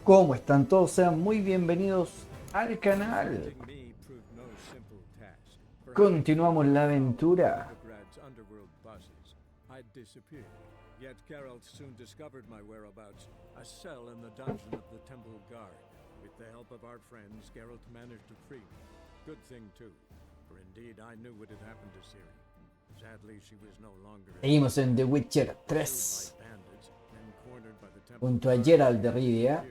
¿Cómo están todos? Sean muy bienvenidos al canal. Continuamos la aventura. Yet Geralt soon discovered my whereabouts, a cell in the dungeon of the Temple Guard. With the help of our friends, Geralt managed to free me. Good thing too, for indeed I knew what had happened to Ciri. Sadly, she was no longer Seguimos en The Witcher 3 junto a Geralt de Rivia.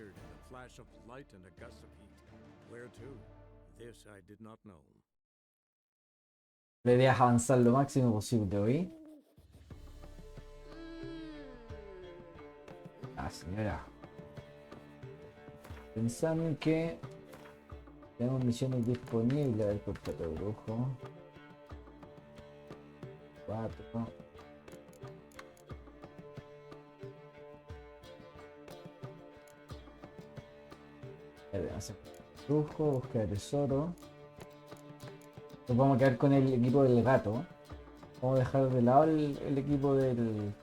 La idea es avanzar lo máximo posible hoy. Ah, señora. Pensando que tenemos misiones disponibles del contrato de brujo. 4. Hacer brujo, buscar tesoro. Nos vamos a quedar con el equipo del gato. Vamos a dejar de lado el equipo del...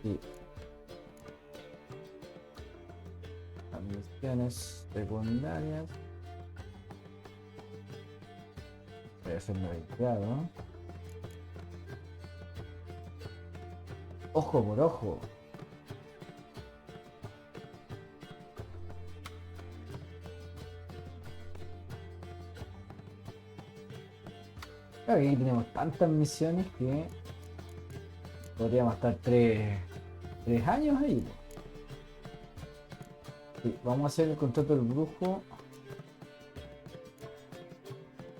Sí. Las misiones secundarias. Voy a hacerme cuidado. Ojo por ojo. Claro que aquí tenemos tantas misiones que podríamos estar 3 años ahí. Sí, vamos a hacer el contrato del brujo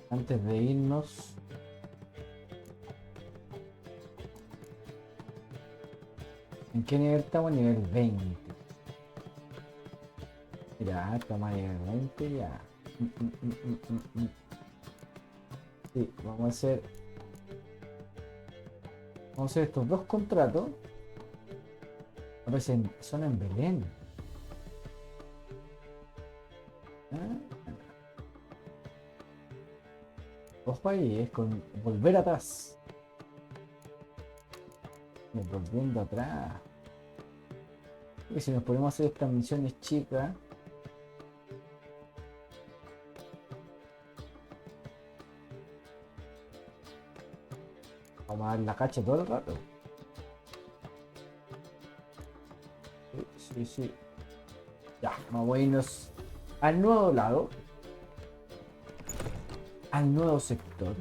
antes de irnos. ¿En qué nivel estamos? Nivel 20. Mira, estamos a nivel 20 ya. Sí, vamos a hacer estos dos contratos. Ahora son en Belén. Ojo ahí, es con volver atrás. Volviendo atrás. Porque si nos ponemos a hacer estas misiones chicas, vamos a dar la cacha todo el rato. Sí. Ya, vamos a irnos al nuevo lado. Al nuevo sector.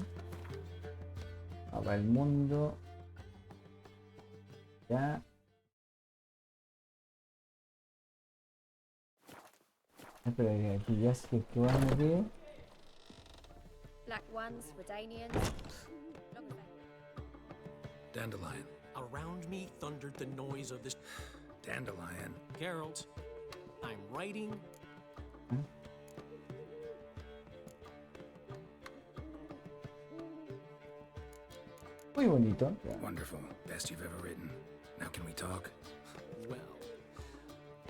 Para el mundo. Ya. Espera, aquí ya es que van a ver. Black ones, Redanians. Dandelion. Around me thundered the noise of this. Dandelion. Geralt, I'm writing. Muy bonito. Wonderful. Best you've ever written. Now can we talk? Well,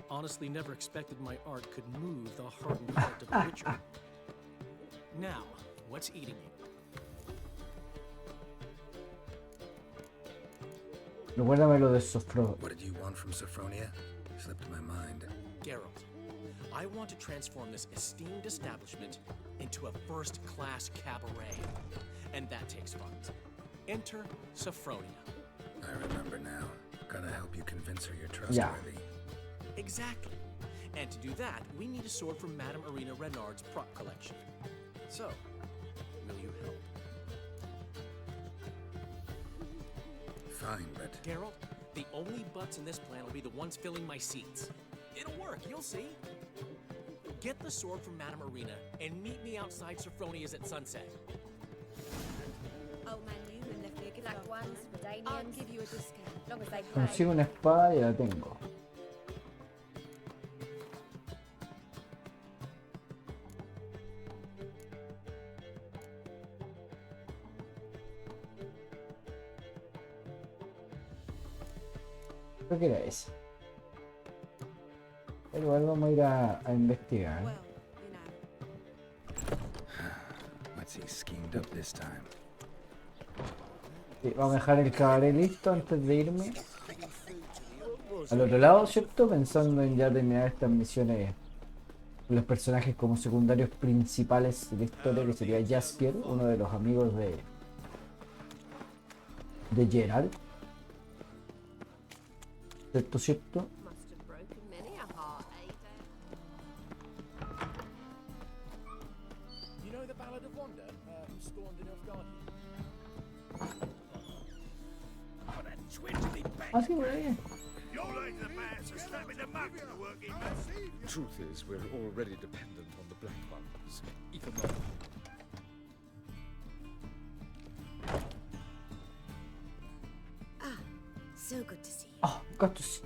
honestly, never expected my art could move the hardened heart of a Witcher. Now, what's eating you? Recuérdame lo de Sofro. What did you want from Sophronia? Slipped my mind. Geralt, I want to transform this esteemed establishment into a first-class cabaret. And that takes funds. Enter Sophronia. I remember now. Gotta help you convince her you're trustworthy. Yeah. Exactly. And to do that, we need a sword from Madame Irina Renard's prop collection. So, will you help? Fine, but... Geralt, the only butts in this plan will be the ones filling my seats. It'll work, you'll see. Get the sword from Madame Irina and meet me outside Sophronia's at sunset. Oh man, you and left me a Black ones, Redanians. I'll give you a discount. Long as they pay. Consigo una espada y la tengo. Creo que era ese. Pero igual vamos a ir a investigar. Well, you know. What's he schemed up this time? Sí, vamos a dejar el cabaret listo antes de irme. al otro lado, ¿cierto? Pensando en ya terminar estas misiones con los personajes como secundarios principales de la historia, que sería Jaskier, uno de los amigos de Gerald. ¿Cierto, cierto? Must have broken many a heart, eh, Dad? You know the Ballad of Wanda, who scorned an Nilfgaardian? Oh, that twiddly bang! Ah, sí, por ahí. You're like the man for slapping the mug to the working man. Truth is, we're already dependent on the Black Ones, even though... So good to see you. Oh, got to see.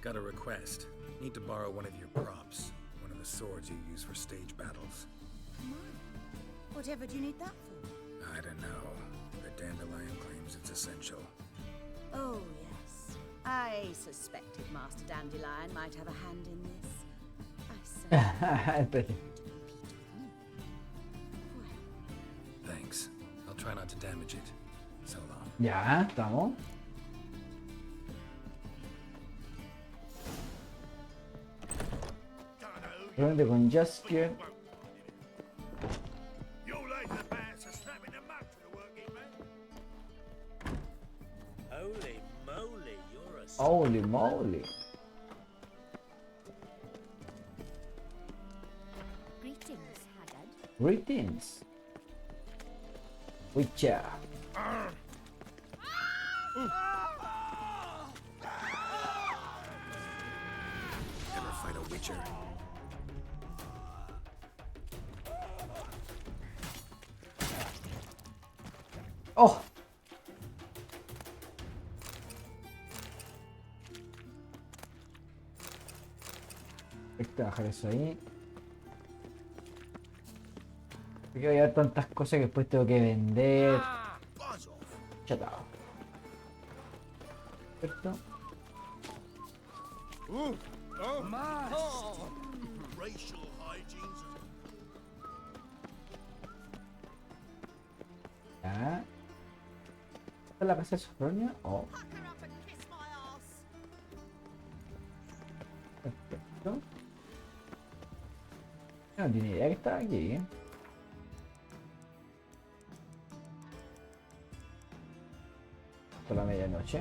Got a request. Need to borrow one of your props. One of the swords you use for stage battles. Whatever do you need that for? I don't know. The Dandelion claims it's essential. Oh, yes. I suspected Master Dandelion might have a hand in this. I certainly Espérate. Thanks. I'll try not to damage it. So long. Ya, estamos. Realmente con Jaskier. You're like the man for slapping the mug to the working man. Holy moly, you're a Holy moly. Greetings, Haggard. Greetings. Witcher. Ever fight a witcher? Oh. Hay que bajar eso ahí. Porque voy a ver tantas cosas que después tengo que vender. Chatado. ¿Cierto? racial hygiene's Ya. ¿Esta es la casa de Sofronia? Oh, Pucker up and kiss my ass. perfecto. Yo no tenía idea que estaba aquí, ¿eh? Hasta la medianoche.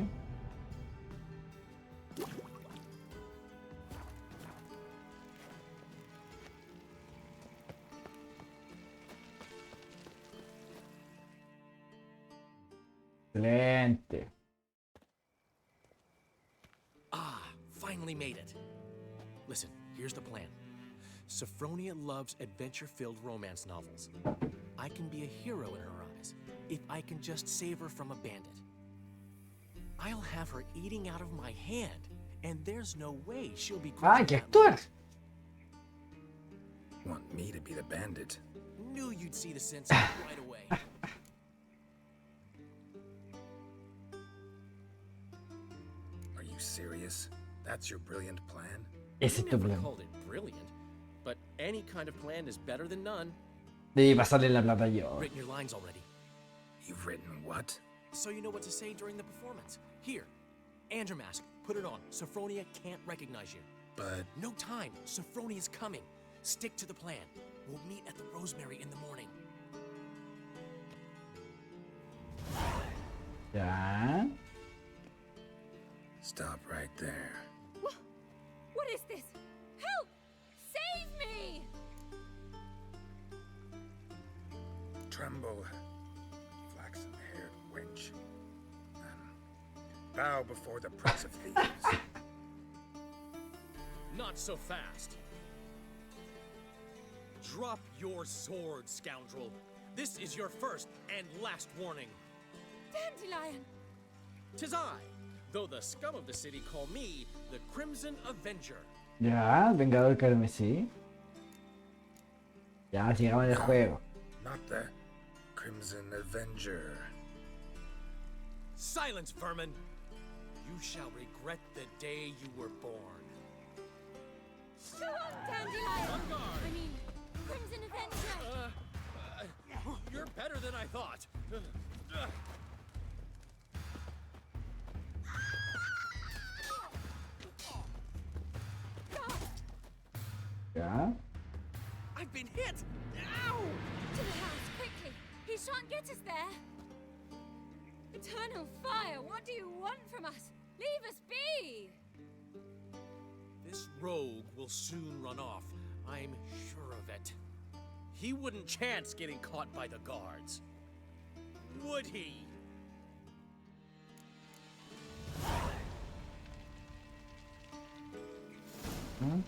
Excelente. Ah, finally made it. Listen, here's the plan. Sophronia loves adventure-filled romance novels. I can be a hero in her eyes if I can just save her from a bandit. I'll have her eating out of my hand, and there's no way she'll be Ah, hay grudging que that actuar. Want me to be the bandit? much. Knew you'd see the sense of it right away. Are you serious? That's your brilliant plan? Ese I es tu never plan. called it brilliant, but any kind of plan is better than none. Debí pasarle la plata yo. Written your lines already, You've written what? so you know what to say during the performance. Here, Andromask, put it on. Sophronia can't recognize you. But No time. Sophronia's coming. Stick to the plan. We'll meet at the Rosemary in the morning. Ya. stop right there. What is this? Help! Save me! Tremble, flaxen-haired wench. Bow before the Prince of Thieves. Not so fast. Drop your sword, scoundrel. This is your first and last warning. Dandelion! 'Tis I, though the scum of the city call me the Crimson Avenger. Ya, Vengador Carmesí. Ya, sigamos en el juego. Not the Crimson Avenger. Silence, vermin! You shall regret the day you were born. Go on, Dandelion! On guard! I mean, Crimson Avenger! You're better than I thought. Ya. I've been hit! Ow! To the house, quickly! He shan't get us there! Eternal fire, what do you want from us? Leave us be! This rogue will soon run off. I'm sure of it. He wouldn't chance getting caught by the guards. Would he? ¿Mm?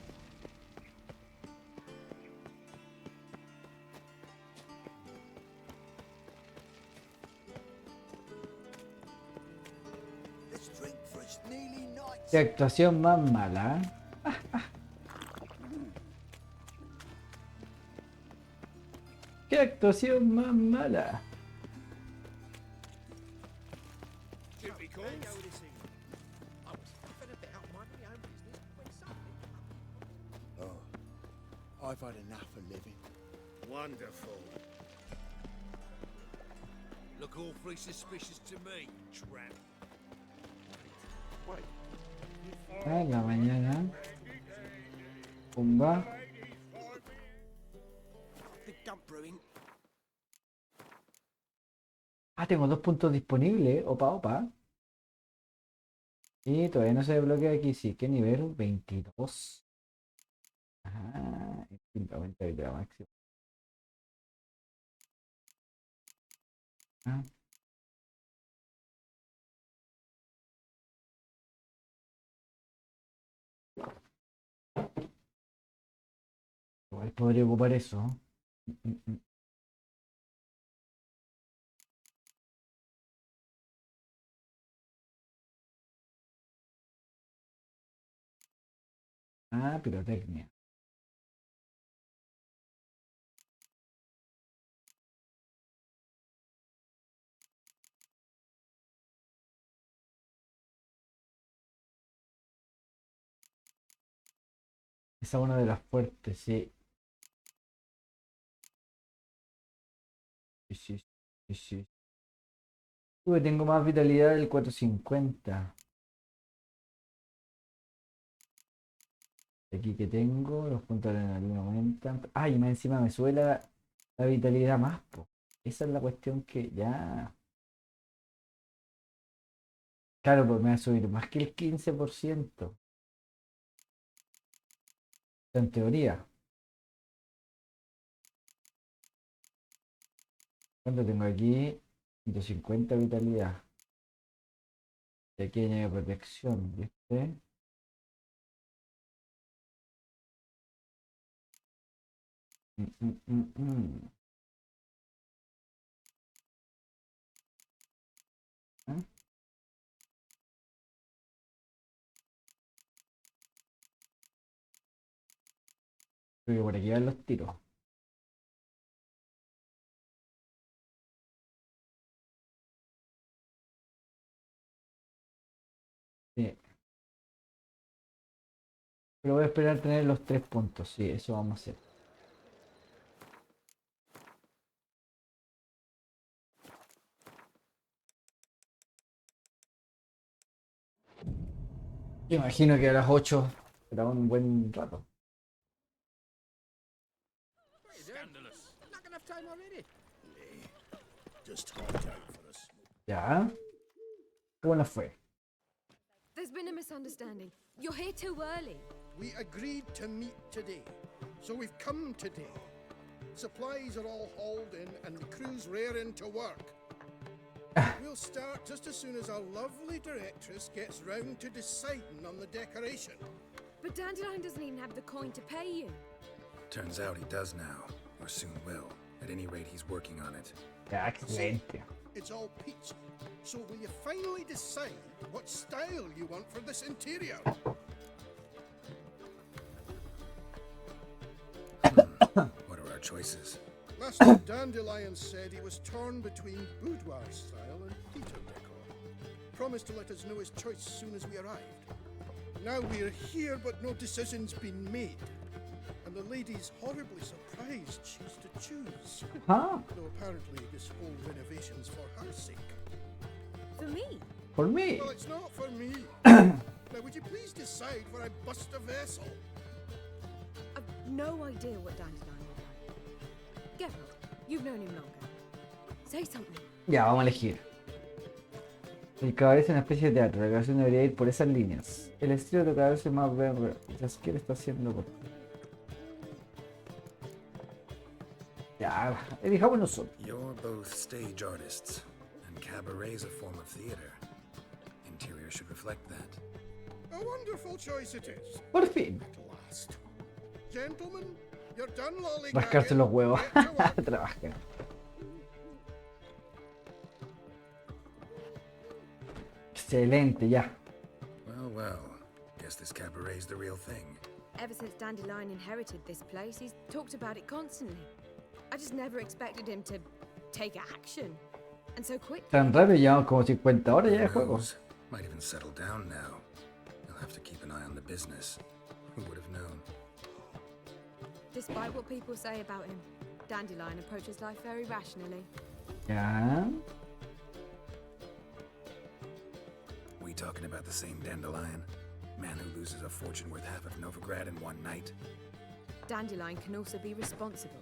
Qué actuación más mala. Qué actuación más mala. I've had enough of living. Wonderful. Look awfully suspicious to me, tramp. Wait. En la mañana. Pumba. The dump brewing. Ah, tengo 2 puntos disponibles. Opa, opa. Y todavía no se desbloquea aquí. Sí, ¿qué nivel? 22. Ajá. 50 de máximo. Ah. Igual podría ocupar eso. Ah, pirotecnia. Esa es una de las fuertes, sí. Sí. Tengo más vitalidad del 450. Aquí que tengo, los puntos de adrenalina aumentan. Ah, y más encima me sube la vitalidad más, po. Esa es la cuestión que ya. Claro, pues me va a subir más que el 15%. En teoría. ¿Cuánto tengo aquí? 150 vitalidad. Y aquí añade protección, ¿viste? ¿Ah? Creo que por aquí van los tiros. Sí. Pero voy a esperar tener los 3 puntos. Sí, eso vamos a hacer. Yo imagino que a las 8 será un buen rato. Scandalous. Not enough time already. Just hold out for a smoke. Ya. ¿Cómo la fue? There's been a misunderstanding. You're here too early. We agreed to meet today, so we've come today. Supplies are all hauled in and the crew's raring to work. We'll start just as soon as our lovely directress gets round to deciding on the decoration. But Dandelion doesn't even have the coin to pay you. Turns out he does now, or soon will. At any rate, he's working on it. Ya, excelente. It's all peachy. So will you finally decide what style you want for this interior? What are our choices? Master Dandelion said he was torn between boudoir style and Peter decor. Promised to let us know his choice as soon as we arrived. Now we're here, but no decision's been made. And the lady's horribly surprised she's to choose. Ah, Though apparently this whole renovation's for her sake. For me? por mí. Well, it's not for me. Now, would you please decide where I bust a vessel? I've no idea what Dandelion would like. Geralt, you've known him longer. Say something. Ya, vamos a elegir. El cabaret es una especie de teatro. La grabación debería ir por esas líneas. El estilo de cabaret es más verde. ¿Qué le está haciendo? Ya, elijamos nosotros. You're both stage artists, and cabaret is a form of theater. Interior should reflect that. A wonderful choice it is. Por fin. At last. Gentlemen, you're done lollygagging. Rascarse los huevos. Get to work. Trabajar. Excelente, ya. Well. Guess this cabaret's the real thing. Ever since Dandelion inherited this place, he's talked about it constantly. I just never expected him to take action. And so quick. Tan rápido, llevamos como 50 horas ya de Who juego. knows? Might even settle down now. You'll have to keep an eye on the business. Who would have known? Despite what people say about him, Dandelion approaches life very rationally. Ya. We talking about the same Dandelion? Man who loses a fortune worth half of Novigrad in one night? Dandelion can also be responsible.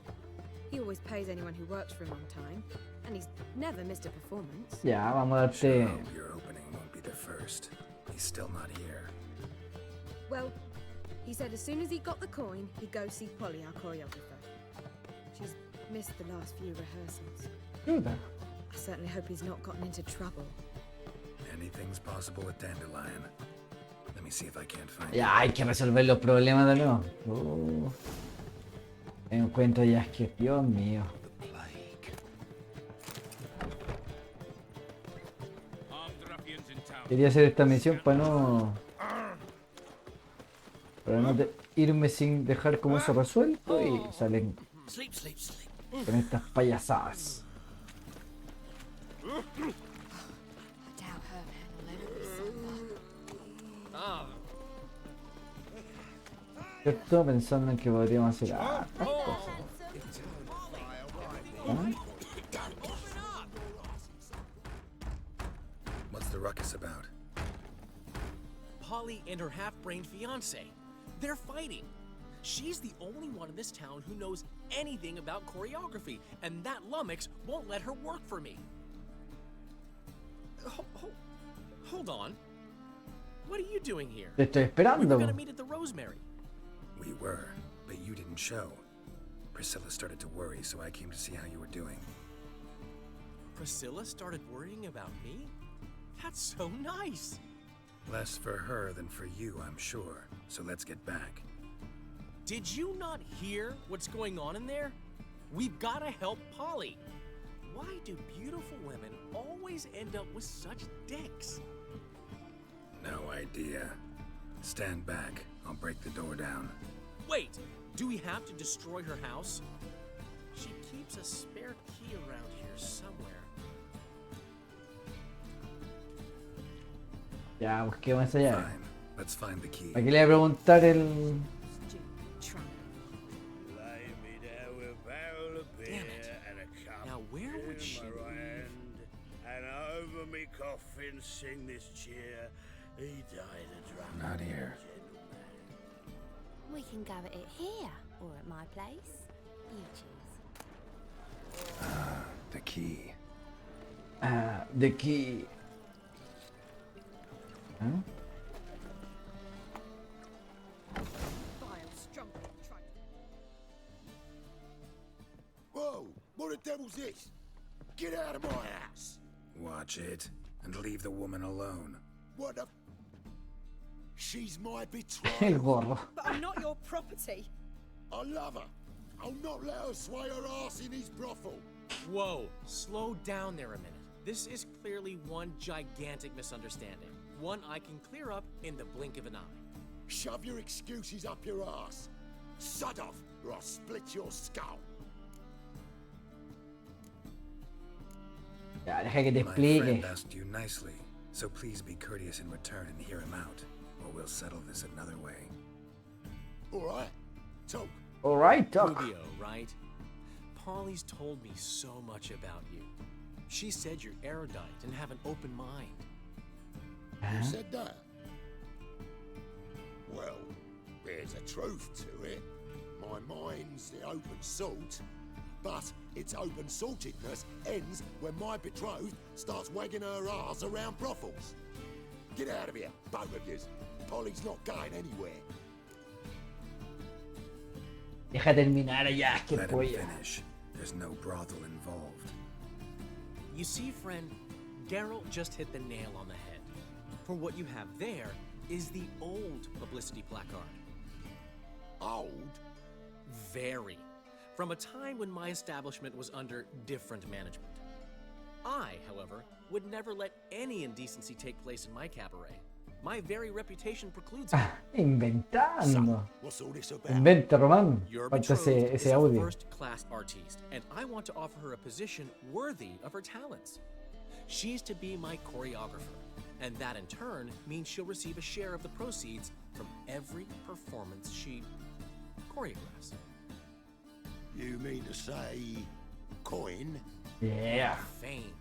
He always pays anyone who works for him on time, and he's never missed a performance. Ya, vamos a Sure darte. hope your opening won't be the first. He's still not here. Well, he said as soon as he got the coin, he'd go see Polly, our choreographer. She's missed the last few rehearsals. Puta. I certainly hope he's not gotten into trouble. Anything's possible with Dandelion. Let me see if I can't find Ya, hay que resolver los problemas de nuevo. Encuentro ya, es que Dios mío. the plague. Armed ruffians in town. Quería hacer esta misión para no irme sin dejar como eso resuelto y salen Sleep, sleep, sleep. con estas payasadas. Ah, ¿Cierto? Pensando en que podríamos hacer hartas cosas. ¿Ah? What's the ruckus about? Polly and her half-brained fiance. They're fighting. She's the only one in this town who knows anything about choreography, and that lummox won't let her work for me. Hold on. What are you doing here? Te estoy We were esperando. gonna meet at the Rosemary. We were, but you didn't show. Priscilla started to worry, so I came to see how you were doing. Priscilla started worrying about me? That's so nice. Less for her than for you, I'm sure. So let's get back. Did you not hear what's going on in there? We've gotta help Polly. Why do beautiful women always end up with such dicks? No idea. Stand back. I'll break the door down. Wait, do we have to destroy her house? She keeps a spare key around here somewhere. Ya, busquemos esa llave. Fine. Let's find the key. Aquí le voy a preguntar el. Stupid tramp. Lay me there with a barrel of beer Damn it. and a cup Now where would in she my be? right hand, and over me coffin sing this cheer. He died a drunk. Not here. We can go at it here or at my place. You choose. The key. Ah, the key. ¿Ah? Vile strumpet tripe. Whoa! What the devil's this? Get out of my house! Watch it. And leave the woman alone. What the? She's my El betrothed. gorro. But I'm not your property. I love her. I'll not let her sway her ass in his brothel. Whoa, slow down there a minute. This is clearly one gigantic misunderstanding. One I can clear up in the blink of an eye. Shove your excuses up your ass. Sod off, or I'll split your skull. Ya, deja que te My friend explique. asked you nicely, so please be courteous in return and hear him out, or we'll settle this another way. All right, talk. Alright, talk. Rubio, right? Polly's told me so much about you. She said you're erudite and have an open mind. Who said that? Well, there's a truth to it. My mind's the open salt, but its open saltedness ends when my betrothed starts wagging her arse around brothels. Get out of here, both of yous. Polly's not going anywhere. Deja terminar ya, que Let him polla. finish. There's no brothel involved. You see, friend, Geralt just hit the nail on the head. For what you have there is the old publicity placard. Old? Very. From a time when my establishment was under different management. I, however, would never let any indecency take place in my cabaret. My very reputation precludes it. Inventando. What's all this about? Inventa, Román. Your Falta betrothed ese is a audio. first-class artiste, and I want to offer her a position worthy of her talents. She's to be my choreographer, and that in turn means she'll receive a share of the proceeds from every performance she choreographs. You mean to say coin? Yeah. Fame.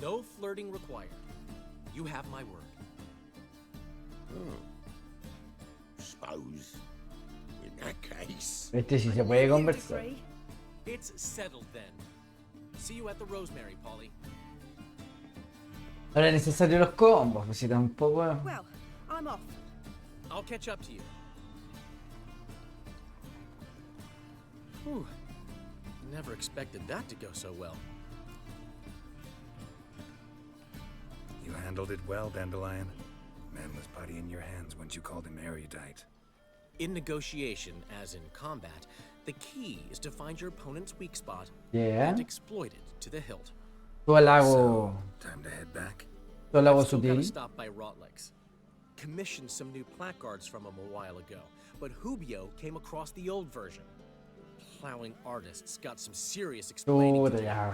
No flirting required. You have my word. Suppose, in that case... Este sí se puede conversar. Agree? It's settled then. See you at the Rosemary, Polly. Ahora es necesario los combos, pues si tampoco. Well, I'm off. I'll catch up to you. Whew. Never expected that to go so well. You handled it well, Dandelion. Man was putty in your hands once you called him erudite. In negotiation, as in combat, the key is to find your opponent's weak spot Yeah. and exploit it to the hilt. Todo el hago. Time to head back. Todo el hago Still gotta sutil. stop by Rotlegs. Commissioned some new placards from him a while ago, but Hubio came across the old version. Plowing artists got some serious explaining to Puta do. ya.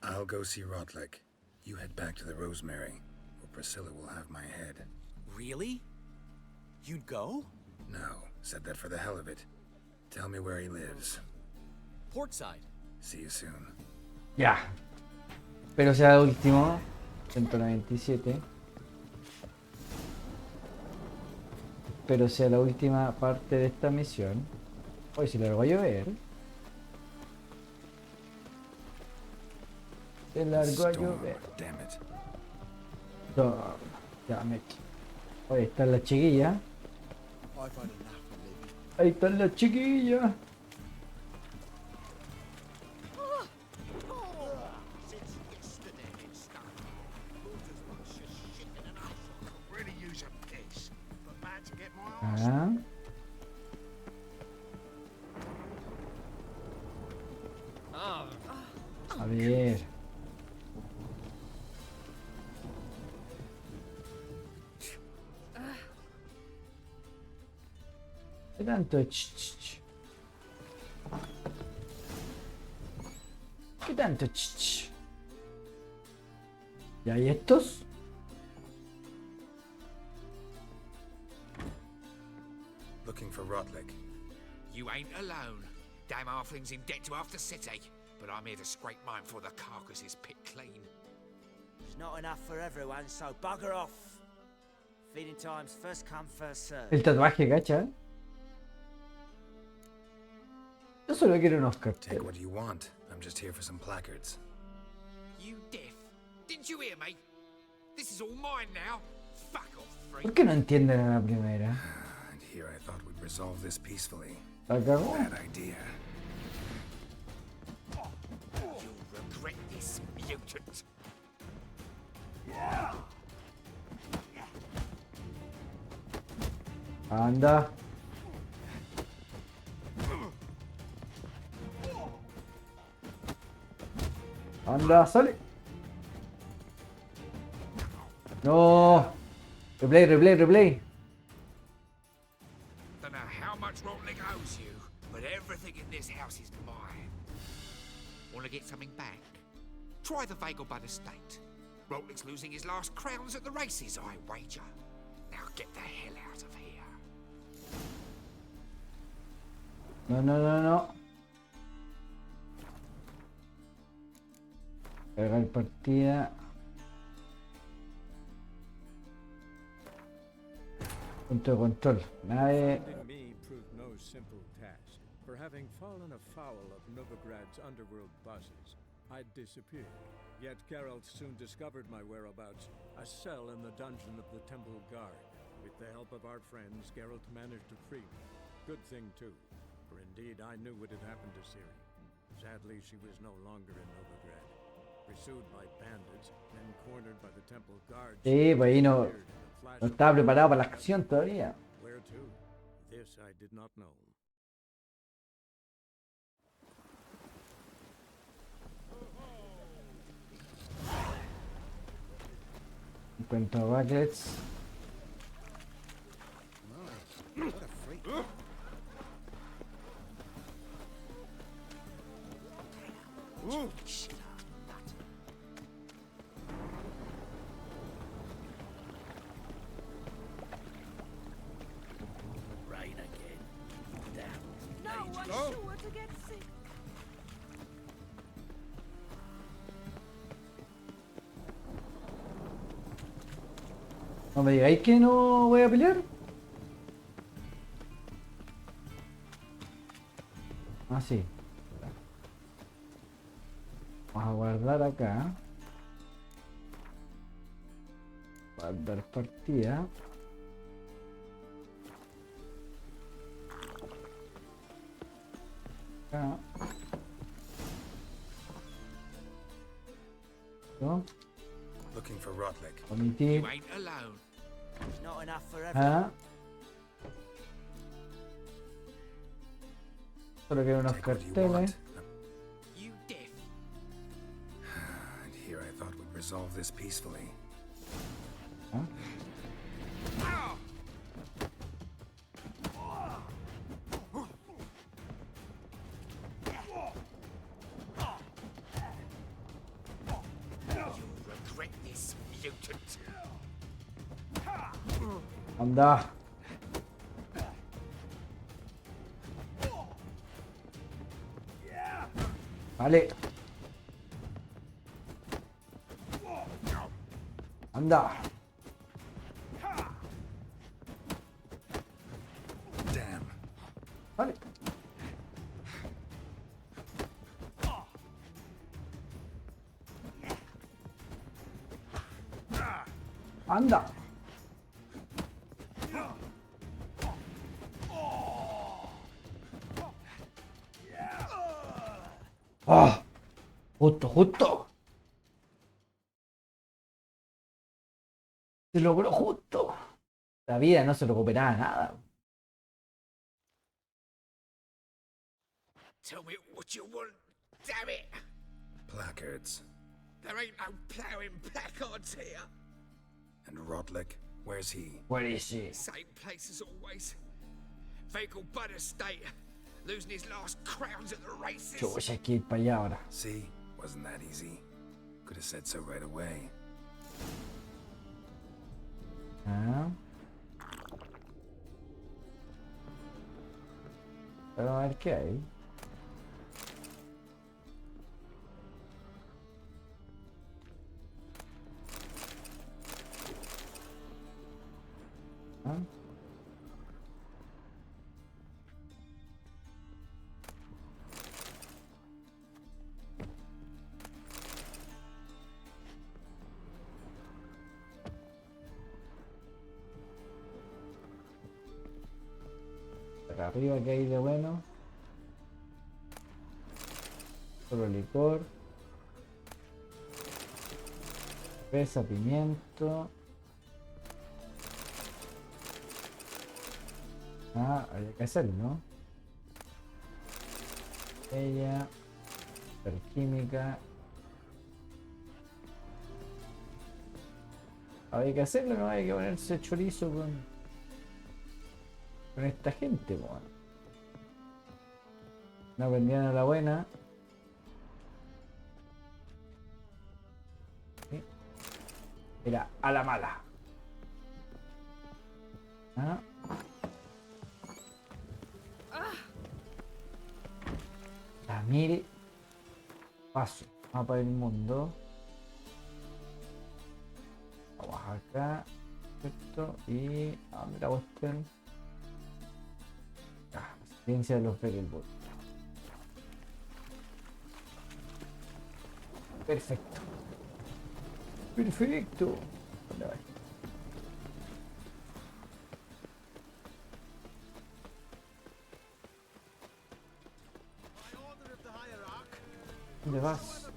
I'll go see Rotlick. You head back to the Rosemary, where Priscilla will have my head. Really? You'd go? No, said that for the hell of it. Tell me where he lives. Portside. See you soon. Ya. Espero sea el último. 197. Espero sea la última parte de esta misión. Hoy si largo a llover. Se largó a Storm, llover. damn it. No, ya me. Ahí están las chiquillas. I've had enough of living. Ahí están las chiquillas. Since yesterday and stuff. Who's as much as shit in an ice? Could really use a piss. But bad to get my arse. Ah. A ver. ¿Qué tanto? ¿Qué tanto? ¿Y hay estos? Looking for Rotlick. You ain't alone. Damn halfling's in debt to half the city. But I'm here to scrape mine before the carcass is picked clean. There's not enough for everyone, so bugger off. Feeding time's first come, first served. El tatuaje, cacha. Yo solo quiero unos Take carteles. what you want. I'm just here for some placards. You deaf? Didn't you hear me? This is all mine now. Fuck off, freak. ¿Por qué no entienden a la primera? And here I thought we'd resolve this peacefully. ¿La cagó? Bad idea. You'll regret this, mutant. Anda. Anda, sale. No. Replay, replay, replay. Don't know how much Rotlick owes you, but everything in this house is mine. Want to get something back? Try the Vagelbud estate. Rotlick's losing his last crowns at the races, I wager. Now get the hell out of here. No, no, no, no. Cargar partida. Punto de control. Nave. Finding me proved no simple task. For having fallen afoul of Novigrad's underworld bosses, I'd disappeared. Yet Geralt soon discovered my whereabouts, a cell in the dungeon of the Temple Guard. With the help of our friends, Geralt managed to free me. Good thing, too, for indeed I knew what had happened to Ciri. Sadly, she was no longer in Novigrad. Pursued by bandits, then cornered by the Temple Guard. Sí, pues ahí no, disappeared in a flash no of estaba light. preparado para la acción todavía. Where to? This I did not know. Encuentro buckets. What a freak. Rain again. Damn. No one's Oh. sure to get sick. No me digáis que no voy a pelear. Ah, sí. Vamos a guardar acá. Guardar partida. Acá. ¿No? Looking for Rotlick. Omitir. You ain't alone. There's not enough for everyone. Ah. Solo quedan unos Take what you carteles. want. You deaf. And here I thought we'd resolve this peacefully. Ah. Ah! You'll regret this, mutant. Anda. Vale. Anda. Damn. Vale. Anda. Ah, justo, justo. Se logró justo. La vida no se recuperaba nada. Tell me what you want, damn it! Placards. There ain't no ploughing placards here. And Rotlick, where's he? Where is she? Same place as always. Vehicle Bud Estate. Losing his last crowns at the races. Chucha, hay que ir para allá ahora. See? Wasn't that easy? Could have said so right away. Ah. Pero a ver qué hay. Ah. Acá arriba, que hay de bueno. Solo licor. Pesa, pimiento. Ah, había que hacerlo, ¿no? Ella. Química. Había que hacerlo, no hay que ponerse chorizo con esta gente, po. No aprendían a la buena. ¿Sí? Era a la mala. ¿Ah? La mire. Paso. Mapa del mundo. Vamos acá. Perfecto. Y dónde la cuestión. Ciencia de los Begelbot. Perfecto. Perfecto. ¿Dónde va? ¿Dónde vas?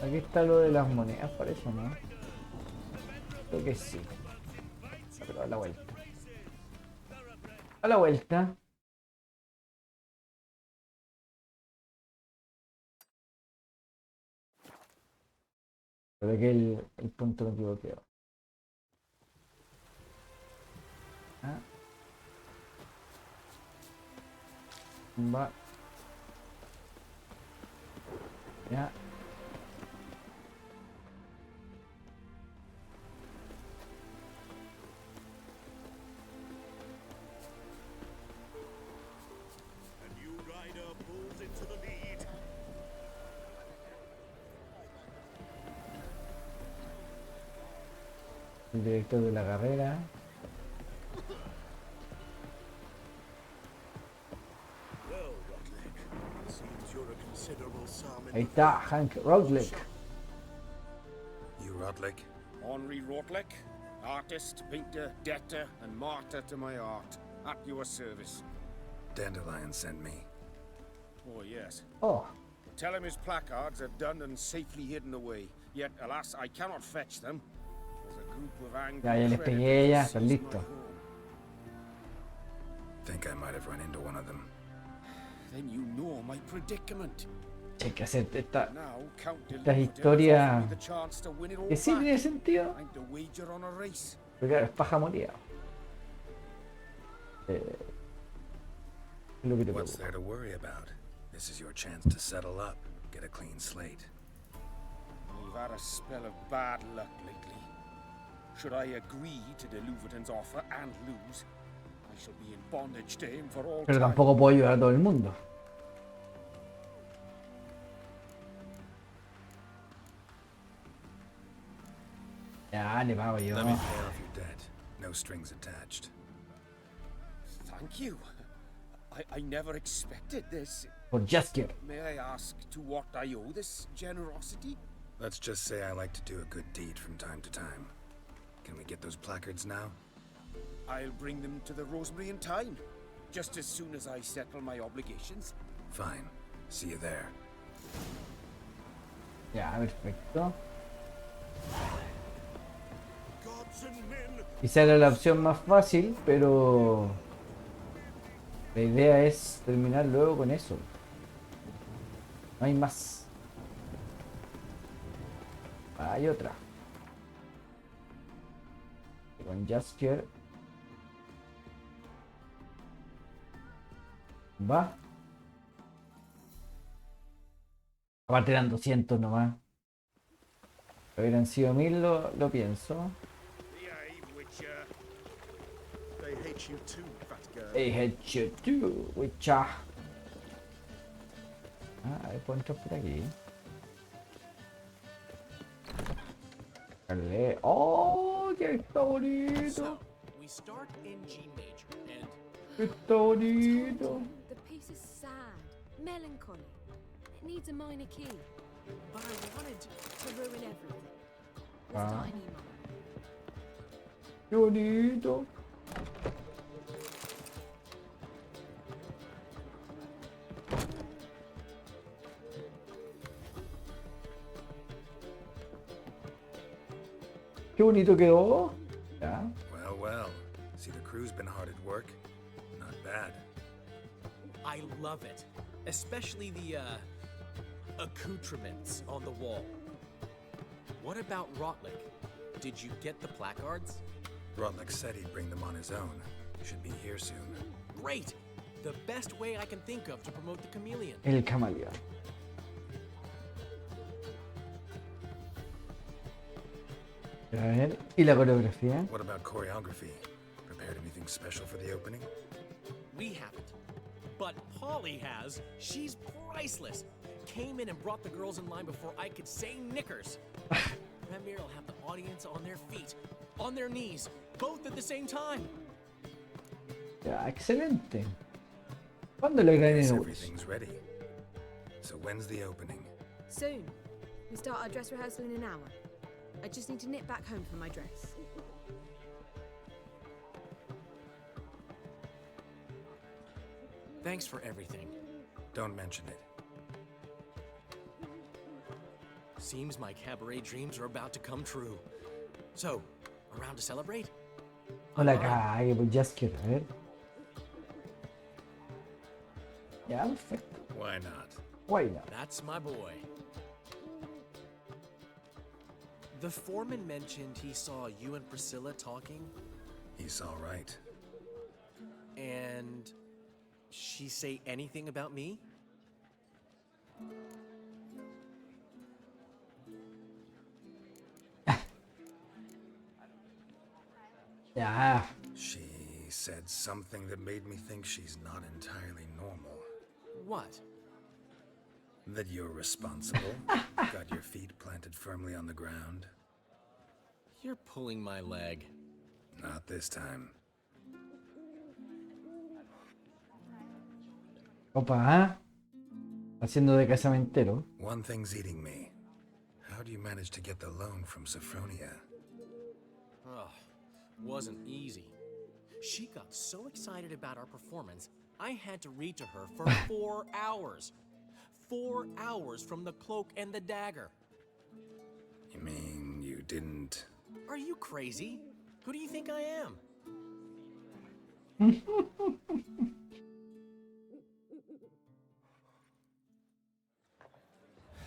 Aquí está lo de las monedas, parece, ¿no? Creo que sí. Pero a la vuelta. A la vuelta. Creo que el punto me equivoqué. Ah. Va. Ya. El director de la carrera. Ahí está, Hank Rotlick. You Rotlick? Henri Rotlick, artist, painter, debtor, and martyr to my art. At your service. Dandelion sent me. Oh, yes. Oh. Tell him his placards are done and safely hidden away. Yet, alas, I cannot fetch them. There's a group of angry Ya les pegué, ya están listos. Think I might have run into one of them. Then you know my predicament. Hay que hacer estas Now, historias the chance to win it all que sí back. tiene sentido. And to wager on a race. Pero claro, es paja moría. Lo que te What's preocupa. there to worry about? This is your chance to settle up, get a clean slate. We've had a spell of bad luck lately. Should I agree to the Louverton's offer and lose, I shall be in bondage to him for all Pero time. tampoco puedo ayudar a todo el mundo. Ya, le pago yo. Let me pay off your debt. No strings attached. Thank you. I never expected this. Por Jaskier. May I ask to what I owe this generosity? Let's just say I like to do a good deed from time to time. Can we get those placards now? I'll bring them to the Rosemary in time, just as soon as I settle my obligations. Fine. See you there. Ya, perfecto. Quizá era la opción más fácil, pero la idea es terminar luego con eso. No hay más. Hay otra. Con Jaskier. Va. Aparte eran 200 nomás. Si hubieran sido 1000 lo pienso. They hate you too, Witcher. Ah, puedo entrar por aquí. Dale. ¡Oh! ¡Que está bonito! So, we start in G major and ¡Está bonito! The piece is sad, melancholy. It needs a minor key but I wanted to ruin everything. With Ah. tiny minor. ¡Qué bonito! ¡Qué bonito quedó! Ya. Well, well. See, the crew's been hard at work. Not bad. I love it, especially the accoutrements on the wall. What about Rotlick? Did you get the placards? Rotlick said he'd bring them on his own. Should be here soon. Great! The best way I can think of to promote the chameleon. El camaleón. A ver, ¿y la coreografía? What about choreography? Prepared anything special for the opening? We haven't. But Polly has. She's priceless. Came in and brought the girls in line before I could say knickers. Premier will have the audience on their feet, on their knees, both at the same time. Ya, excelente. ¿Cuándo le gané Guess a everything's ready. So when's the opening? Soon. We start our dress rehearsal in an hour. I just need to nip back home for my dress. Thanks for everything. Don't mention it. Seems my cabaret dreams are about to come true. So, around to celebrate? No la cague, pues ya quiero ver. Ya, perfecto. Why not? Why not? That's my boy. The foreman mentioned he saw you and Priscilla talking. He's all right. And she say anything about me? Ya. She said something that made me think she's not entirely normal. What? That you're responsible. Got your feet planted firmly on the ground. You're pulling my leg. Not this time. Opa, ¿ah? Haciendo de casamentero. One thing's eating me. How do you manage to get the loan from Sophronia? Ugh, wasn't easy. She got so excited about our performance, I had to read to her for 4 hours. 4 hours from the Cloak and the Dagger. You mean you didn't... Are you crazy? Who do you think I am?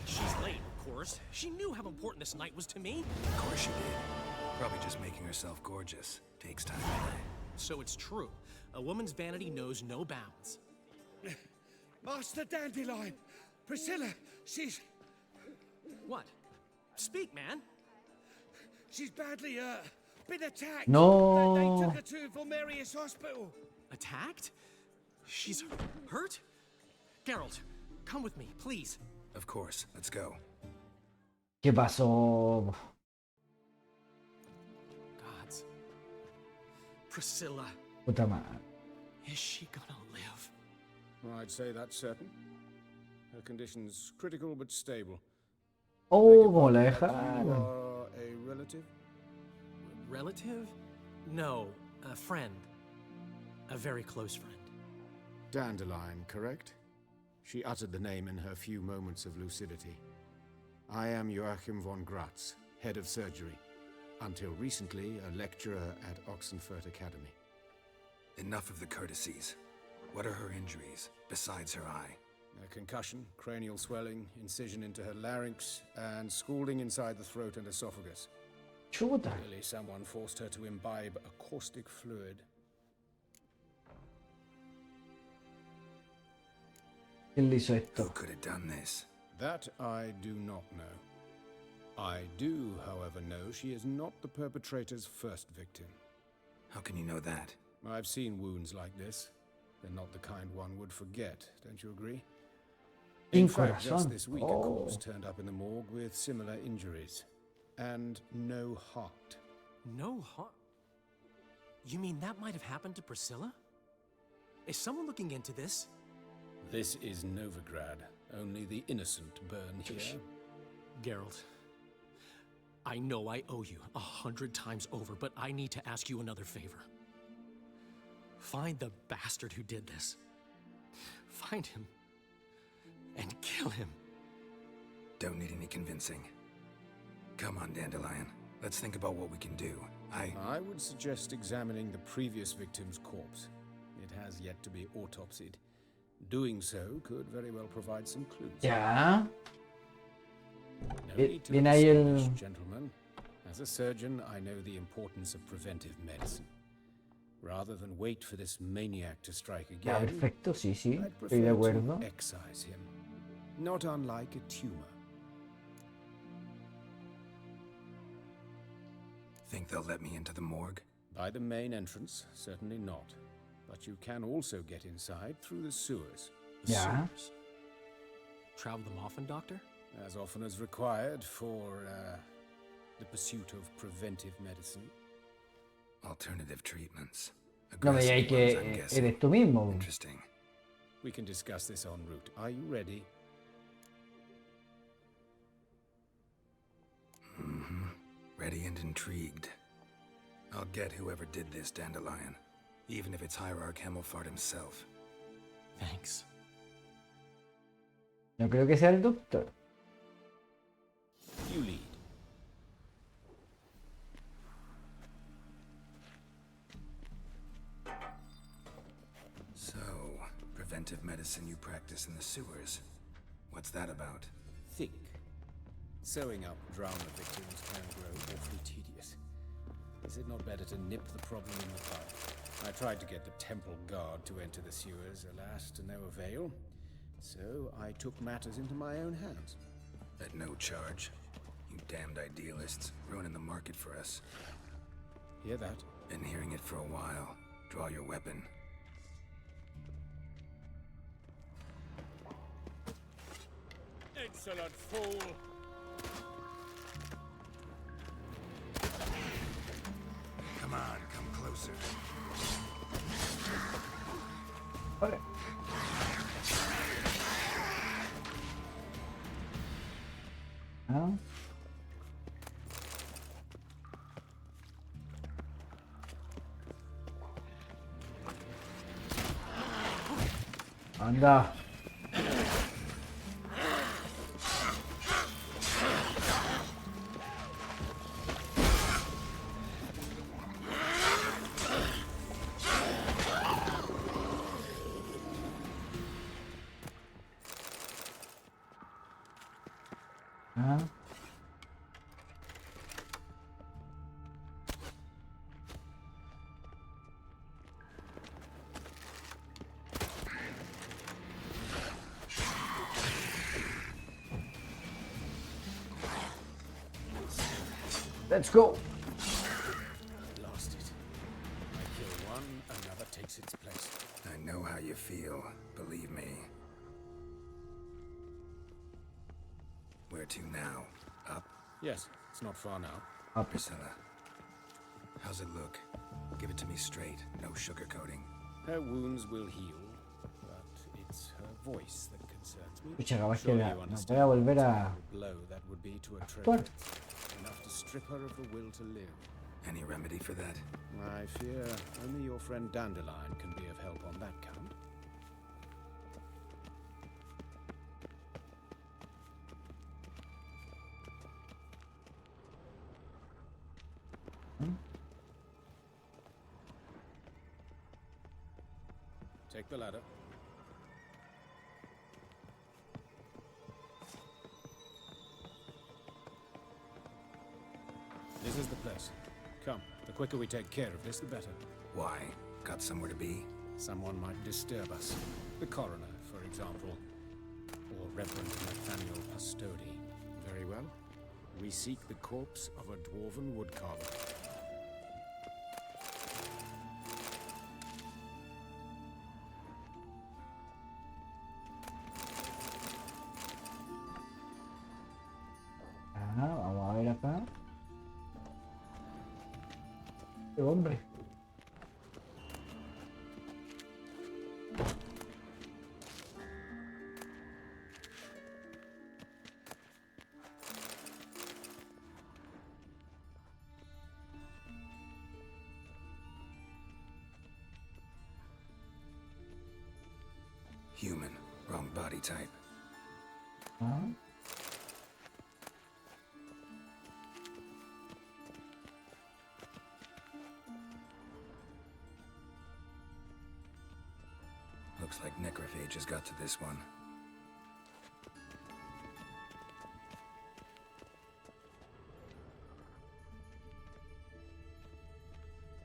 She's late, of course. She knew how important this night was to me. Of course she did. Probably just making herself gorgeous. Takes time anyway. So it's true. A woman's vanity knows no bounds. Master Dandelion! Priscilla, she's... What? Speak, man. She's badly, been attacked. No. They took her to Vulmerius Hospital. Attacked? She's hurt? Geralt, come with me, please. Of course. Let's go. ¿Qué pasó? Gods. Priscilla. Puta madre. Is she gonna live? I'd say that's certain. Her condition's critical but stable. Oh, como la You dejaron. are a relative? Relative? No, a friend. A very close friend. Dandelion, correct? She uttered the name in her few moments of lucidity. I am Joachim von Gratz, head of surgery. Until recently, a lecturer at Oxenfurt Academy. Enough of the courtesies. What are her injuries, besides her eye? A concussion, cranial swelling, incision into her larynx, and scalding inside the throat and esophagus. Chuta. Clearly someone forced her to imbibe a caustic fluid. ¿Quién le hizo esto? Who could have done this? That I do not know. I do, however, know she is not the perpetrator's first victim. How can you know that? I've seen wounds like this. They're not the kind one would forget, don't you agree? In fact, just this week, a corpse turned up in the morgue with similar injuries. And no heart. No heart? You mean that might have happened to Priscilla? Is someone looking into this? This is Novigrad. Only the innocent burn here. Geralt, I know I owe you 100 times over, but I need to ask you another favor. Find the bastard who did this. Find him and kill him. Don't need any convincing. Come on, Dandelion. Let's think about what we can do. I would suggest examining the previous victim's corpse. It has yet to be autopsied. Doing so could very well provide some clues. Ya. No need to Viene ahí el... distinguish, gentlemen. As a surgeon, I know the importance of preventive medicine. Rather than wait for this maniac to strike Ya, again, perfecto, sí, sí. I'd Estoy de prefer acuerdo. to excise him. Not unlike a tumor. Think they'll let me into the morgue? By the main entrance, certainly not. but you can also get inside through the sewers. The Yeah. sewers. Travel them often, Doctor? As often as required for the pursuit of preventive medicine. Alternative treatments. No me digáis Aggressive ones, I'm que guessing. eres tú mismo. Interesting. We can discuss this en route. Are you ready? Mm-hmm. Ready and intrigued. I'll get whoever did this, Dandelion. Even if it's Hierarch Hemelfart himself. Thanks. No creo que sea el doctor. You lead. So, preventive medicine you practice in the sewers. What's that about? Think. Sewing up drowner victims can grow awfully tedious. Is it not better to nip the problem in the bud? I tried to get the temple guard to enter the sewers, alas, to no avail. So I took matters into my own hands. At no charge. You damned idealists, ruining the market for us. Hear that? Been hearing it for a while. Draw your weapon. Excellent fool! Come on, come closer. Vale. Ah. Anda. Ah. Let's go. Lost it. I kill one, another takes its place. I know how you feel, believe me. Where to now? Up? Yes, it's not far now. Up. Priscilla. How's it look? Give it to me straight, no sugarcoating. Her wounds will heal, but it's her voice that concerns me. Pucha, capaz que Surely la, you no understand voy a volver a the blow that would be to a actuar. traitor. Enough to strip her of the will to live. Any remedy for that? I fear only your friend Dandelion can be of help on that count. Take the ladder. This is the place. Come, the quicker we take care of this, the better. Why? Got somewhere to be? Someone might disturb us. The coroner, for example. Or Reverend Nathaniel Pastodi. Very well. We seek the corpse of a dwarven woodcarver. Ah, vamos a ver acá. Qué hombre. Human. Wrong body type. Ah. Looks like necrophages got to this one.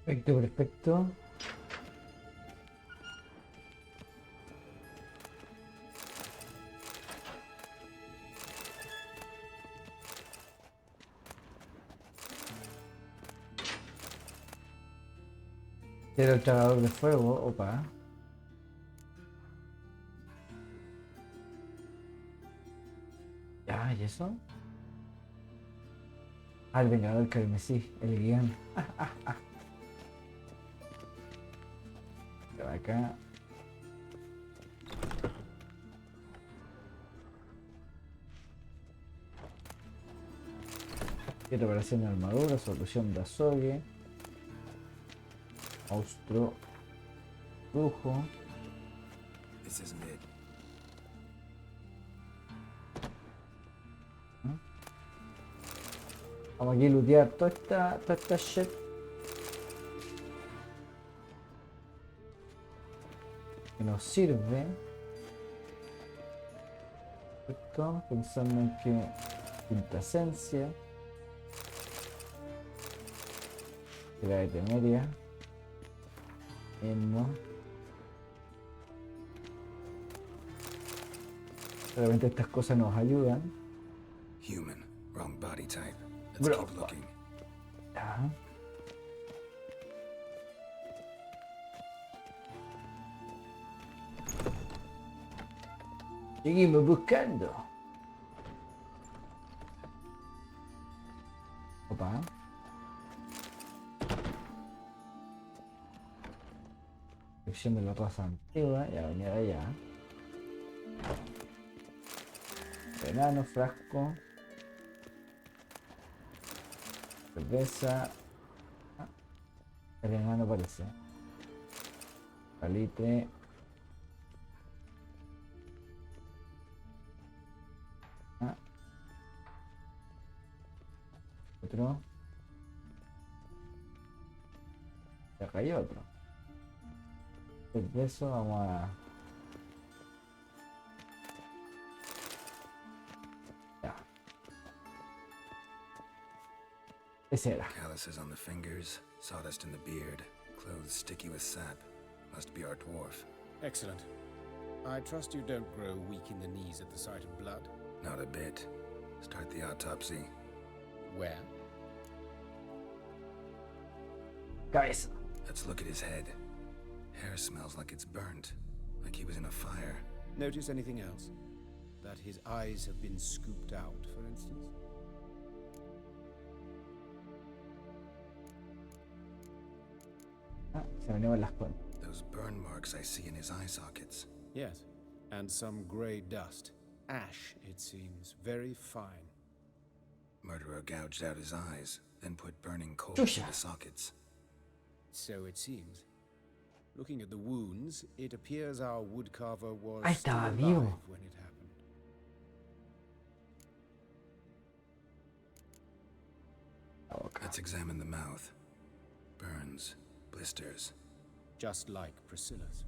Perfecto, perfecto. Era el tragador de fuego, opa. Ya, ¿y eso? Ah, el vengador carmesí, el guión. Pero acá. Reparación de armadura, solución de azogue. Monstruo. Brujo. This isn't it. Vamos aquí a lootear toda esta shit. Que nos sirve. Esto, pensando en que quintasencia. La de temeria. Mismo. Realmente estas cosas nos ayudan. Human, wrong body type. Let's Bro, keep looking. Ya. Seguimos buscando. Opa. Sección de la raza antigua, ya venía de allá. Venano, frasco. Cerveza. Ah, el enano parece. Palite. Ah. Otro. Y acá hay otro. De eso vamos a... Ya. Ese era. Calluses on the fingers, sawdust in the beard, clothes sticky with sap. Must be our dwarf. Excellent. I trust you don't grow weak in the knees at the sight of blood. Not a bit. Start the autopsy. Where? Cabeza. Let's look at his head. Hair smells like it's burnt, like he was in a fire. Notice anything else? That his eyes have been scooped out, for instance? Ah, se me llevan las cuentas. Those burn marks I see in his eye sockets. Yes, and some grey dust. Ash, it seems. Very fine. Murderer gouged out his eyes, then put burning coals Shusha. in the sockets. So it seems. Looking at the wounds, it appears our woodcarver was Ahí still estaba alive vivo. when it happened. La boca. Let's examine the mouth. Burns, blisters. Just like Priscilla's.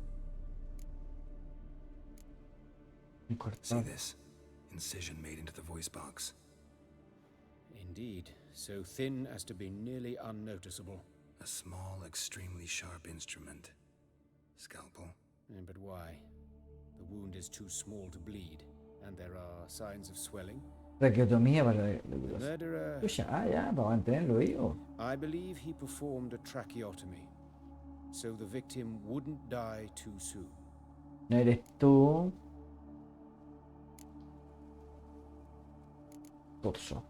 See Cortado. this? Incision made into the voice box. Indeed, so thin as to be nearly unnoticeable. A small, extremely sharp instrument. Scalpel. But why? The wound is too small to bleed, and there are signs of swelling. Traqueotomía para The los... murderer, Chucha, ah, ya, para mantenerlo vivo. I believe he performed a tracheotomy, so the victim wouldn't die too soon. No eres tú. Torso.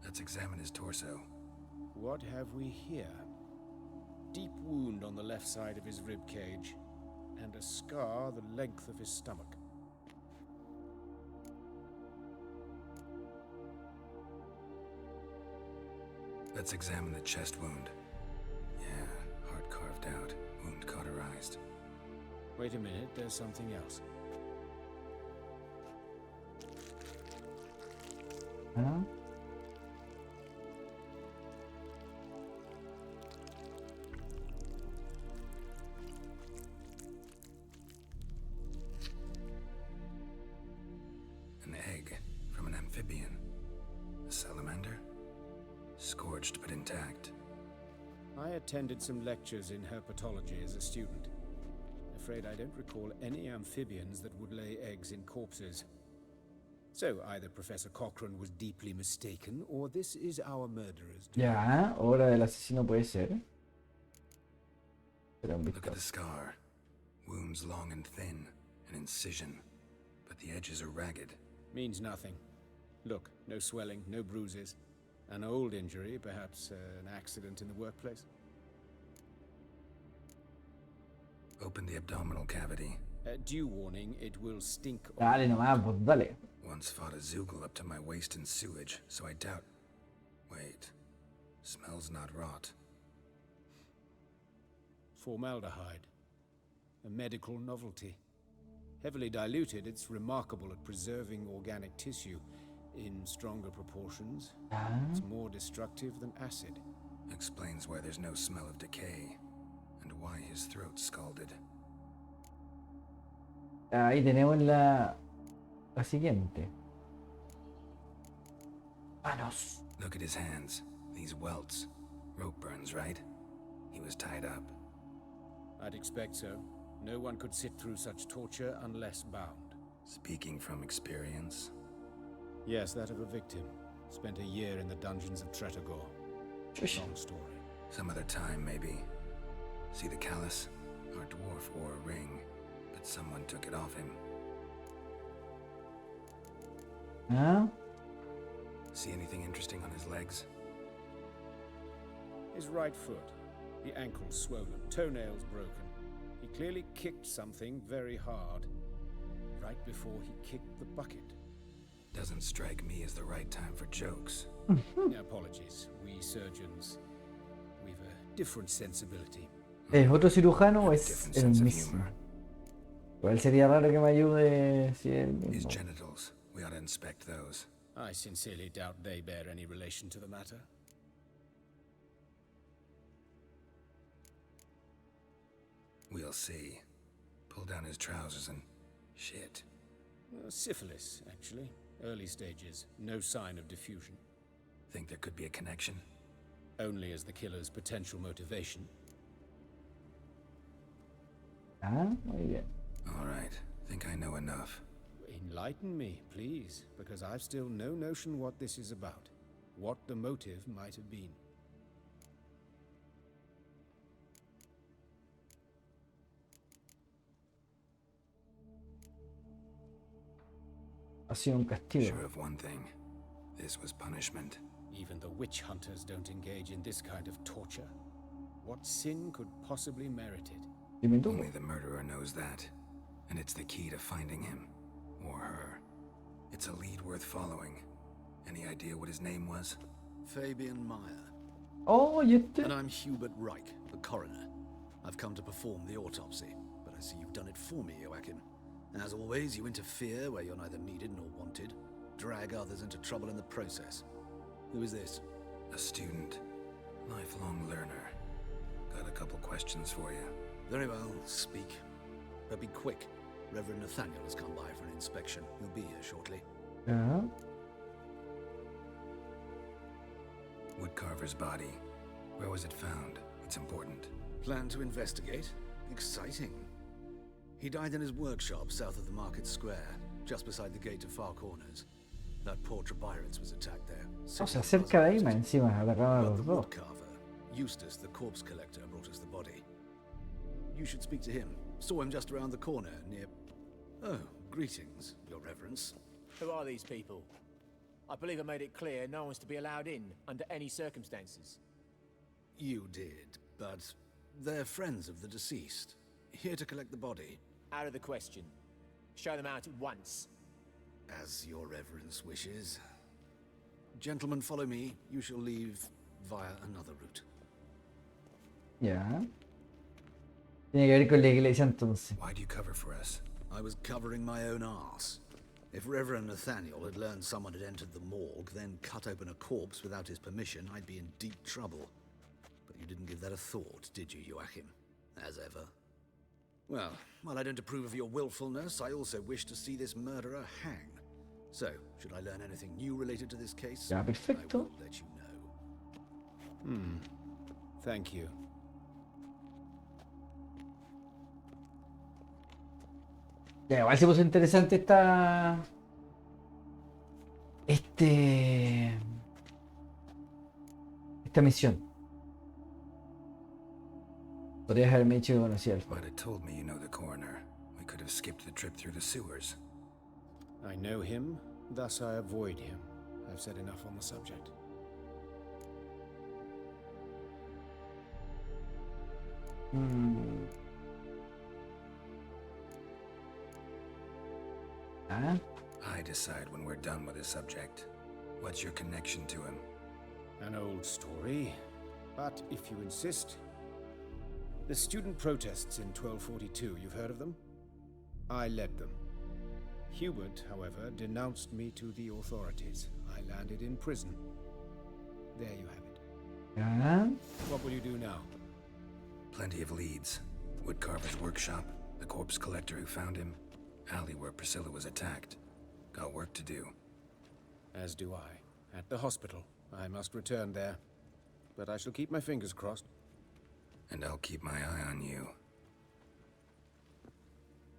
Let's examine his torso. What have we here? Deep wound on the left side of his rib cage, and a scar the length of his stomach. Let's examine the chest wound. Yeah, heart carved out, wound cauterized. Wait a minute, there's something else. ¿Ah? An egg from an amphibian. A salamander? Scorched but intact. I attended some lectures in herpetology as a student. Afraid I don't recall any amphibians that would lay eggs in corpses. So either Professor Cochrane was deeply mistaken, or this is our murderer's doing. Ya, hora del asesino puede ser. Pero un Look at the vistazo. scar. Wounds long and thin, an incision, but the edges are ragged. Means nothing. Look, no swelling, no bruises. An old injury, perhaps an accident in the workplace. Open the abdominal cavity. Due warning, it will stink. Dale nomás, pues dale. Once fought a Zoogle up to my waist in sewage, so I doubt... Wait. Smells not rot. Formaldehyde. A medical novelty. Heavily diluted, it's remarkable at preserving organic tissue. In stronger proportions, it's more destructive than acid. Explains why there's no smell of decay, and why his throat's scalded. Ahí tenemos la siguiente. Manos. Look at his hands. These welts. Rope burns, right? He was tied up. I'd expect so. No one could sit through such torture unless bound. Speaking from experience? Yes, that of a victim. Spent a year in the dungeons of Tretogor. Long story. Some other time, maybe. See the callus? Our dwarf wore a ring, but someone took it off him. Huh? See anything interesting on his legs? His right foot. The ankle swollen, toenails broken. He clearly kicked something very hard. Right before he kicked the bucket. Doesn't strike me as the right time for jokes. Apologies. We surgeons, we've a different sensibility. ¿Es otro cirujano o es Different el sense of mismo? humor. Igual sería raro que me ayude si es el His mismo. genitals. We ought to inspect those. I sincerely doubt they bear any relation to the matter. We'll see. Pull down his trousers and... shit. Syphilis, actually. Early stages. No sign of diffusion. Think there could be a connection? Only as the killer's potential motivation. Ah, muy bien. All right. Think I know enough. Enlighten me, please, because I've still no notion what this is about. What the motive might have been. Ha sido un castigo. Sure of one thing. This was punishment. Even the witch hunters don't engage in this kind of torture. What sin could possibly merit it? Dime tú. Only the murderer knows that. And it's the key to finding him. Or her. It's a lead worth following. Any idea what his name was? Fabian Meyer. Oh, y este. And I'm Hubert Reich, the coroner. I've come to perform the autopsy, but I see you've done it for me, Joachim. As always, you interfere where you're neither needed nor wanted. Drag others into trouble in the process. Who is this? A student. Lifelong learner. Got a couple questions for you. Very well, speak. But be quick. Reverend Nathaniel has come by for an inspection. He'll be here shortly. Ah, Woodcarver's body. Where was it found? It's important. Plan to investigate? Exciting. He died in his workshop south of the market square, just beside the gate to Far Corners. That poor Trebirates was attacked there. o sea, cerca de ahí, más encima, atacaron a But los the dos. woodcarver, Eustace, the corpse collector, brought us the body. You should speak to him. Saw him just around the corner, near... Oh, greetings, your reverence. Who are these people? I believe I made it clear no one's to be allowed in under any circumstances. You did, but they're friends of the deceased. Here to collect the body. Out of the question. Show them out at once. As your reverence wishes. Gentlemen, follow me. You shall leave via another route. Ya. Tiene que ver con la iglesia entonces. Why do you cover for us? I was covering my own arse. If Reverend Nathaniel had learned someone had entered the morgue, then cut open a corpse without his permission, I'd be in deep trouble. But you didn't give that a thought, did you, Joachim? As ever. Well, while I don't approve of your willfulness, I also wish to see this murderer hang. So, should I learn anything new related to this case? Ya, perfecto. I will let you know. Thank you. Ya, igual se puso interesante esta misión. Podrías haberme dicho que conocía el Might have told me you know the coroner. We could have skipped the trip through the sewers. I know him, thus I avoid him. I've said enough on the subject. I decide when we're done with the subject. What's your connection to him? An old story, but if you insist. The student protests in 1242, you've heard of them? I led them. Hubert, however, denounced me to the authorities. I landed in prison. There you have it. What will you do now? Plenty of leads. Woodcarver's workshop, the corpse collector who found him, alley where Priscilla was attacked. Got work to do. As do I. At the hospital. I must return there. But I shall keep my fingers crossed. And I'll keep my eye on you.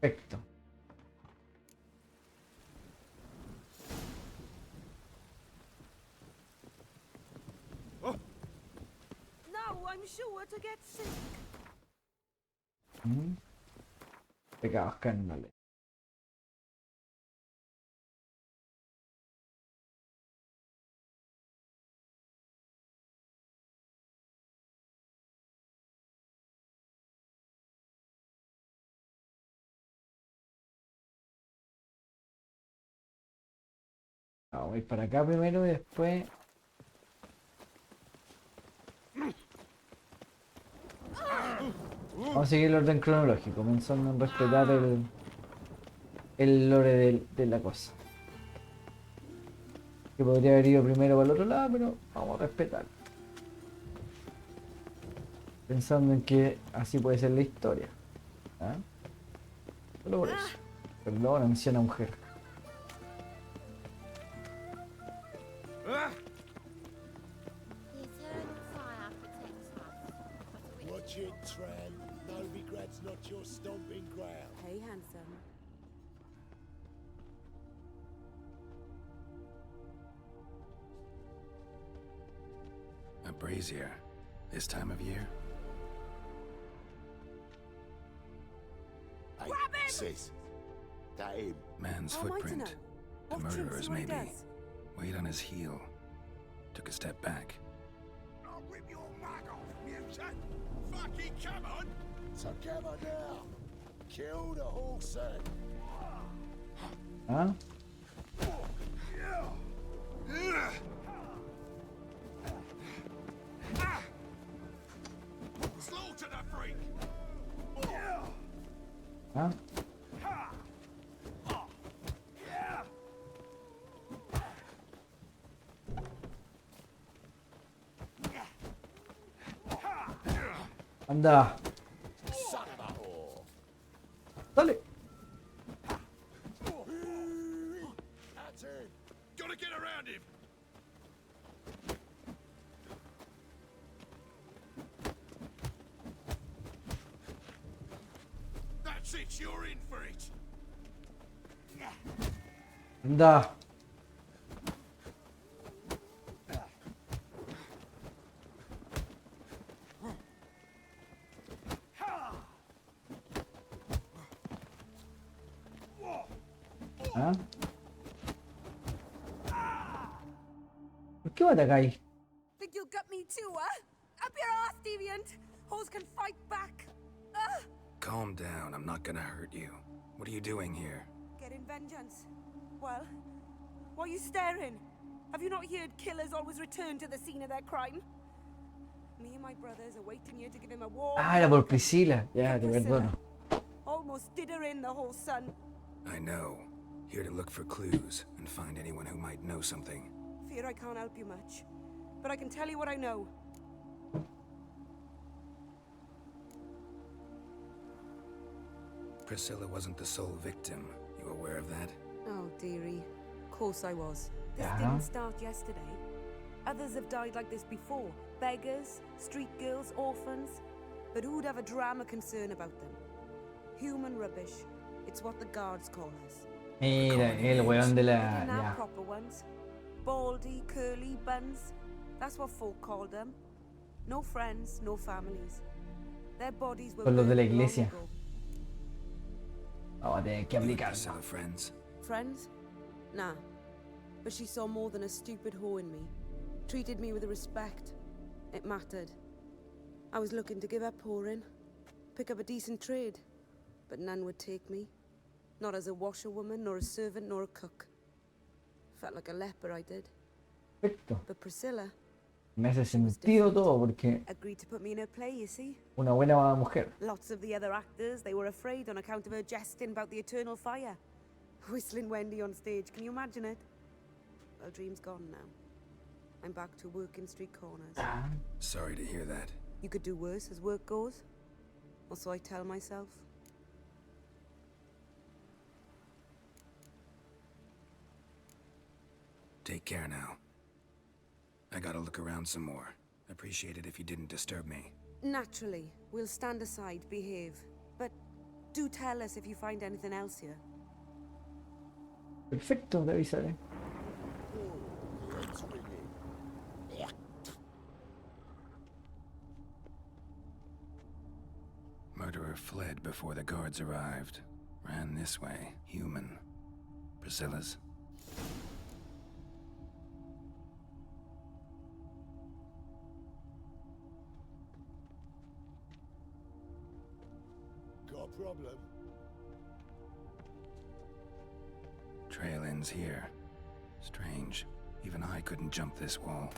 Perfecto. No, I'm sure to get sick. Pecados carnales. Vamos a ir para acá primero y después. Vamos a seguir el orden cronológico, comenzando en respetar el lore de la cosa. Que podría haber ido primero para el otro lado, pero vamos a respetar. Pensando en que así puede ser la historia. ¿Ah? Solo por eso. Perdón, menciona mujer. Watch it, Tran. Novigrad's not your stomping ground. Hey, handsome. A brazier. This time of year? Hey, sis. That him. Man's How am I to footprint. know? The Watch him, see murderer's, what he maybe. does. Weight on his heel. Took a step back. I'll rip your mug off, mutant! Fucking come on! Together now. Kill the horse. ¿Ah? Slaughter the freak! ¿Ah? Anda. Son of a whore. Dale. That's him. Gotta get around him! That's it, you're in for it! Anda. ¿Ah? ¿Por qué va a atacar ahí? Think you'll gut me too, huh? Up your ass, deviant! Hoes can fight back! Calm down, I'm not gonna hurt you. What are you doing here? Getting vengeance. Well, why are you staring? Have you not heard killers always return to the scene of their crime? Me and my brothers are waiting here to give him a war. Ah, era por Priscila. Ya, te perdono. Almost did her in, the whole son. I know. Here to look for clues and find anyone who might know something. Fear I can't help you much. But I can tell you what I know. Priscilla wasn't the sole victim. You aware of that? Oh, dearie. Of course I was. This Yeah. didn't start yesterday. Others have died like this before. Beggars, street girls, orphans. But who'd have a drama concern about them? Human rubbish. It's what the guards call us. Mira, el weón de la. They didn't have Ya. proper ones. Baldy, curly buns. That's what folk called them. No friends, no families. Their bodies were Son los de la burned long iglesia. ago. Vamos a tener que You and aplicar. Priscilla friends? Friends? Nah. But she saw more than a stupid whore in me. Treated me with respect. It mattered. I was looking to give up whoring. Pick up a decent trade. But none would take me. Not as a washerwoman, nor a servant, nor a cook. Felt like a leper, I did. Perfecto. But Priscilla Me hace sentido todo porque agreed to put me in her play, you see. una buena mujer. Lots of the other actors, they were afraid on account of her jesting about the eternal fire. Whistling Wendy on stage, can you imagine it? Well, dream's gone now. I'm back to working street corners. Sorry to hear that. You could do worse as work goes. Or so I tell myself. Take care now. I gotta look around some more. Appreciate it if you didn't disturb me. Naturally, we'll stand aside, behave. But do tell us if you find anything else here. Perfecto, te avisaré. Let's ring it. Murderer fled before the guards arrived. Ran this way. Human. Priscilla's. Got a problem? Trail ends here. Strange. Even I couldn't jump this wall.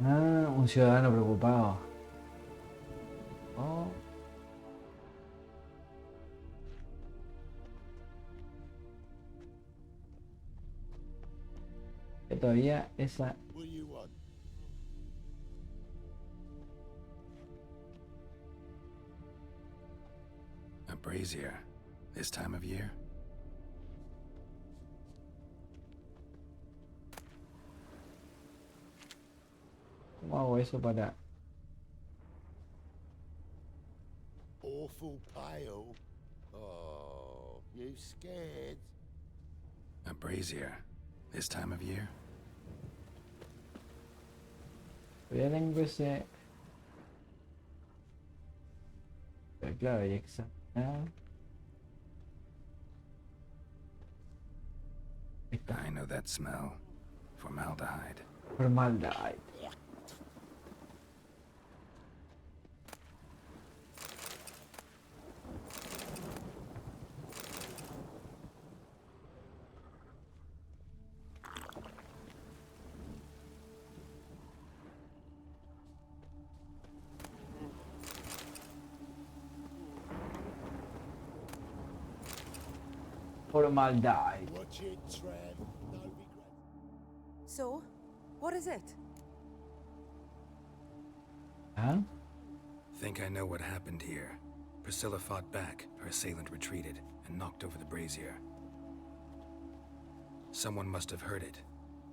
Ah, un ciudadano preocupado. Oh. Que todavía esa. What do you want? A brazier. This time of year? ¿Cómo hago eso para? Awful pale. Oh, you scared? A brazier. This time of year? Ya tengo ese. Pero claro, hay que examinar. I know that smell. Formaldehyde. Formaldehyde. Formaldehyde. Watch it, Trev. No regret. So, what is it? Huh? Think I know what happened here. Priscilla fought back, her assailant retreated, and knocked over the brazier. Someone must have heard it.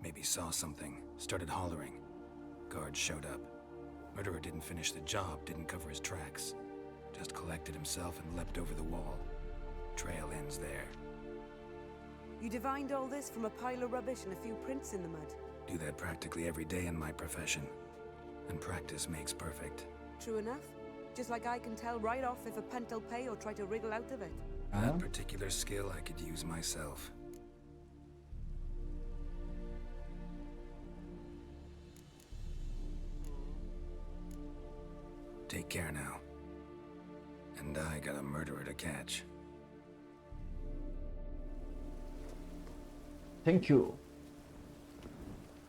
Maybe saw something, started hollering. Guards showed up. Murderer didn't finish the job, didn't cover his tracks. Just collected himself and leapt over the wall. Trail ends there. You divined all this from a pile of rubbish and a few prints in the mud. Do that practically every day in my profession. And practice makes perfect. True enough. Just like I can tell right off if a punt'll pay or try to wriggle out of it. That particular skill I could use myself. Take care now. And I got a murderer to catch. Thank you.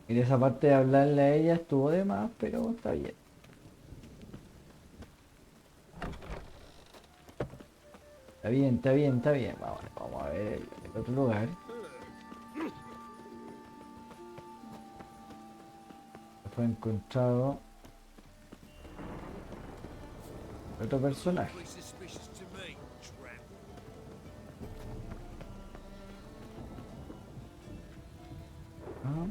Y de esa parte de hablarle a ella estuvo de más, pero está bien. Está bien, está bien, está bien. Vamos a ver el otro lugar. Fue encontrado otro personaje. Ah.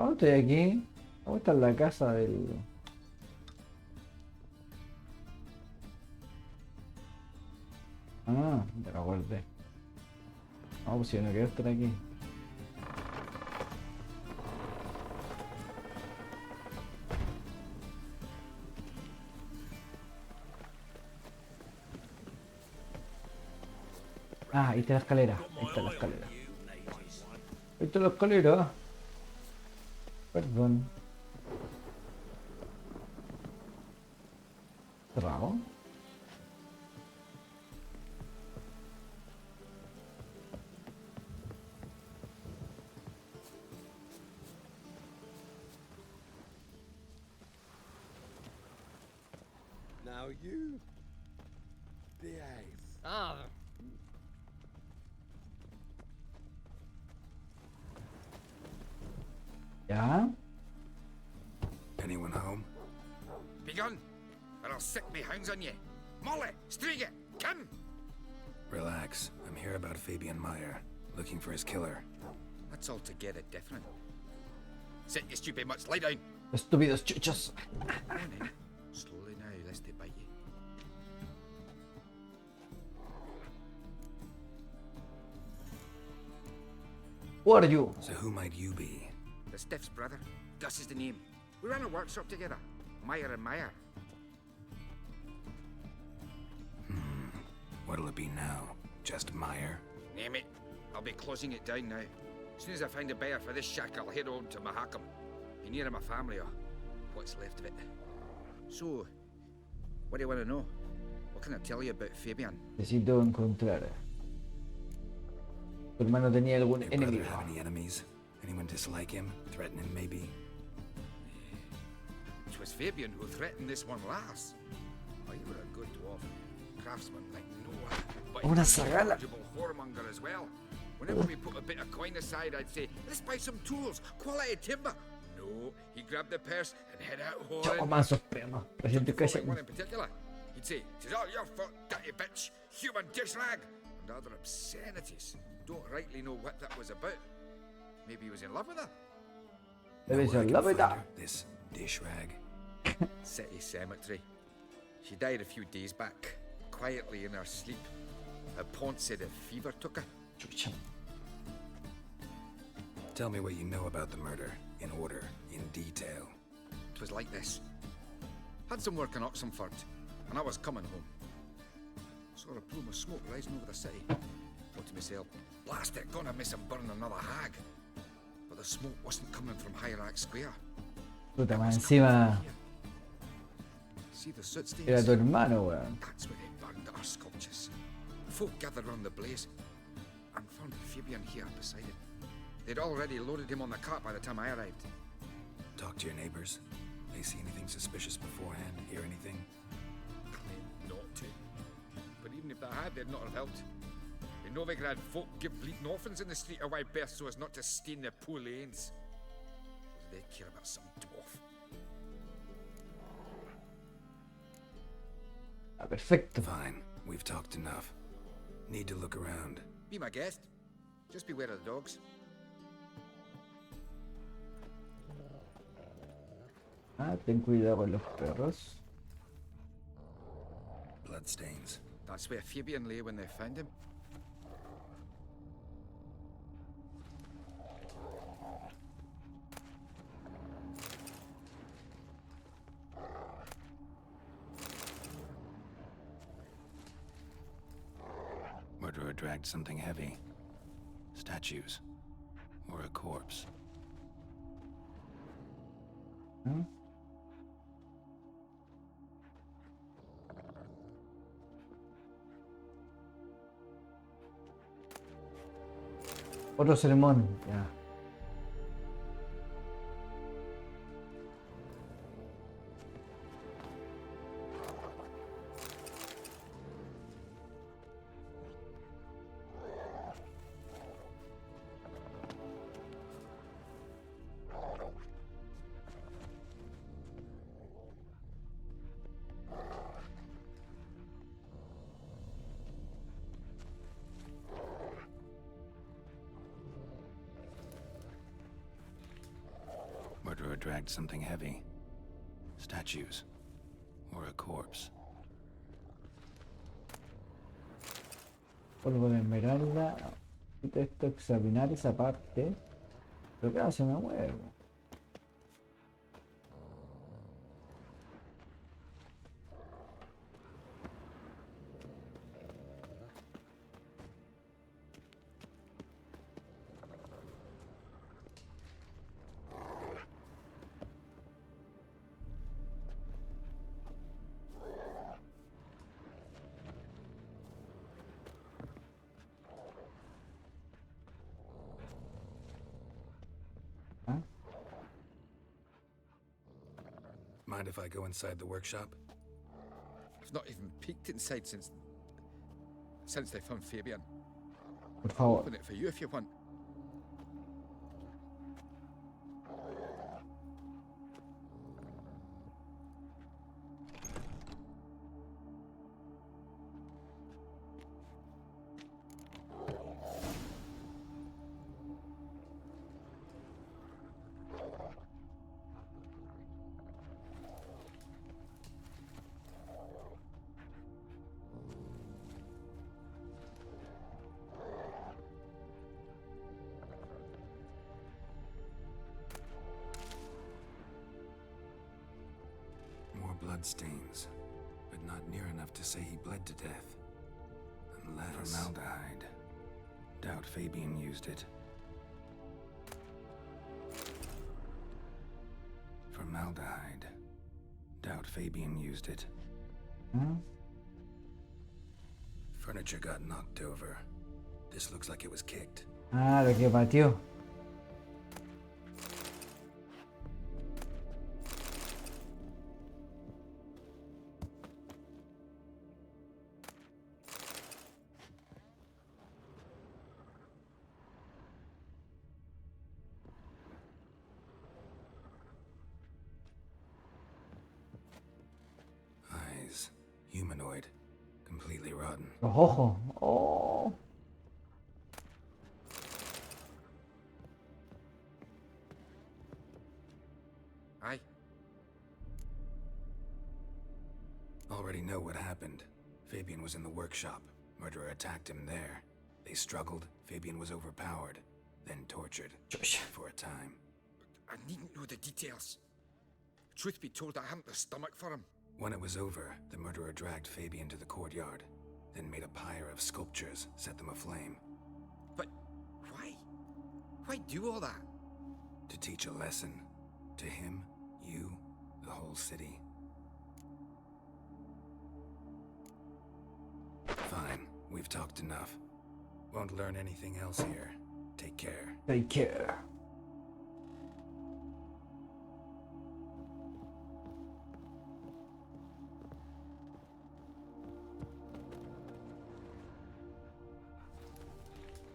Oh, estoy aquí. ¿Cómo está la casa del...? Ah, ya lo guardé. No, pues si yo no quiero estar aquí. Ah, ahí está la escalera. Ahí está la escalera. Ahí está la escalera. Perdón. ¿Cerrado? Now you behave. Ah, ¿Ya? Anyone home? Begone, or I'll sick me hounds on you. Molly, Striga, come! Relax. I'm here about Fabian Meyer, looking for his killer. That's altogether different. Sit, you stupid much, lie down. Estúpidos chuchos. Go on then. Slowly now, lest they bite you. Who are you? So who might you be? The Stiff's brother. Gus is the name. We ran a workshop together. Meyer and Meyer. What'll it be now? Just Meyer? Name it. I'll be closing it down now. As soon as I find a buyer for this shack, I'll head on to Mahakam. Be near my family or what's left of it. So, what do you want to know? What can I tell you about Fabian? Necesito encontrar. Tu hermano tenía algún Your brother enemigo. have any enemies? Anyone dislike him? Threaten him, maybe? It was Fabian who threatened this one last. Oh, you were a good dwarf. Craftsman like Noah. But Una he was a sagala. knowledgeable whoremonger as well. Whenever we put a bit of coin aside, I'd say, let's buy some tools, quality timber. No, he grabbed the purse and head out Chao, whoring. mansos perros. La gente For calla. like one in particular. He'd say, "'Tis all your fault, dirty bitch, human dish rag," and other obscenities. Don't rightly know what that was about. Maybe he was in love with her. Debe Know ser where I la can find verdad. her? This dish rag. City cemetery. She died a few days back, quietly in her sleep. Her pawn said a fever took her. Chucha. Tell me what you know about the murder, in order, in detail. It was like this. Had some work in Oxenford, and I was coming home. Saw a plume of smoke rising over the city. Thought to myself, blast it, gonna miss him burn another hag. But the smoke wasn't coming from Hierarch Square. Puta, más encima See the soot stains? era tu hermano, weón. That's where they burned our sculptures. Folk gathered round the blaze and found Fabian here beside it. They'd already loaded him on the cart by the time I arrived. Talk to your neighbors. They see anything suspicious beforehand? Hear anything? Claimed not to. But even if they had, they'd not have helped. In Novigrad, folk give bleeding orphans in the street a wide berth so as not to stain their poor lanes. What do they care about some dwarf? Ah, perfecto. Fine. We've talked enough. Need to look around. Be my guest. Just beware of the dogs. Ah, ten cuidado con los perros. Bloodstains. That's where Fabian lay when they found him. Murderer dragged something heavy. Statues. Or a corpse. ¿Mm? Otro sermón, ya. dragged something heavy. Statues. Or a corpse. Polvo de esmeralda. Esto examinar esa parte. Pero claro, se me mueve. Mind if I go inside the workshop? I've not even peeked inside since they found Fabian. Por I'll favor. open it for you if you want. More bloodstains, but not near enough to say he bled to death. Unless... Formaldehyde. Doubt Fabian used it. Formaldehyde. Doubt Fabian used it. Hmm? Furniture got knocked over. This looks like it was kicked. Ah, lo que pateó. Eyes. Humanoid. Completely rotten. Los ojos. Oh. Aye. Already know what happened. Fabian was in the workshop. Murderer attacked him there. They struggled. Fabian was overpowered. Then tortured. For a time. I needn't know the details. Truth be told, I haven't the stomach for him. When it was over, the murderer dragged Fabian to the courtyard, then made a pyre of sculptures, set them aflame. But why? Why do all that? To teach a lesson. To him, you, the whole city. Fine, we've talked enough. Won't learn anything else here. Take care. Take care.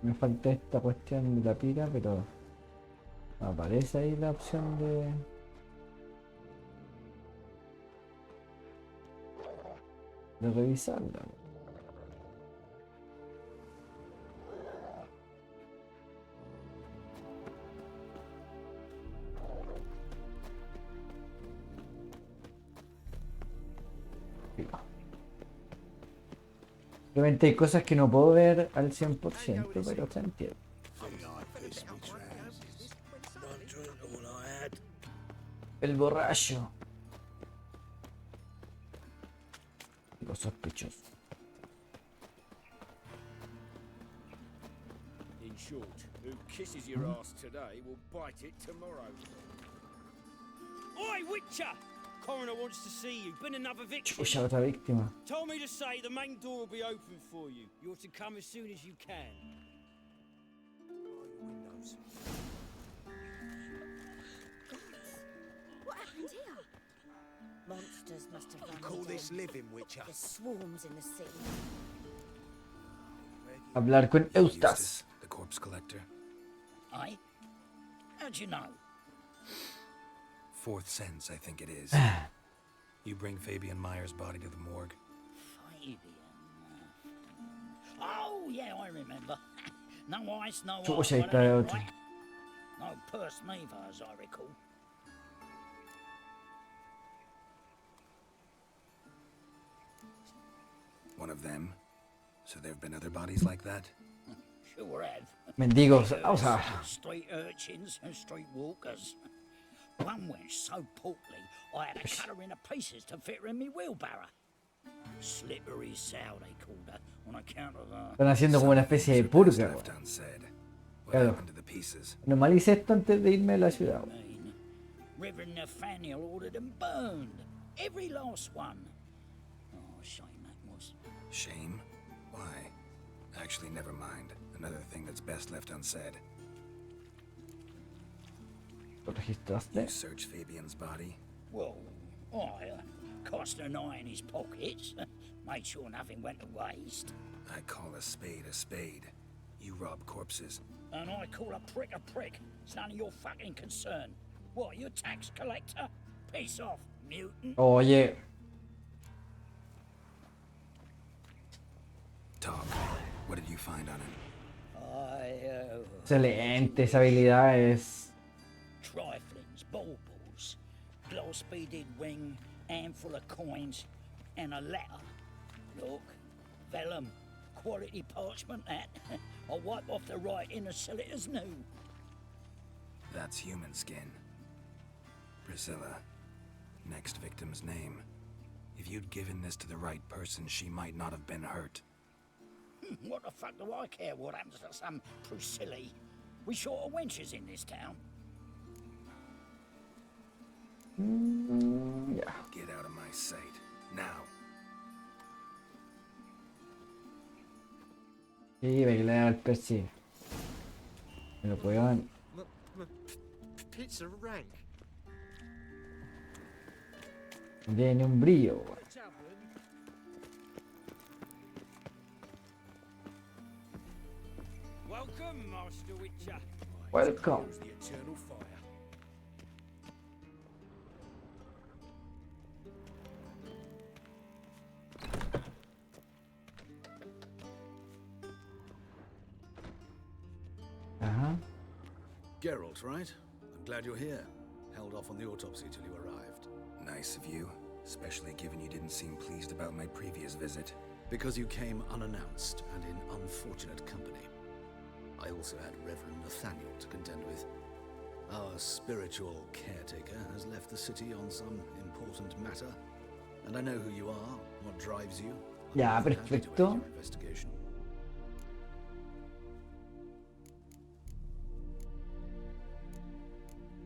Me falta esta cuestión de la pira, pero aparece ahí la opción de revisarla. Obviamente hay cosas que no puedo ver al 100%, pero se entiende. El borracho. Los sospechosos. In short, who kisses your ass today will bite it tomorrow. Oi, Witcher! Coroner wants to see you. Been another victim. Chucha, otra víctima. Told me to say the main door will be open for you. You're to come as soon as you can. What happened here? Monsters must have run. Call this living, Witcher. There's swarms in the city. Hablar con Eustace. The corpse collector. Aye? How'd you know? Fourth sense, I think it is. You bring Fabian Meyer's body to the morgue. Fabian. Oh, yeah, I remember. No ice, no Chucha, ahí ice. está otro. No purse neither, as I recall. One of them? So there have been other bodies like that? Sure have. Mendigos, Beggars, vamos a... street urchins and street walkers. One went so portly, I had to cut her into pieces to fit her in me wheelbarrow. Slippery sow, they called her, on account of Están haciendo como una especie de purga, weón. What Claro. happened to the pieces? Normal hice esto antes de irme a la ciudad. mean. Reverend Nathaniel ordered them burned. Every last one. Oh, shame that was. Shame? Why? Actually, never mind. Another thing that's best left unsaid. ¿Lo registraste? You search Fabian's body? Well, I cast an eye in his pockets. Made sure nothing went to waste. I call a spade a spade. You rob corpses. And I call a prick a prick. It's none of your fucking concern. What, you a tax collector? Piss off, mutant. Oye, Talk. What did you find on him? excelente, esa habilidad es... Triflings, baubles, gloss-beaded ring, handful of coins, and a letter. Look, vellum, quality parchment that. I'll wipe off the writing and sell it as new. That's human skin. Priscilla. Next victim's name. If you'd given this to the right person, she might not have been hurt. What the fuck do I care what happens to some Priscilla? We short of wenches in this town. Yeah. Get out of my sight. Now. Sí, bailar al persi. Me lo puedan... Pizza rank. No tiene ni un brillo, weón. Welcome, Master Witcher. Welcome. The eternal fire. Ajá. Geralt, right? I'm glad you're here. Held off on the autopsy till you arrived. Nice of you, especially given you didn't seem pleased about my previous visit. Because you came unannounced and in unfortunate company. I also had Reverend Nathaniel to contend with. Our spiritual caretaker has left the city on some important matter. And I know who you are, what drives you. Ya, I'm happy to aid perfecto. your investigation.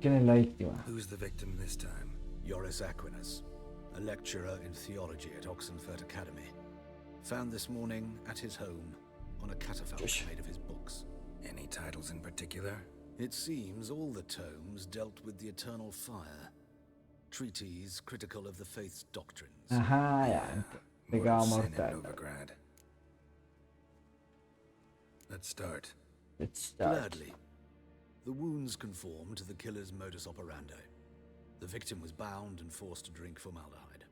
¿Quién es la víctima? Who's the victim this time? Joris Aquinas, a lecturer in theology at Oxenfurt Academy. Found this morning at his home on a catafalque made of his books. Any titles in particular? It seems all the tomes dealt with the eternal fire. Treatises critical of the faith's doctrines. Ajá, ya. Pecado Mortal sin mortal. in Novigrad. Let's start. Let's start. Gladly. The wounds conform to the killer's modus operandi. The victim was bound and forced to drink formaldehyde.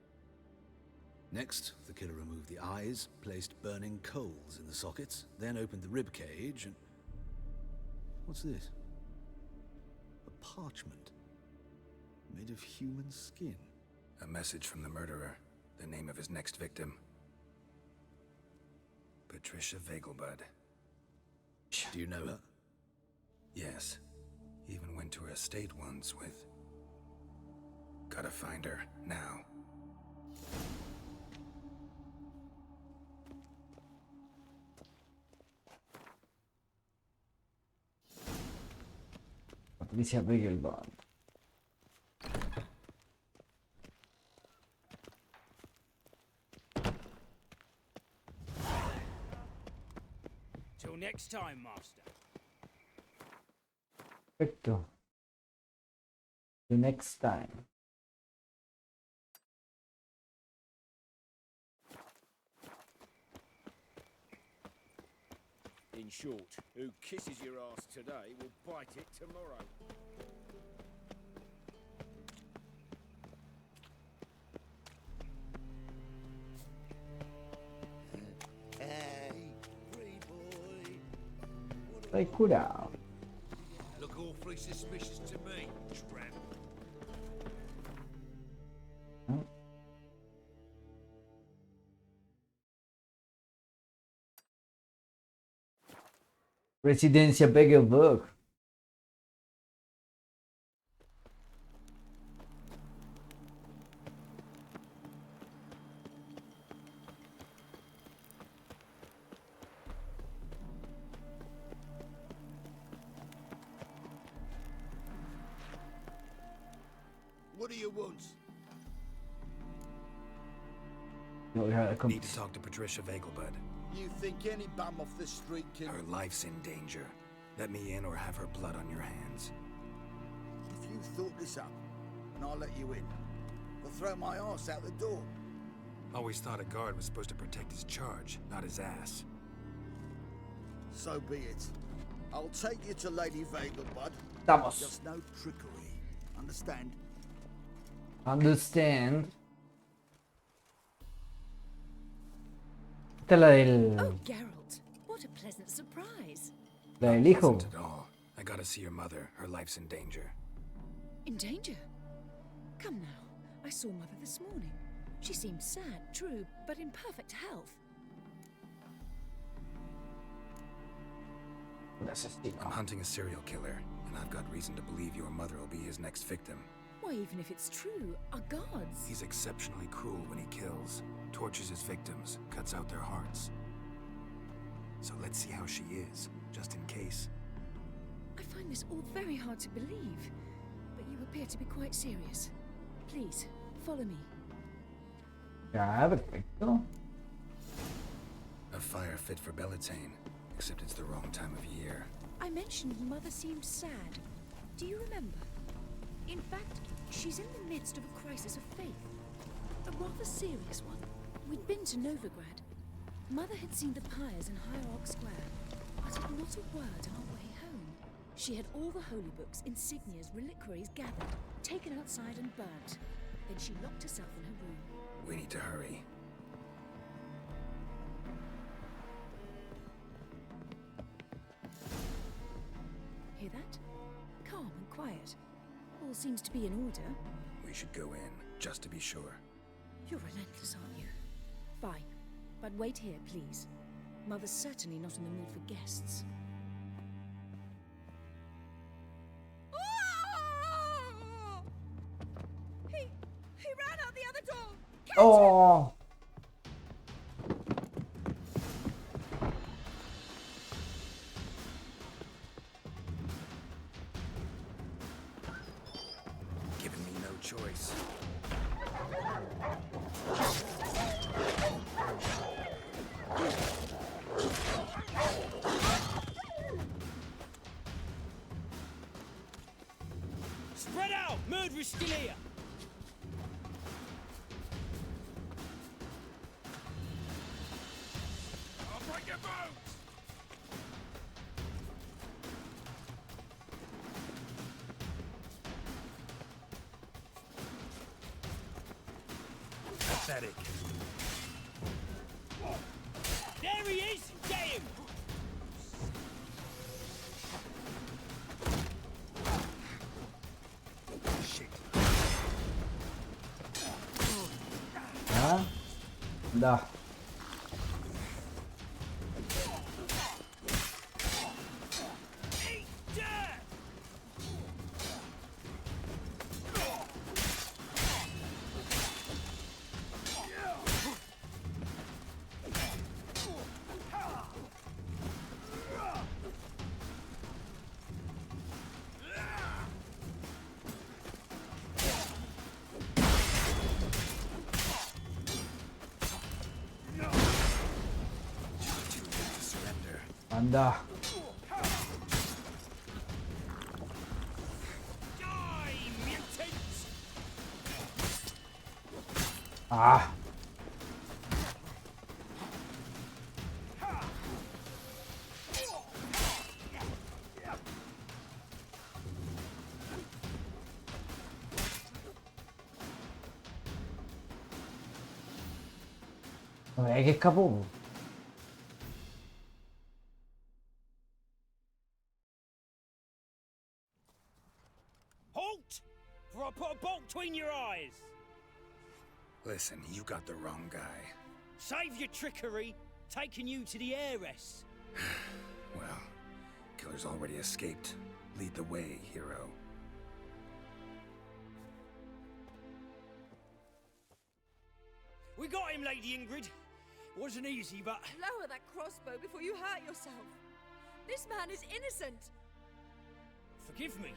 Next, the killer removed the eyes, placed burning coals in the sockets, then opened the rib cage and... What's this? A parchment. Made of human skin. A message from the murderer. The name of his next victim. Patricia Vegelbud. Do you know her? Yes. Even went to her estate once with... Gotta find her, now. Patricia Begelband. Till next time, Master. Perfecto. The next time. In short, who kisses your ass today will bite it tomorrow. Hey, free boy. Estoy curado. Look awfully suspicious to me, tramp. ¿No? Residencia Begelberg. What do you want? Need to talk to Patricia Vegelbud. You think any bum off the street can... Her life's in danger. Let me in or have her blood on your hands. If you thought this up, and I'll let you in, I'll throw my ass out the door. Always thought a guard was supposed to protect his charge, not his ass. So be it. I'll take you to Lady Vegelbud. Vamos. Just no trickery. Understand? Understand. Esta es la del... Oh, Geralt, what a pleasant surprise. La del hijo. Wasn't at all. I gotta see your mother. Her life's in danger. In danger? Come now. I saw Mother this morning. She seemed sad, true, but in perfect health. I'm hunting a serial killer, and I've got reason to believe your mother will be his next victim. Why, even if it's true, our gods... He's exceptionally cruel when he kills, tortures his victims, cuts out their hearts. So let's see how she is, just in case. I find this all very hard to believe, but you appear to be quite serious. Please, follow me. Ya, perfecto. A fire fit for Bellatane, except it's the wrong time of year. I mentioned Mother seemed sad. Do you remember? In fact, she's in the midst of a crisis of faith. A rather serious one. We'd been to Novigrad. Mother had seen the pyres in Hierarch Square, uttered not a word on our way home. She had all the holy books, insignias, reliquaries gathered, taken outside and burnt. Then she locked herself in her room. We need to hurry. Hear that? Calm and quiet. All seems to be in order. We should go in, just to be sure. You're relentless, aren't you? Fine. But wait here, please. Mother's certainly not in the mood for guests. He ran out the other door! Oh! Giving me no choice. Spread out! Murderer's still here! I'll break your bones! Pathetic. There he is! Get him! Shit. ¿Ah? Da. Anda. Ah. A ver, que escapó. Halt! For I put a bolt between your eyes! Listen, you got the wrong guy. Save your trickery, taking you to the heiress. Well, Killer's already escaped. Lead the way, hero. We got him, Lady Ingrid. Wasn't easy, but... Lower that crossbow before you hurt yourself. This man is innocent. Forgive me.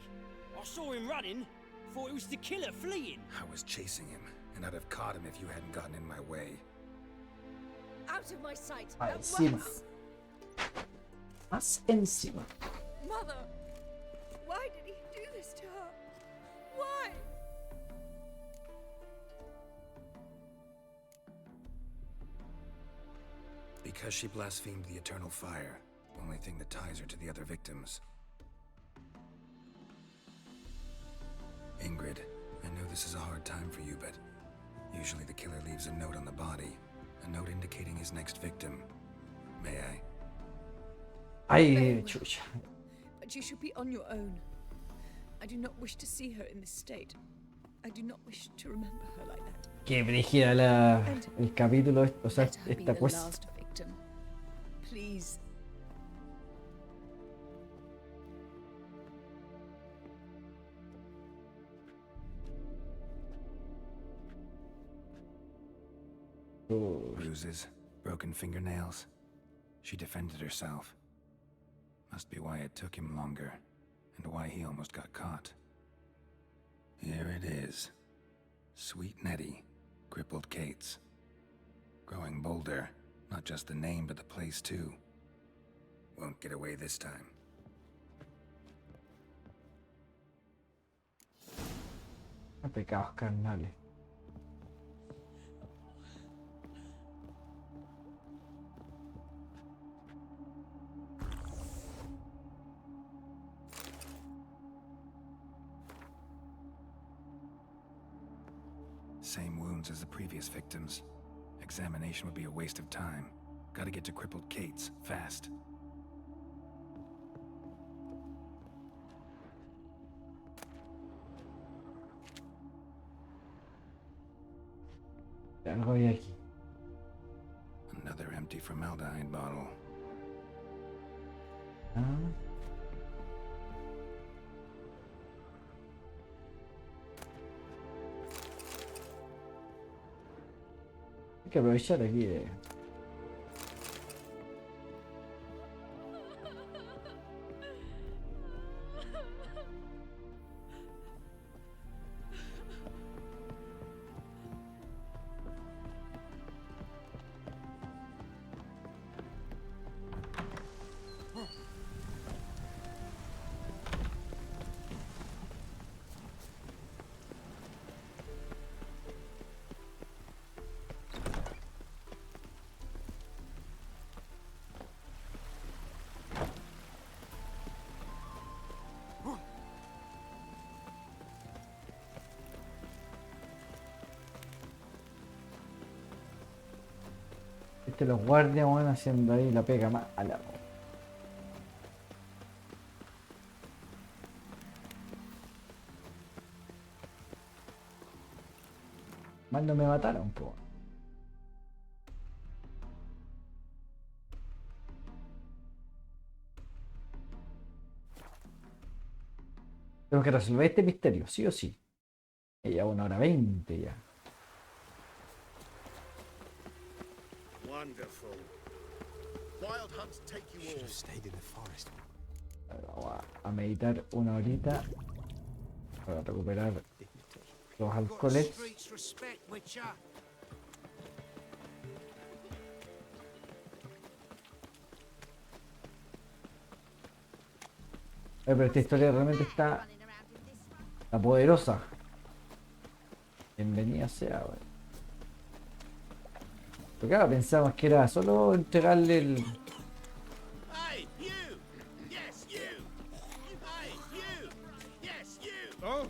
I saw him running. Thought it was the killer fleeing. I was chasing him, and I'd have caught him if you hadn't gotten in my way. Out of my sight. Encima. Más encima. Mother, why did he do this to her? Why? Because she blasphemed the eternal fire. Only thing that ties her to the other victims. Ingrid, I know this is a hard time for you, but usually the killer leaves a note on the body. A note indicating his next victim. May I? Ay, chucha. But you should be on your own. I do not wish to see her in this state. I do not wish to remember her like that. Qué brígida el capítulo, o sea, Let her be esta the cosa. last victim. Please. Bruises, broken fingernails. She defended herself. Must be why it took him longer, and why he almost got caught. Here it is. Sweet Nettie, crippled Kate's. Growing bolder, not just the name but the place too. Won't get away this time. Pecados carnales. Same wounds as the previous victims. Examination would be a waste of time. Gotta get to crippled Kate's, fast. Algo hay aquí. Another empty formaldehyde bottle. Ah. Hay que aprovechar aquí de... Los guardias van haciendo ahí la pega más a la... Mal no me mataron, po. Tengo que resolver este misterio, sí o sí. Ya 1:20 ya. Wonderful. Wild hunts take you all. Stayed in the forest. Vamos a meditar 1 horita para recuperar los alcoholes. Pero esta historia realmente está poderosa. Bienvenida sea, wey. Porque acá pensamos que era solo entregarle el... Hey, you! Yes, you! Hey, you! Yes, you! Oh?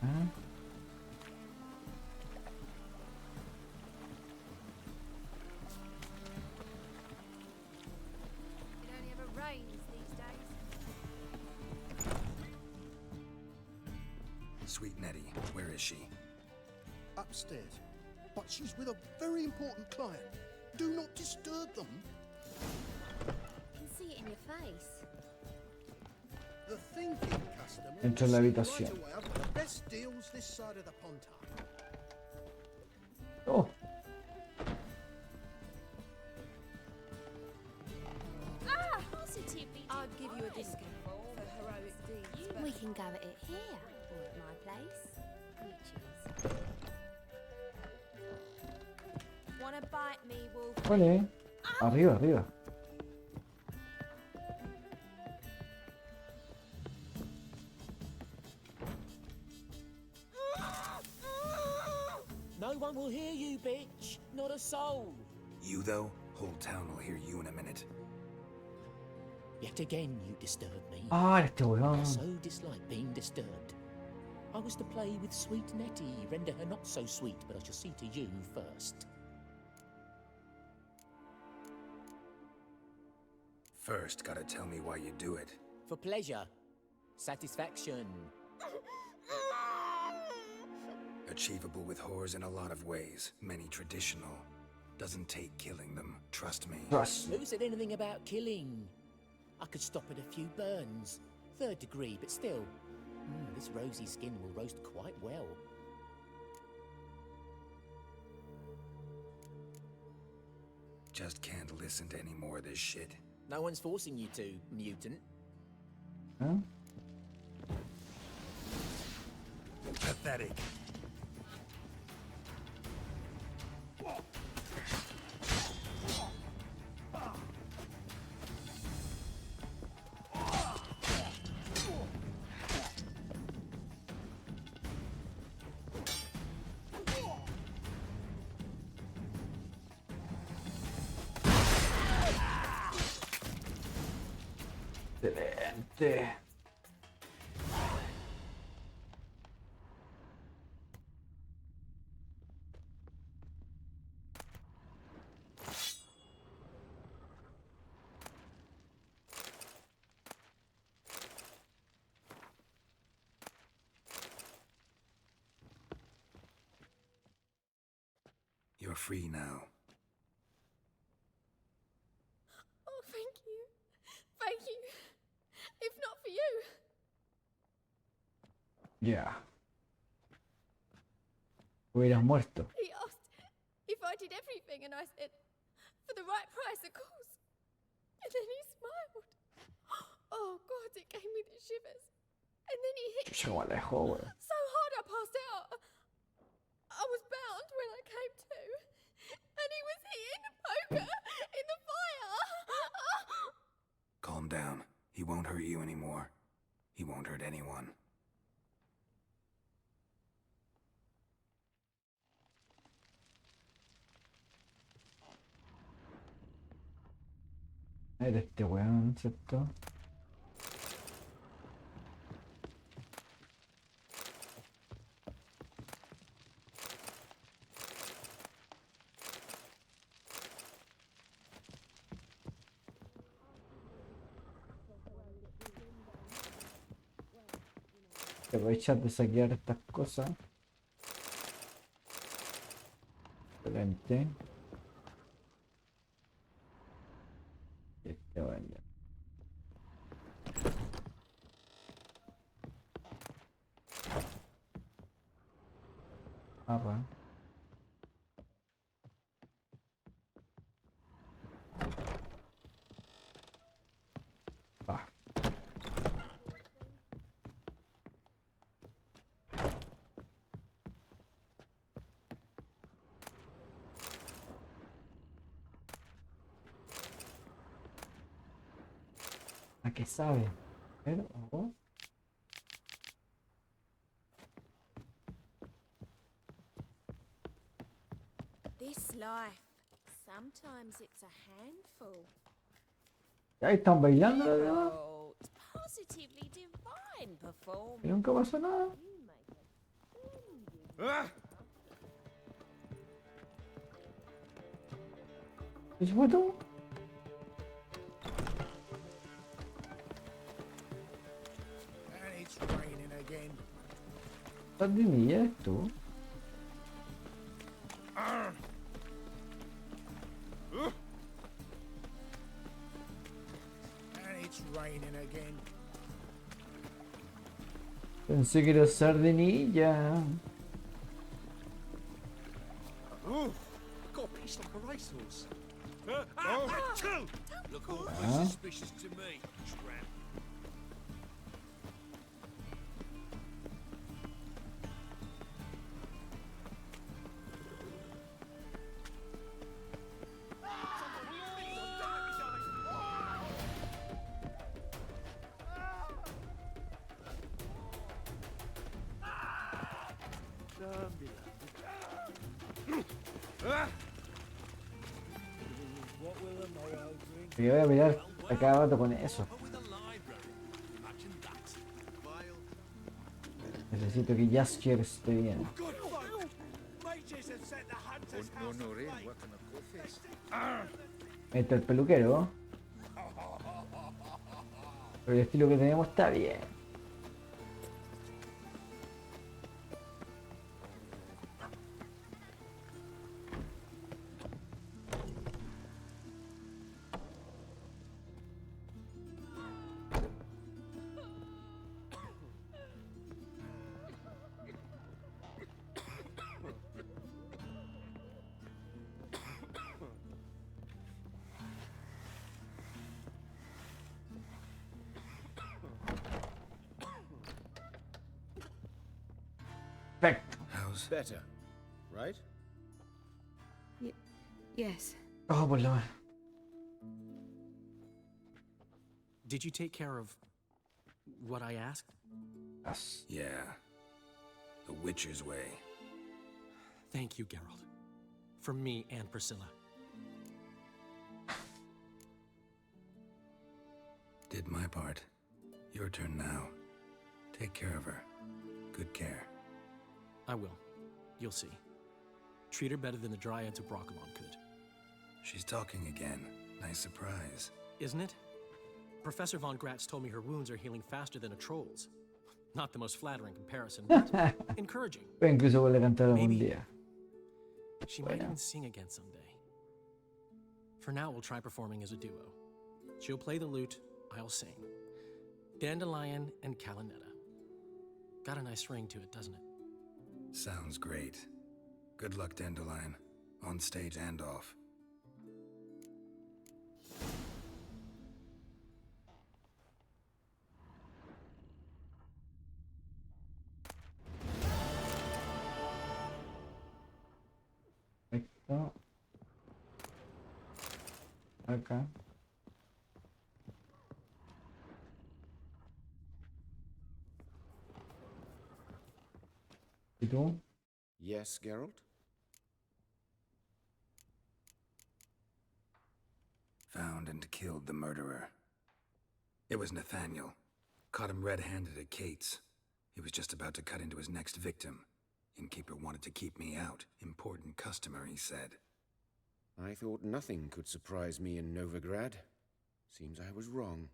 ¿Ah? It only ever rains these days. Sweet Nettie, where is she? Upstairs. But she's with a very important client. Do not disturb them. it in your face. The thinking customer Entro en la will habitación. see right away I've got the best deals this side of the pond. Oh, Positively I'd give you a divine. discount for heroic deeds. but- We can go at it here, or at my place. You choose. Wanna bite me, wolf? vale. Arriba, arriba. No one will hear you, bitch. Not a soul. You, though? Whole town will hear you in a minute. Yet again, you disturb me. Ah, este weón. I so dislike being disturbed. I was to play with sweet Nettie, render her not so sweet, but I shall see to you first. First, gotta tell me why you do it. For pleasure. Satisfaction. Achievable with whores in a lot of ways, many traditional. Doesn't take killing them, trust me. Trust. Who said anything about killing? I could stop at a few burns. 3rd degree, but still. This rosy skin will roast quite well. Just can't listen to any more of this shit. No one's forcing you to, mutant. Huh? Pathetic. Excelente. You're free now. Oh, thank you. Thank you. If not for you. Ya. Hubieras muerto. He asked if I did everything, and I said, for the right price, of course. And then he smiled. Oh, God, it gave me the shivers. And then he hit Chucha, igual la dejó, weón. so hard I passed out. I was bound when I came to. And he was hitting the poker in the fire. Calm down. He won't hurt you anymore. He won't hurt anyone. Era este weón, ¿cierto? Aprovechar de saquear estas cosas. Excelente. Este vaya. Arra. Va. ¿A qué sabe? A ver, ojo. This life, sometimes it's a handful. Ahí están bailando los demás. Oh, it's positively divine Y performance. nunca pasó nada. ¿Y se fue todo? And it's raining again. ¿Estás de día esto? Pensé que era sardinilla. Oh, got a piece like a racehorse. Look awfully Ah. suspicious to me, tramp. Me voy a mirar a cada rato con eso. Necesito que Jaskier esté bien. Ahí está el peluquero. Pero el estilo que tenemos está bien. Perfecto. How's better, right? Yes. Oh, por lo menos. Did you take care of what I asked? Yes. Yeah. The Witcher's way. Thank you, Geralt. For me and Priscilla. Did my part. Your turn now. Take care of her. Good care. I will. You'll see. Treat her better than the Dryads of Brockamon could. She's talking again. Nice surprise. Isn't it? Professor Von Gratz told me her wounds are healing faster than a troll's. Not the most flattering comparison, but encouraging. Pero incluso vuelve a cantar algún día. She might even sing again someday. For now, we'll try performing as a duo. She'll play the lute, I'll sing. Dandelion and Calinetta. Got a nice ring to it, doesn't it? Sounds great. Good luck, Dandelion. On stage and off. Perfecto. Acá. ¿Y tú? Yes, Geralt? Found and killed the murderer. It was Nathaniel. Caught him red-handed at Kate's. He was just about to cut into his next victim. Innkeeper wanted to keep me out. Important customer, he said. I thought nothing could surprise me in Novigrad. Seems I was wrong.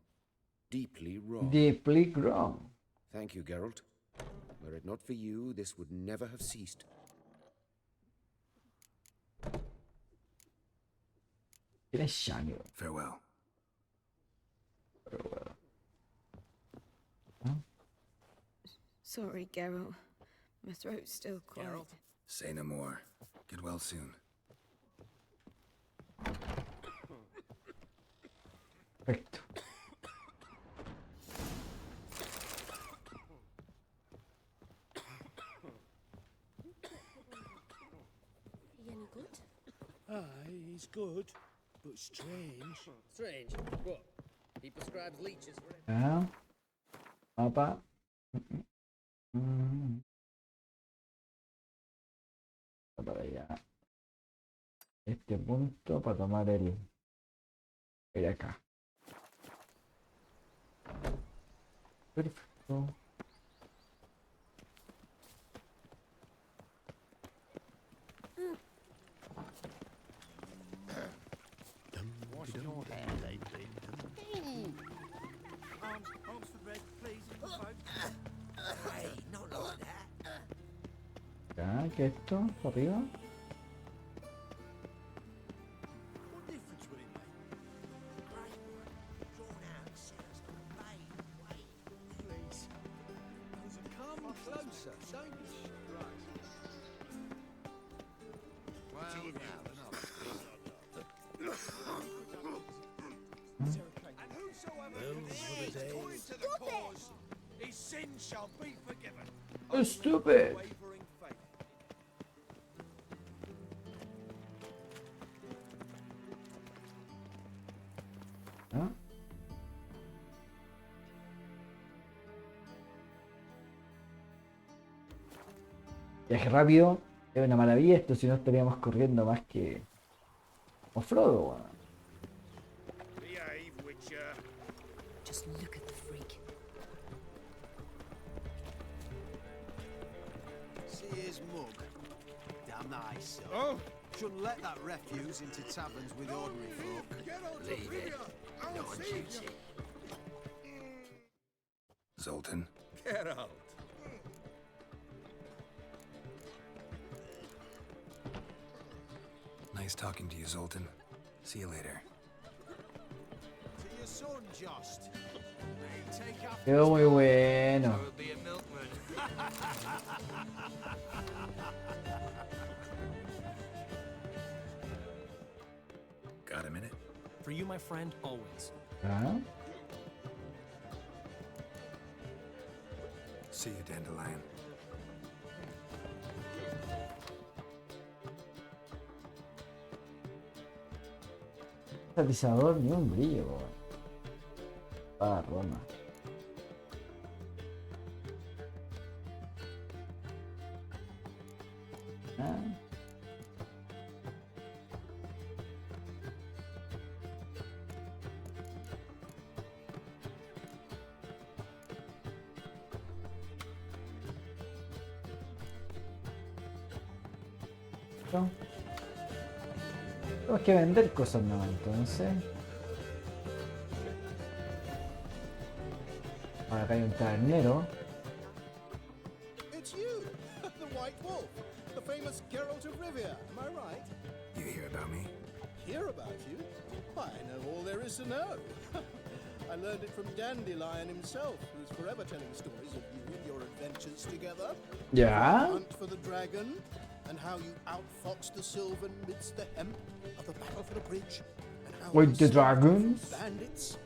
Deeply wrong. Deeply wrong. Thank you, Geralt. Were it not for you, this would never have ceased. Farewell. Farewell. Sorry, Geralt. My throat's still quiet. Say no more. Get well soon. Perfecto. He any good? Aye, he's good, but strange. Strange? What? He prescribes leeches for it. Ya. Mapa. Mm. Para allá. Este punto para tomar el acá. Perfecto. What's your hair lately? Arms for bread, please, folks. Hey, not like that. Ya, ¿qué es esto? ¿Para arriba? What difference would it make? Great one. Drawn out sounds like a maid. Wait. Please. Those are closer, don't you? And whosoever dares join to the cause, his sins shall be forgiven. Oh, stupid. Wavering faith. ¿Ah? Viaje rápido es una maravilla esto, si no estaríamos corriendo más que como Frodo, weón. Behave, Witcher. Just look at the freak. See his mug. Damn nice. Oh! Shouldn't let that refuse into taverns with ordinary folk. Leave it. Not duty. Zoltan. Get out. Nice talking to you, Zoltan. See you later. To your son, Jost. May he take after Quedó muy bueno. Will be a milkman. Got a minute? For you, my friend, always. ¿Ah? See you, Dandelion. Catalizador ni un brillo, weón. Ah, Roma. Ah. No. Tenemos que vender cosas nuevas entonces. Ahora acá hay un tabernero. It's you, the White Wolf, the famous Geralt of Rivia. Am I right? You hear about me? Hear about you? I know all there is to know. I learned it from Dandelion himself, who's forever telling stories of you and your adventures together. Yeah? The hunt for the dragon, and how you outfoxed the Sylvan midst the hemp of the battle for the bridge, and how With you the stopped dragons? bandits.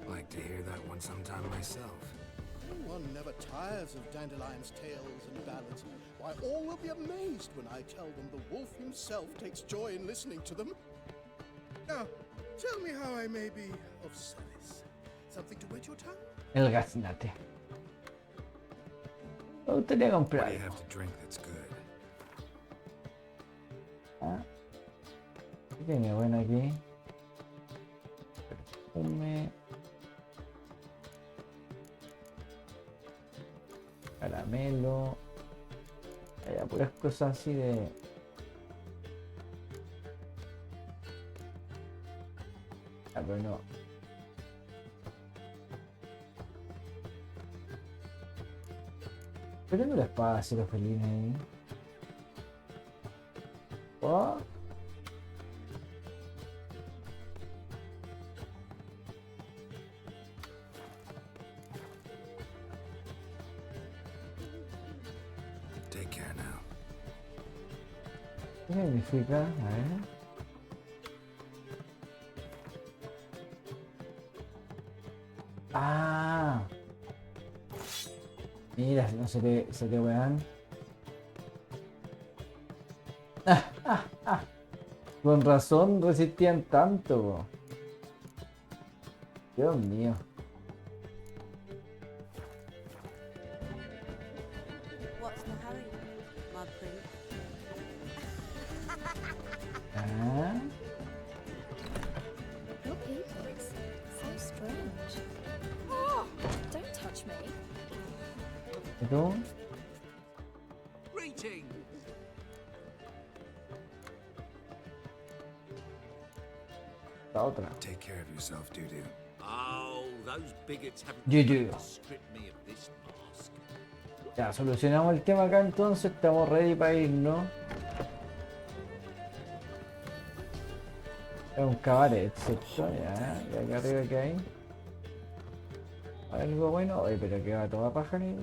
Like to hear that one sometime myself. One never tires of Dandelion's tales and ballads. Why, all will be amazed when I tell them the wolf himself takes joy in listening to them. Now, tell me how I may be of service. Something to wet your tongue? El gaznate. Me gustaría What comprar do you algo. have to drink that's good? Ah. ¿Qué tiene bueno aquí? Perfume. Caramelo. Hay puras cosas así de... Ah, pero no. ¿Pero tengo la espada de cero felina ahí? ¿Oh? Take care now. ¿Qué significa? A ver. Ah. Mira, no se te wean. Con razón resistían tanto. Po. Dios mío. What's the hurry, my prince? Ah. Your people, it's so strange. Oh, don't touch me. ¿Y tú? Greetings. La otra. Take care of yourself, Dudu. Oh, those bigots haven't You do. stripped me of this mask. Ya, solucionamos el tema acá entonces. Estamos ready para irnos. Es un cabaret, ¿cierto? Ya, y acá arriba que hay. Algo bueno. Oye, pero que va toda paja ni.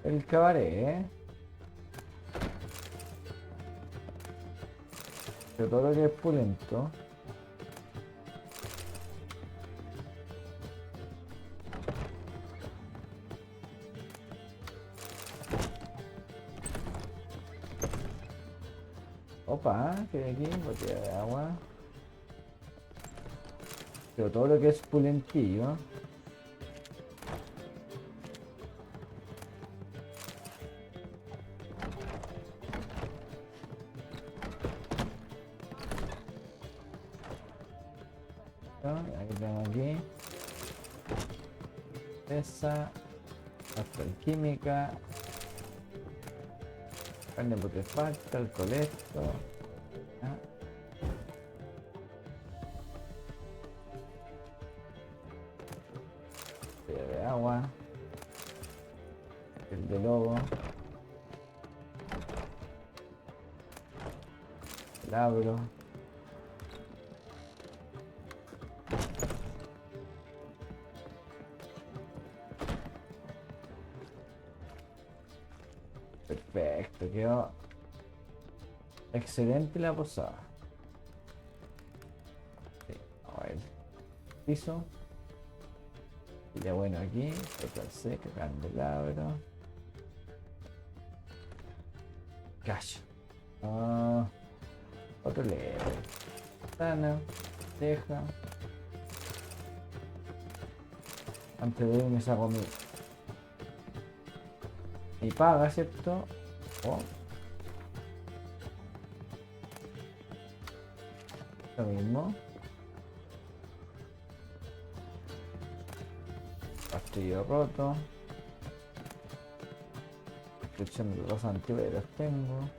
el cabaret, ¿eh? Pero todo lo que es pulento. Opa, que hay aquí, botella de agua. Pero todo lo que es pulentillo. Aquí tengo aquí. Esa. Hasta química. Carne putrefacta, alcohol esto. ¿Ah? Botella de agua. El de lobo. El abro. Perfecto, quedó excelente la posada. Sí, vamos a ver. Piso. Y ya bueno aquí, total seca, candelabro. Cacho. Otro leve. Sana, deja. Antes de irme saco mi paga, ¿cierto? Oh. Lo mismo. Castillo roto. Descripción de los antivirus tengo.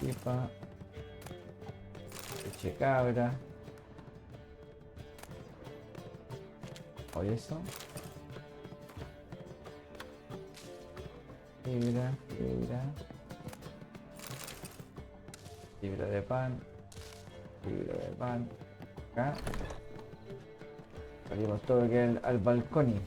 Pipa. Leche cabra. Oye eso. Fibra. Fibra de pan. Fibra de pan. Acá. Salimos todo lo que es al balcón.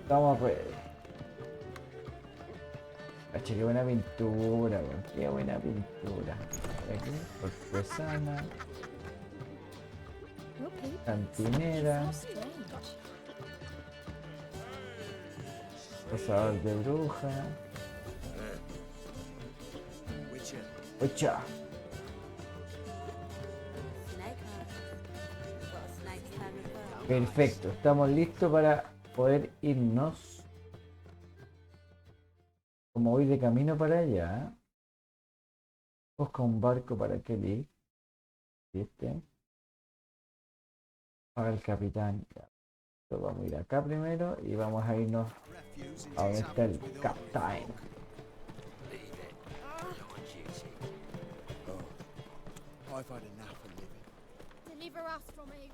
Vamos pues. Cacha, qué buena pintura, weón. Qué buena pintura. Aquí, cortesana. Cantinera. Cazador de bruja. Ocha. Perfecto, estamos listos para poder irnos. Como voy de camino para allá, busca un barco para Kelly. ¿Viste? Para el capitán. Ya. Entonces vamos a ir acá primero y vamos a irnos a donde está el capitán.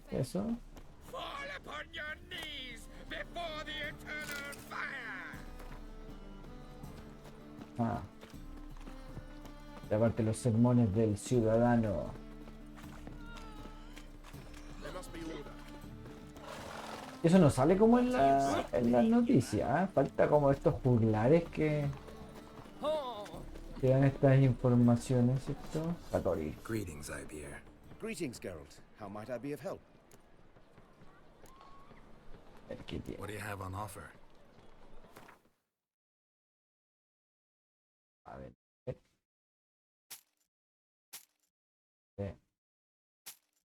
Eso. Fall upon your knees before the eternal fire. Ah. Y aparte los sermones del ciudadano. Eso no sale como en la noticia, ¿eh? Falta como estos juglares que dan estas informaciones, ¿cierto? Catori. Greetings, Ibeer. Greetings, Geralt. How might I be of help? What do you have on offer? A ver.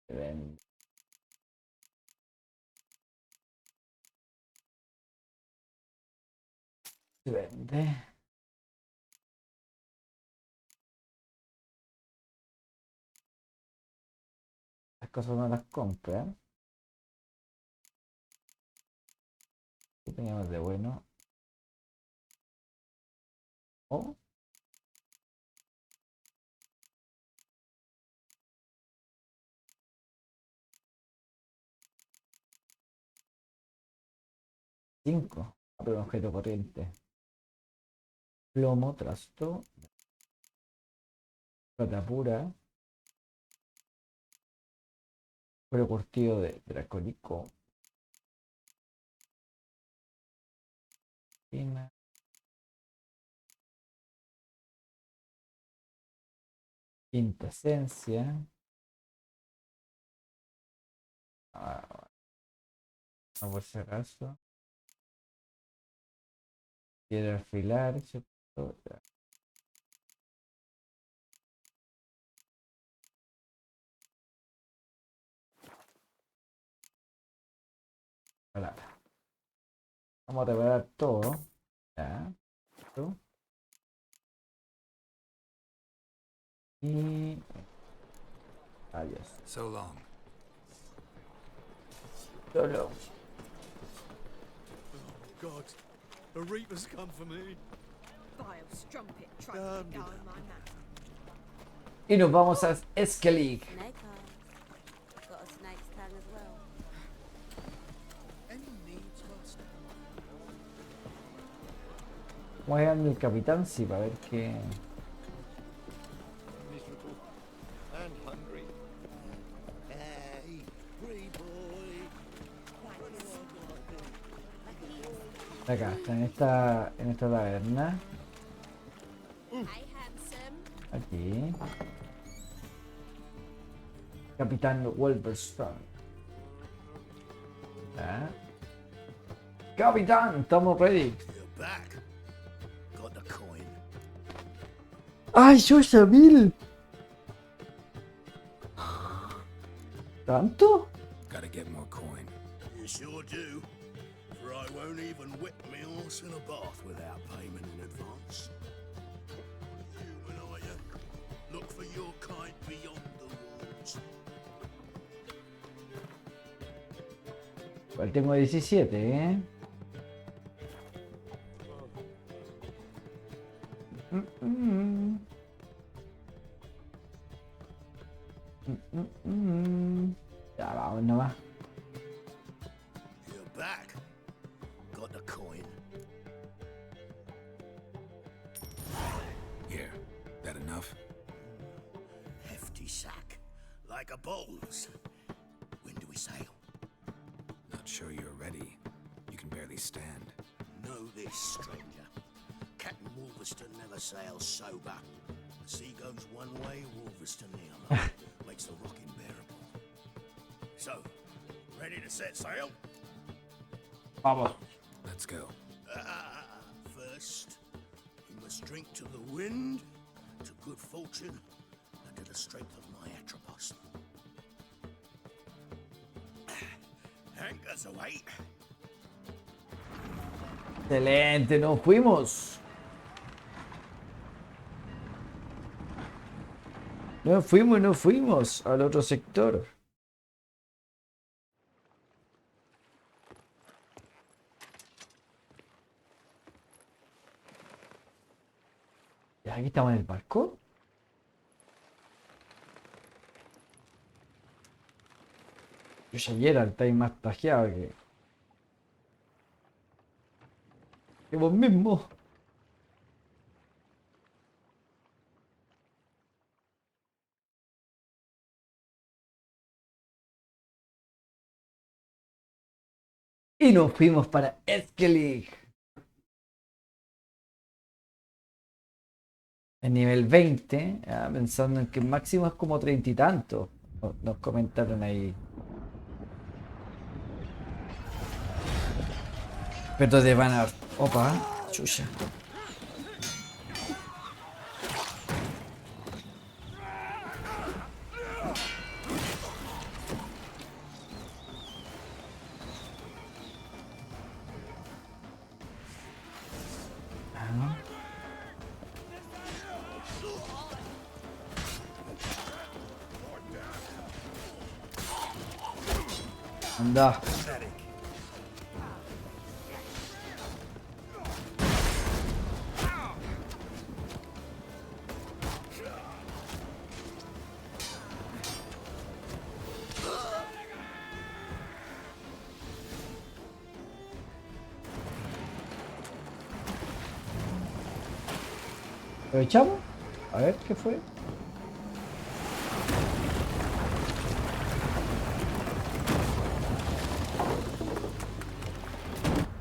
Ven. Se vende. Las cosas no las compra. ¿Qué teníamos de bueno? Oh. Cinco. Pero objeto corriente. Plomo, trasto. Plata pura. Cuero curtido de dracónico. Quinta esencia. No por si acaso. Quiero afilar, ¿cierto? Ya. Voilà. Vamos a reparar todo. Ya. ¿Listo? Y adiós. So long. Solo. God, a reaper's come for me. Vile strumpet tried to go in my mouth. Y nos vamos a Escalic. Snake eyes. Got a snake's tongue as well. Any needs, master? Vamos a ir al capitán, sí, para ver qué. Miserable and hungry. Hey, free boy. Acá, está en esta taberna. Hey, handsome. Aquí. Capitán Wolverstone. ¿Ah? Capitán, estamos ready. You're back. Got the coin. ¡Ay, Joshua, 1000! ¿Tanto? Gotta get more coin. You sure do. For I won't even whip me horse in a bath without payment in advance. Human, are you? Look for your kind beyond the walls. Igual tengo 17, ¿eh? Ya, vamos nomás. You're back. Got the coin. Here, that enough? Hefty sack. Like a bowls. When do we sail? Not sure you're ready. You can barely stand. Know this, stranger. Captain Wolverstone never sails sober. The sea goes one way, Wolverstone the other. Makes the rock unbearable. So, ready to set sail? Vamos. Let's go. First, we must drink to the wind, to good fortune, and to the strength of my Atropos. Anchors away. Excelente, nos fuimos. Nos fuimos al otro sector. ¿Ya aquí estamos en el barco? Yo ya Geralt, estáis más tajeado que vos mismo. Y nos fuimos para Escalic. En nivel 20, pensando en que el máximo es como 30 y tanto. Nos comentaron ahí. Pero te van a... Opa, chucha. Anda. ¿Aprovechamos? A ver qué fue.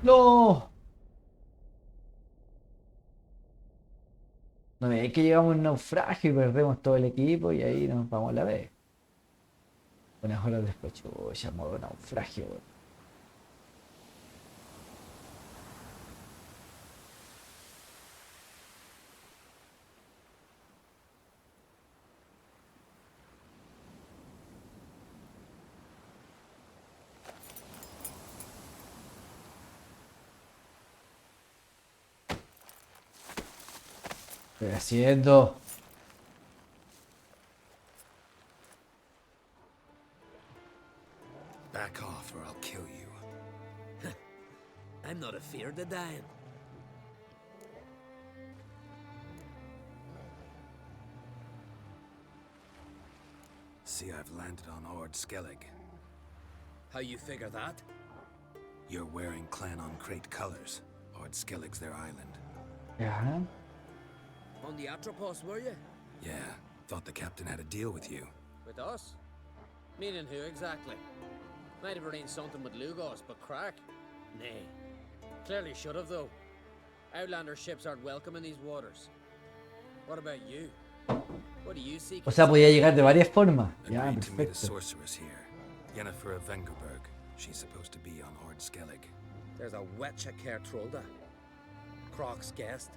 ¡No! No es que llegamos a un naufragio y perdemos todo el equipo y ahí nos vamos a la vez. Unas horas después, chucha, modo naufragio, weón. ¿Qué estoy haciendo? Back off or I'll kill you. I'm not afeard of dying. See, I've landed on Ord Skellig. How you figure that? You're wearing Clan on Crate colors. Ord Skellig's their island. Yeah. On the Atropos, were you? Yeah, thought the captain had a deal with you. With us? Meaning who exactly? Might have arranged something with Lugos, but crack? Nay. Clearly should have, though. Outlander ships aren't welcome in these waters. What about you? What do you seek? O sea, podía llegar de varias formas. Ya, Agreed to meet a perfecto. sorceress here. Yennefer of Vengerberg. She's supposed to be on Ord Skellig. There's a wetcha Kertrolda. Croc's guest.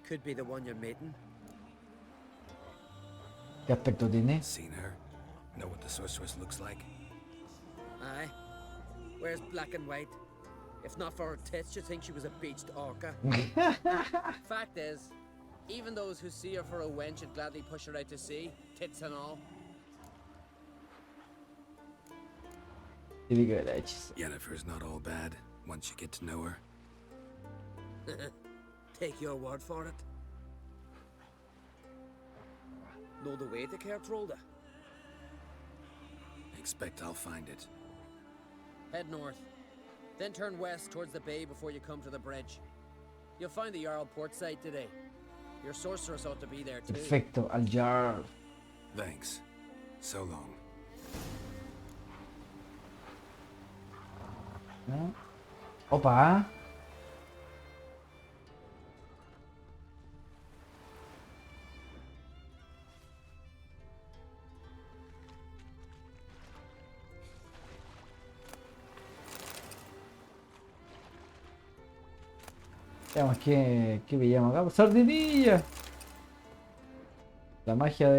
Could be the one you're meeting. ¿Qué aspecto tiene? Seen her? Know what the sorceress looks like? Aye. Wears black and white. If not for her tits, you'd think she was a beached orca. Fact is, even those who see her for a wench would gladly push her out to sea, tits and all. Típico de la hechiza. Yennefer's not all bad, once you get to know her. Take your word for it. Know the way to Kertrolda? Expect I'll find it. Head north. Then turn west towards the bay before you come to the bridge. You'll find the Jarl port side today. Your sorceress ought to be there too. Perfecto, al Jarl. Thanks. So long. ¿No? Opa. Veamos qué pillamos acá. ¡Sardinilla! La magia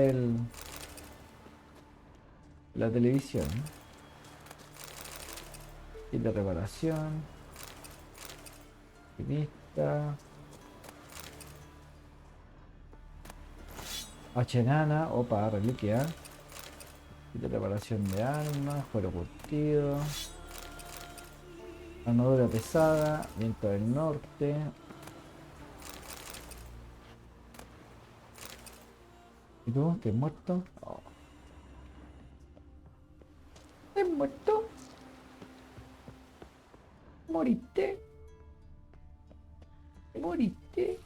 la televisión. Y de reparación. Vista. H enana. Opa, reliquia. Y de reparación de armas. Cuero curtido. Armadura pesada. Viento del norte. ¿Y tú? ¿Estás muerto? Oh. ¿Estás muerto? ¿Moriste? ¿Moriste?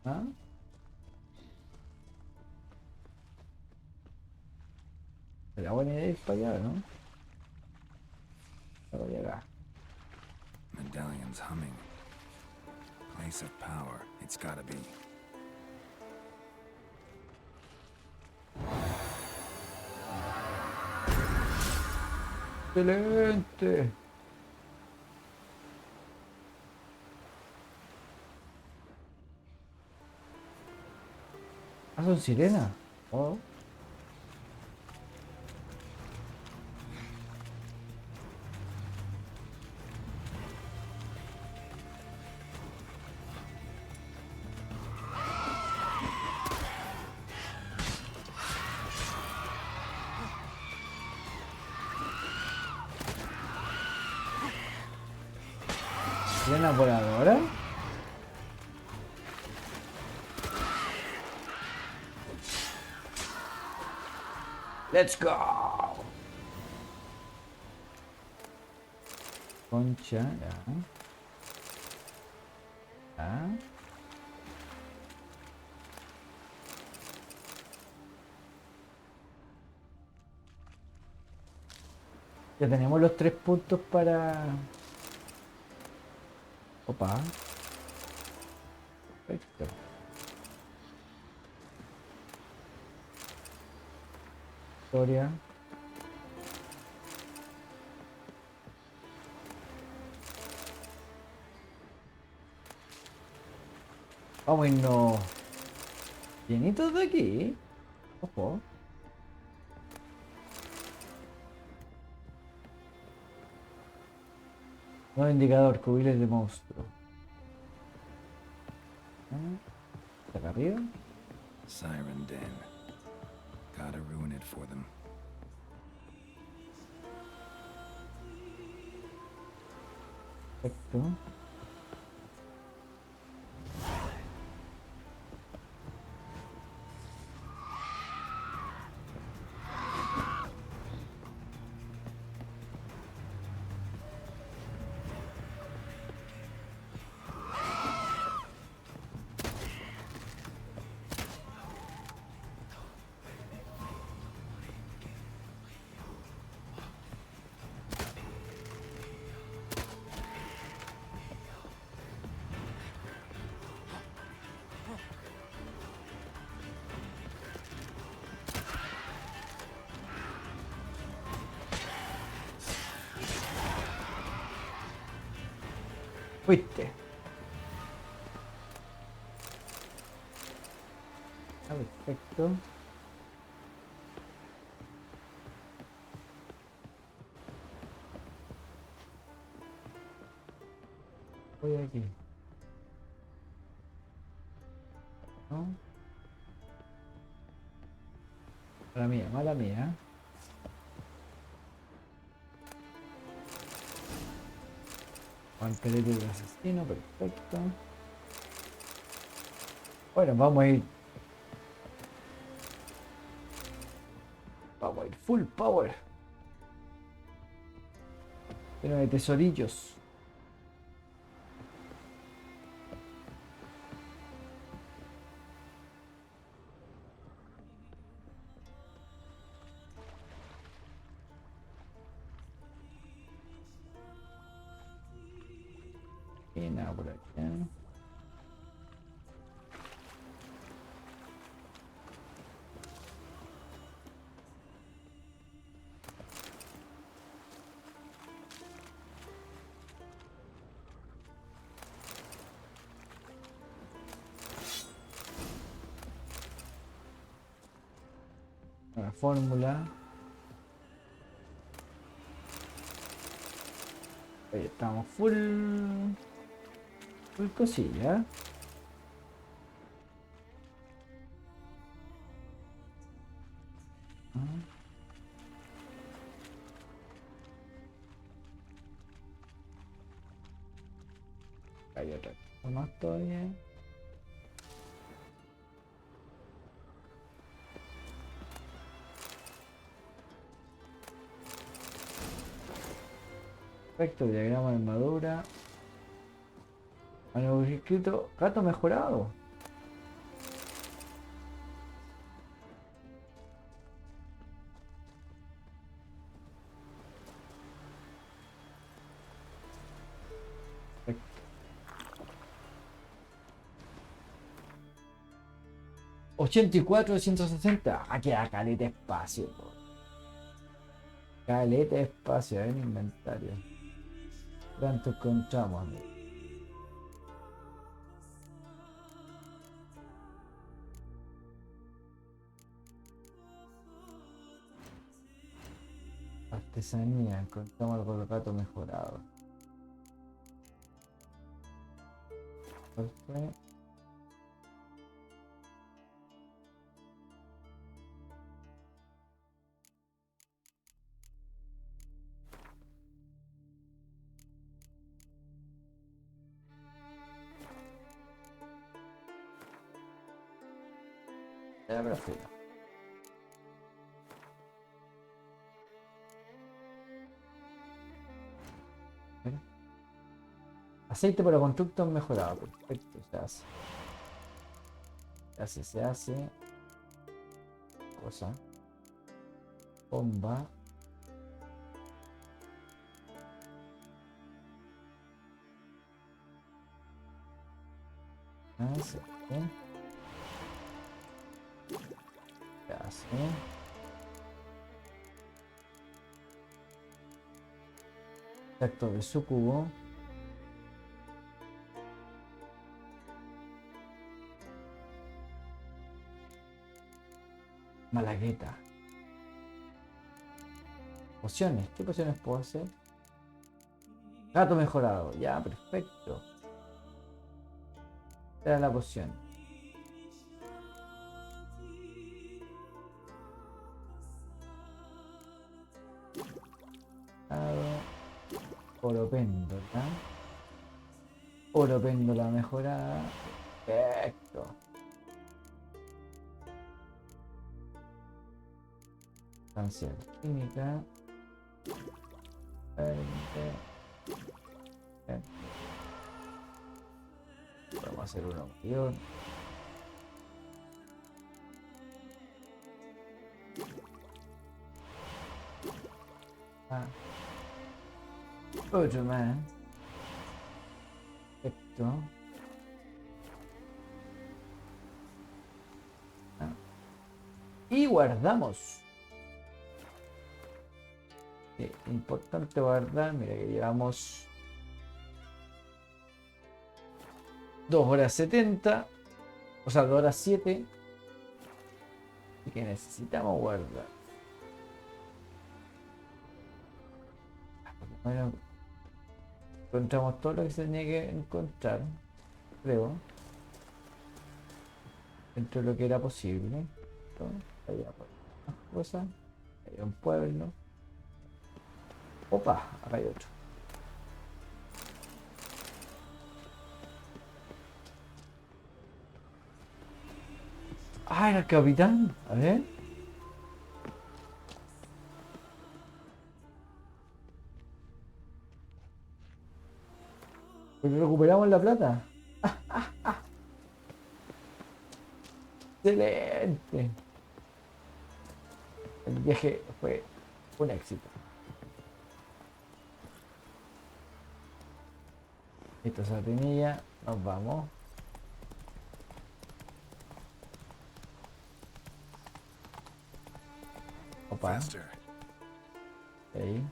¿Ah? Era buena idea ir para allá, ¿no? Para allá. Medallion's humming. Place of power. It's gotta be. ¡Excelente! Ah, son sirenas. Oh. ¿Sirena voladora? Let's go. Concha, ya. Ya. Ya tenemos los 3 puntos para... Opa. Perfecto. Historia. Vámonos. Llenitos de aquí. Ojo. Nuevo indicador, cubiles de monstruo. ¿Está acá arriba? Siren Den. Gotta ruin it for them. Perfecto. Fuiste. Ah, perfecto. Voy aquí. ¿No? Mala mía. Guantelete del asesino, perfecto. Bueno, vamos a ir. Vamos a ir full power. Lleno de tesorillos. Y nada por aquí. La fórmula. Ahí estamos full cosilla. Hay otra cosa más todavía. Perfecto, diagrama de armadura. Manuscrito, gato mejorado. Perfecto. 84 de 160. Ah, queda caleta de espacio. Caleta de espacio en inventario. ¿Cuánto encontramos? Artesanía, encontramos algo de gato mejorado. ¿Cuál fue? Ya, pero filo. Aceite para constructos mejorado. Perfecto, se hace. Se hace. Cosa. Bomba. Así. Así. Exacto de su cubo. Malagueta. Pociones. ¿Qué pociones puedo hacer? Gato mejorado. Ya, perfecto. Esta era la poción. Oro péndola. Oro péndola mejorada. Perfecto. Sustancia química. Vamos a hacer una mayor. Otro más. Perfecto. Y guardamos. Sí, importante guardar. Mira que llevamos 2 horas 70. O sea, 2 horas 7. Así que necesitamos guardar. Bueno, encontramos todo lo que se tenía que encontrar. Creo. Dentro de lo que era posible. Había más cosas. Hay un pueblo. Opa, acá hay otro. Ah, era el capitán. A ver. Pero recuperamos la plata. Excelente. El viaje fue un éxito. Esta sardinilla, nos vamos. Opa. Ahí.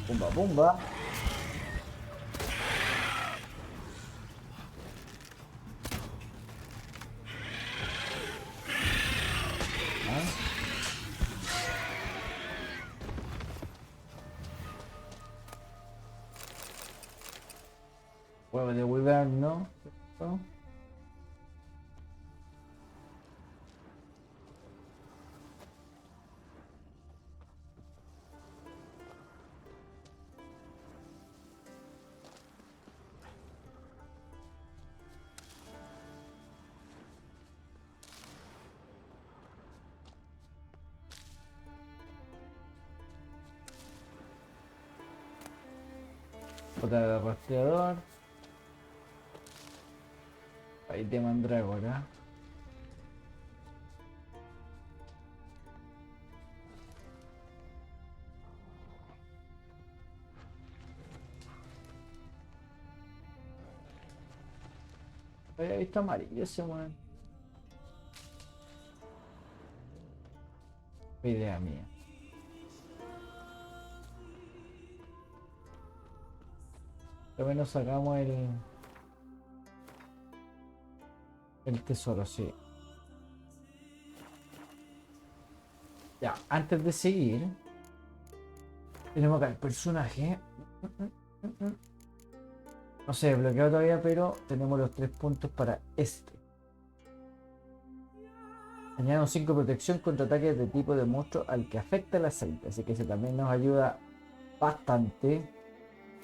Pumba, pumba. Huevo de Wyvern, ¿no? ¿No? Otra de rastreador. Ahí te mandrágora. Había visto amarillo ese weón. Idea mía. Al menos sacamos el tesoro, sí. Ya, antes de seguir, tenemos acá el personaje. No sé, bloqueado todavía, pero tenemos los 3 puntos para este. Añade un 5 de protección contra ataques de tipo de monstruo al que afecta el aceite. Así que ese también nos ayuda bastante.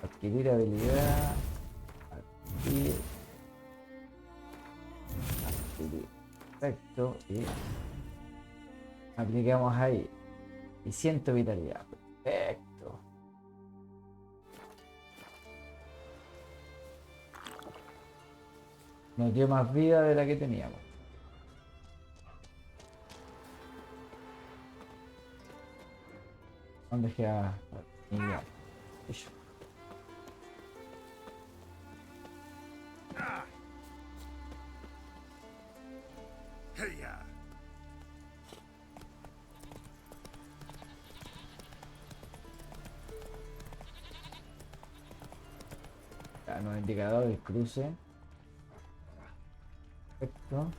Adquirir habilidad. Adquirir. Perfecto. Y aplicamos ahí. Y 100 vitalidad. Perfecto. Nos dio más vida de la que teníamos. ¿Dónde queda? Mira. Ya, no indicador del cruce. Perfecto.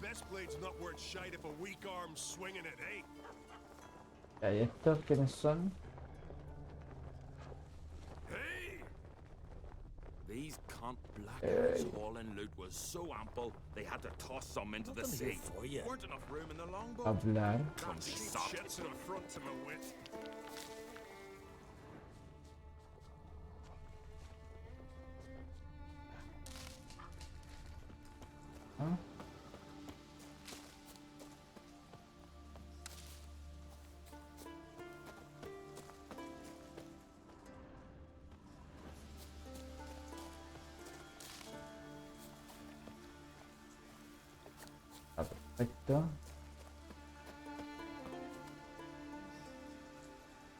Best blade's not worth shite if a weak arm's swinging it, eh? ¿Y estos quiénes son? These cunt blackguards hauling loot was so ample they had to toss some into the sea. Weren't enough room in the longboat. Hablar. Come soft. Shit's an affront to my wit. ¿Ah? Perfecto.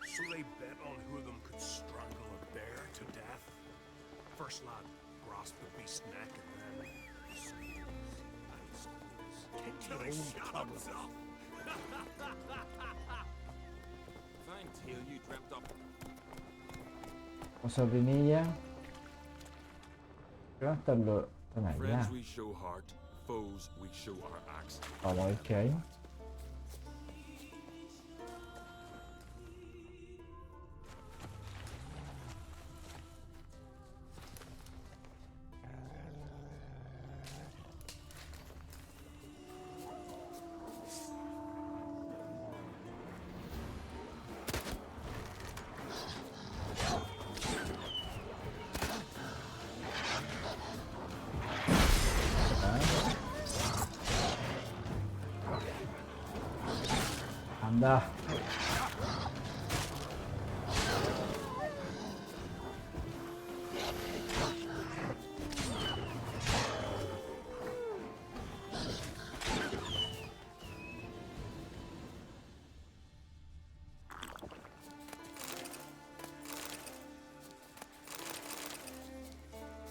So they bet on who of them could strangle a bear to death. First lad grasped the beast's neck and then till he shot himself. Fine tale you dreamt up. O sobrinilla. ¿Dónde están los? Están allá. Friends we show heart, foes we show our axe. Vamos a ver qué hay. Anda.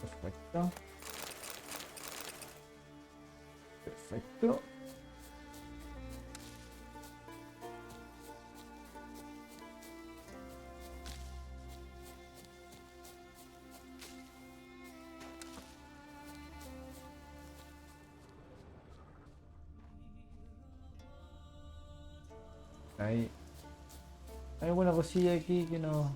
Perfecto. Perfecto. Hay alguna cosilla aquí que no.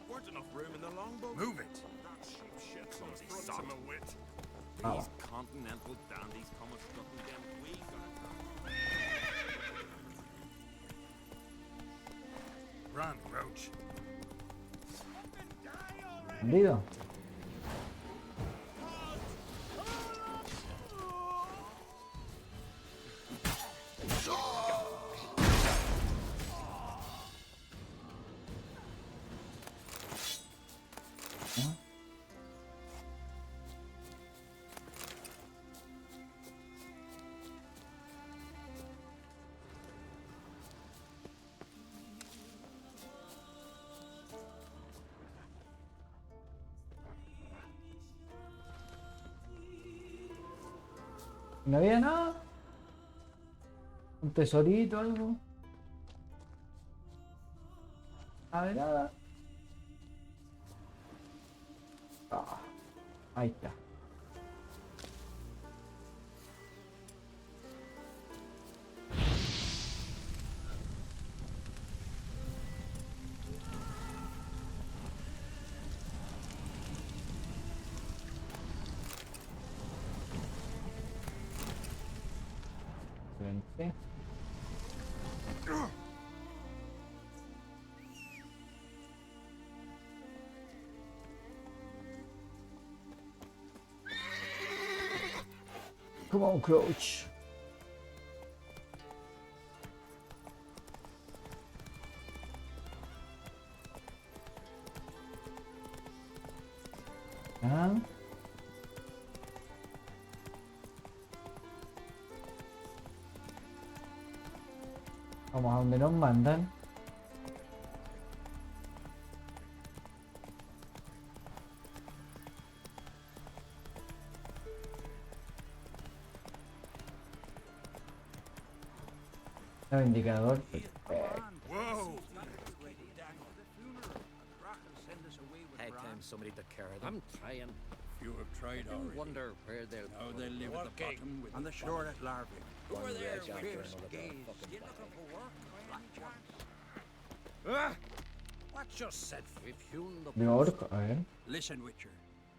Weren't enough room in the longboat. Move it. That sheep shit's an affront to my wit. These continental dandies come a strutting them we Run, Roach. ¿Entendido? No había nada. Un tesorito, algo. A ver, nada. Ah, ahí está. Excelente. Come on, Crouch. Ah. Vamos a donde nos mandan. El indicador. Whoa! Hey, time somebody took care of them. I'm trying. You have tried I already. wonder where they'll. Now they live at the bottom with On the shore at Larvik. One Over there, reg after fierce another gaze. fucking You body. looking for work by any chance? Ah! What just said? We've hewn the De orco, a ver. Listen, Witcher.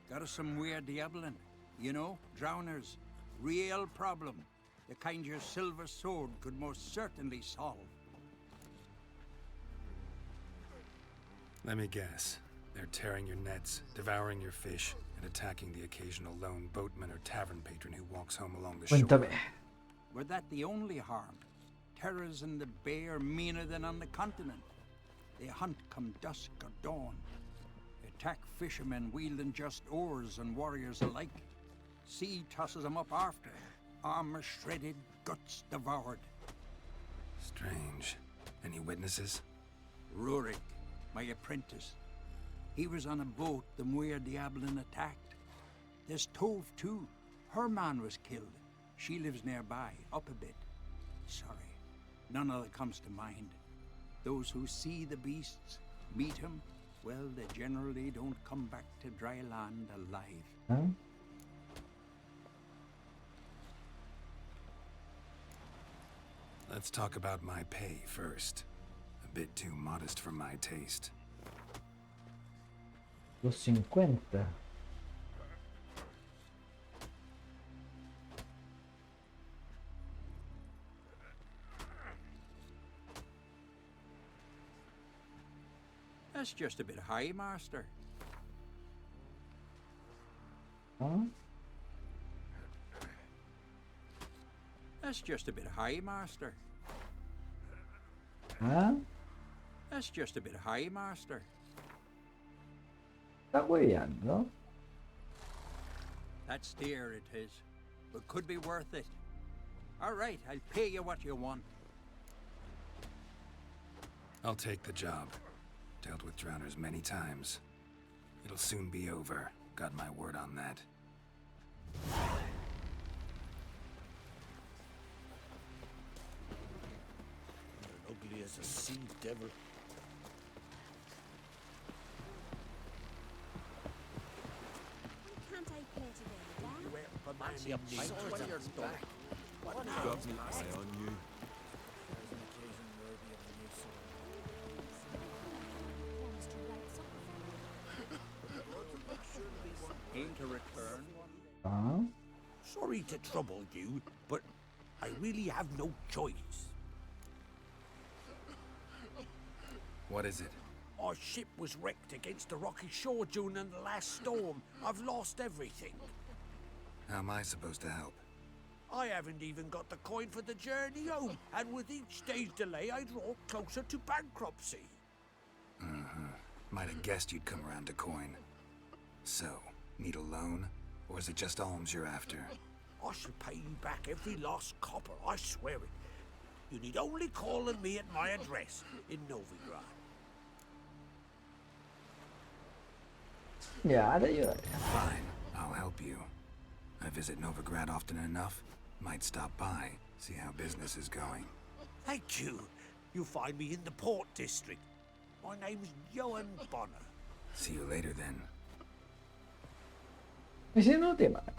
Got us some weird diabling. You know, drowners. Real problem. The kind your silver sword could most certainly solve. Let me guess. They're tearing your nets, devouring your fish, and attacking the occasional lone boatman or tavern patron who walks home along the shore. Cuéntame. Were that the only harm? Terrors in the bay are meaner than on the continent. They hunt come dusk or dawn. Attack fishermen wielding just oars and warriors alike. Sea tosses them up after. Armor shredded, guts devoured. Strange. Any witnesses? Rurik, my apprentice. He was on a boat the Muir Diablin attacked. There's Tove too. Her man was killed. She lives nearby, up a bit. Sorry, none of that comes to mind. Those who see the beasts, meet him, well, they generally don't come back to dry land alive. Huh? Let's talk about my pay first. A bit too modest for my taste. 250. That's just a bit high, master. Huh? That's just a bit high, master. Huh? That's just a bit high, master. Está hueveando. That's dear, it is, but could be worth it. All right, I'll pay you what you want. I'll take the job. Dealt with drowners many times. It'll soon be over. Got my word on that. Ugly as a sea devil. Can't I play together, Your sword on your back. What now? Got me eye on you. Aim to return. Huh? Sorry to trouble you, but I really have no choice. What is it? Our ship was wrecked against the rocky shore during the last storm. I've lost everything. How am I supposed to help? I haven't even got the coin for the journey home, and with each day's delay, I draw closer to bankruptcy. Might have guessed you'd come around to coin. So, need a loan? Or is it just alms you're after? I shall pay you back every last copper, I swear it. You need only call on me at my address in Novigrad. Ya, te ayudaré. Fine, I'll help you. I visit Novigrad often enough. Might stop by, see how business is going. Thank you. You'll find me in the Port District. My name's Johan Bonner. See you later then. Ese no te mata.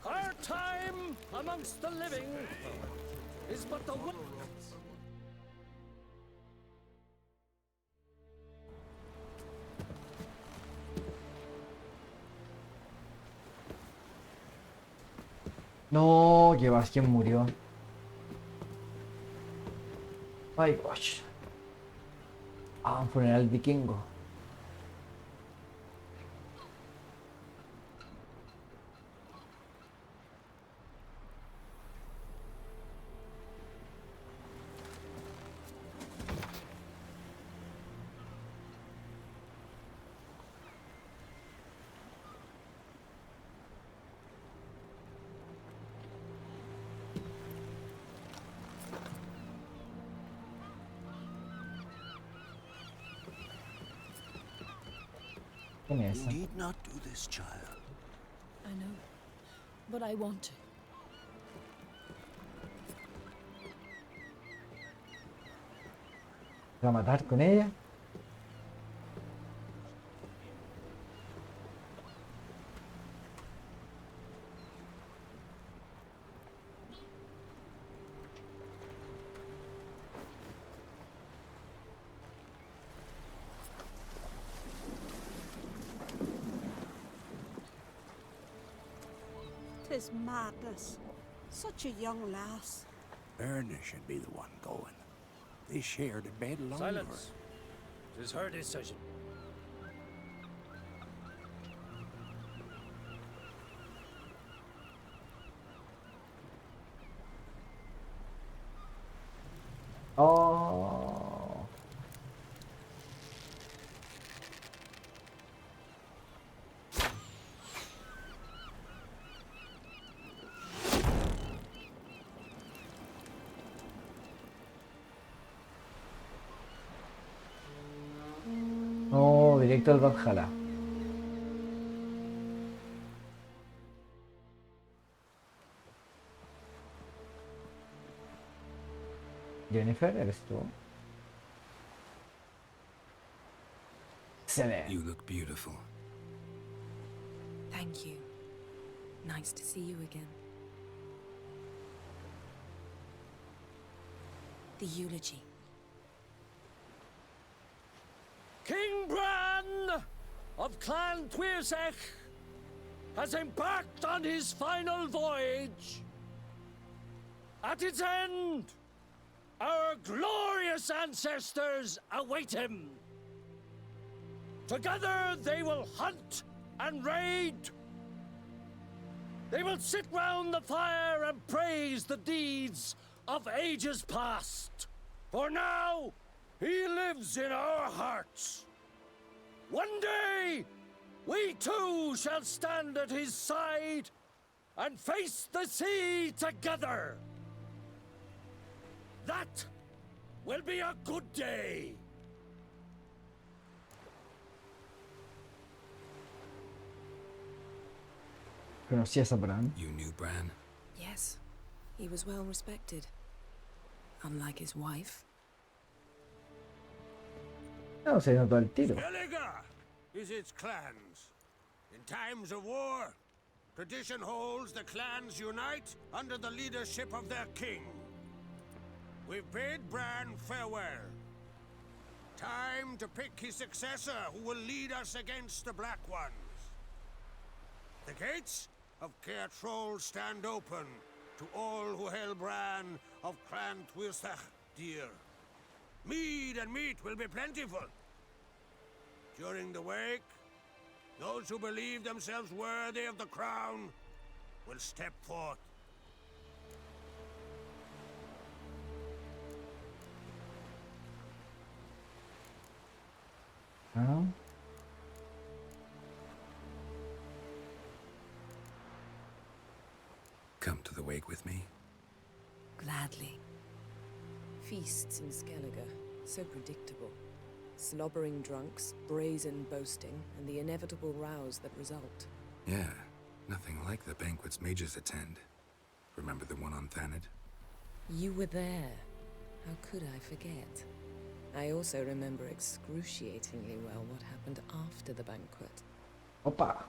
Our time amongst the living is but the one. No, que vas, ¿quién murió? Ay, gosh. Ah, un funeral vikingo. ¿Quién es You esa? need not do this, child. I know, but I want to. ¿Va a matar con ella? Tis madness. Such a young lass. Erna should be the one going. They shared a bed longer. Silence. It is her decision. Oh. No, directo al Valhalla. Jennifer, ¿eres tú? Se ve. You look beautiful. Thank you. Nice to see you again. The eulogy. King Bran of Clan Twirsech has embarked on his final voyage. At its end, our glorious ancestors await him. Together they will hunt and raid. They will sit round the fire and praise the deeds of ages past. For now, he lives in our hearts. One day, we too shall stand at his side and face the sea together. That will be a good day. ¿Conocías a Bran? You knew Bran? Yes, he was well respected. Unlike his wife. No, se notó el tiro. Skellige is its clans. In times of war, tradition holds the clans unite under the leadership of their king. We've bid Bran farewell. Time to pick his successor who will lead us against the Black Ones. The gates of Caer Troll stand open to all who hail Bran of Clan Twirsech dear. Mead and meat will be plentiful. During the wake, those who believe themselves worthy of the crown will step forth. ¿Ah? Come to the wake with me? Gladly. Feasts in Skellige, so predictable. Slobbering drunks, brazen boasting, and the inevitable rows that result. Yeah, nothing like the banquets mages attend. Remember the one on Thanedd? You were there. How could I forget? I also remember excruciatingly well what happened after the banquet. Opa.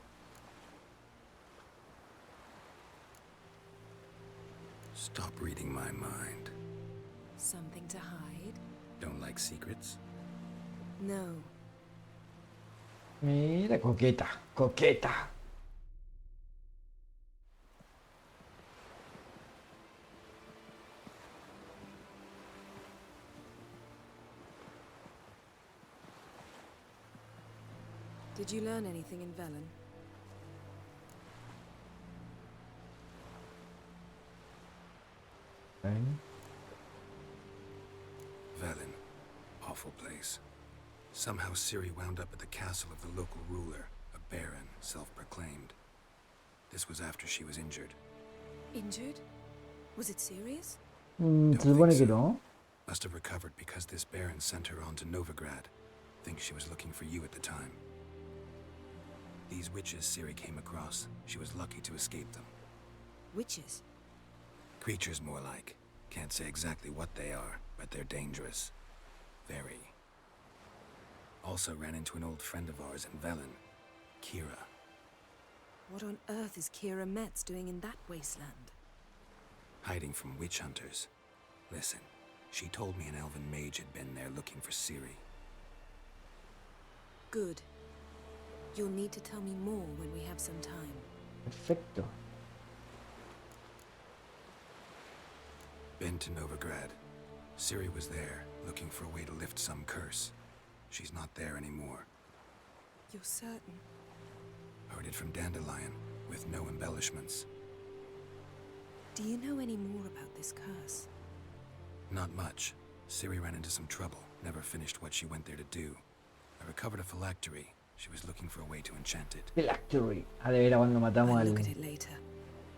Stop reading my mind. Something to hide? Don't like secrets? No. Mira, coqueta, coqueta. Did you learn anything in Velen? Okay. Velen. Awful place. Somehow Ciri wound up at the castle of the local ruler, a baron, self-proclaimed. This was after she was injured. Injured? Was it serious? Se supone que no. Must have recovered because this baron sent her on to Novigrad. Think she was looking for you at the time. These witches Ciri came across, she was lucky to escape them. Witches? Creatures more like. Can't say exactly what they are, but they're dangerous. Very. Also ran into an old friend of ours in Velen, Kira. What on earth is Kira Metz doing in that wasteland? Hiding from witch hunters. Listen, she told me an elven mage had been there looking for Ciri. Good. You'll need to tell me more when we have some time. Perfecto. Been to Novigrad. Ciri was there, looking for a way to lift some curse. She's not there anymore. You're certain? Heard it from Dandelion, with no embellishments. Do you know any more about this curse? Not much. Ciri ran into some trouble, never finished what she went there to do. I recovered a phylactery. She was looking for a way to enchant it. Phylactery. Ah, de veras cuando matamos I'll look at it later.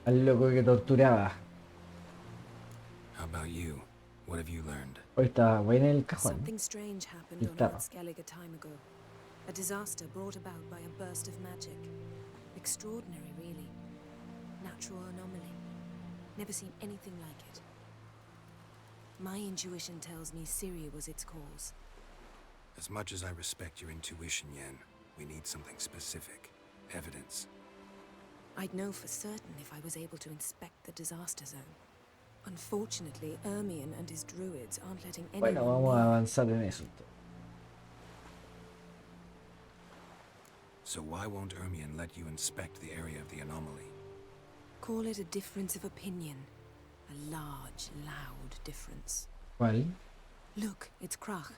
al loco que torturaba. How about you? What have you learned? Hoy está buena el cajón. Something strange happened on Estaba. Earth Skellige a time ago. A disaster brought about by a burst of magic. Extraordinary, really. Natural anomaly. Never seen anything like it. My intuition tells me Ciri was its cause. As much as I respect your intuition, Yen, we need something specific. Evidence. I'd know for certain if I was able to inspect the disaster zone. Unfortunately, Ermion and his druids aren't letting anyone Bueno, vamos a near. avanzar en eso. So why won't Ermion let you inspect the area of the anomaly? Call it a difference of opinion. A large, loud difference. ¿Cuál? Look, it's Krach.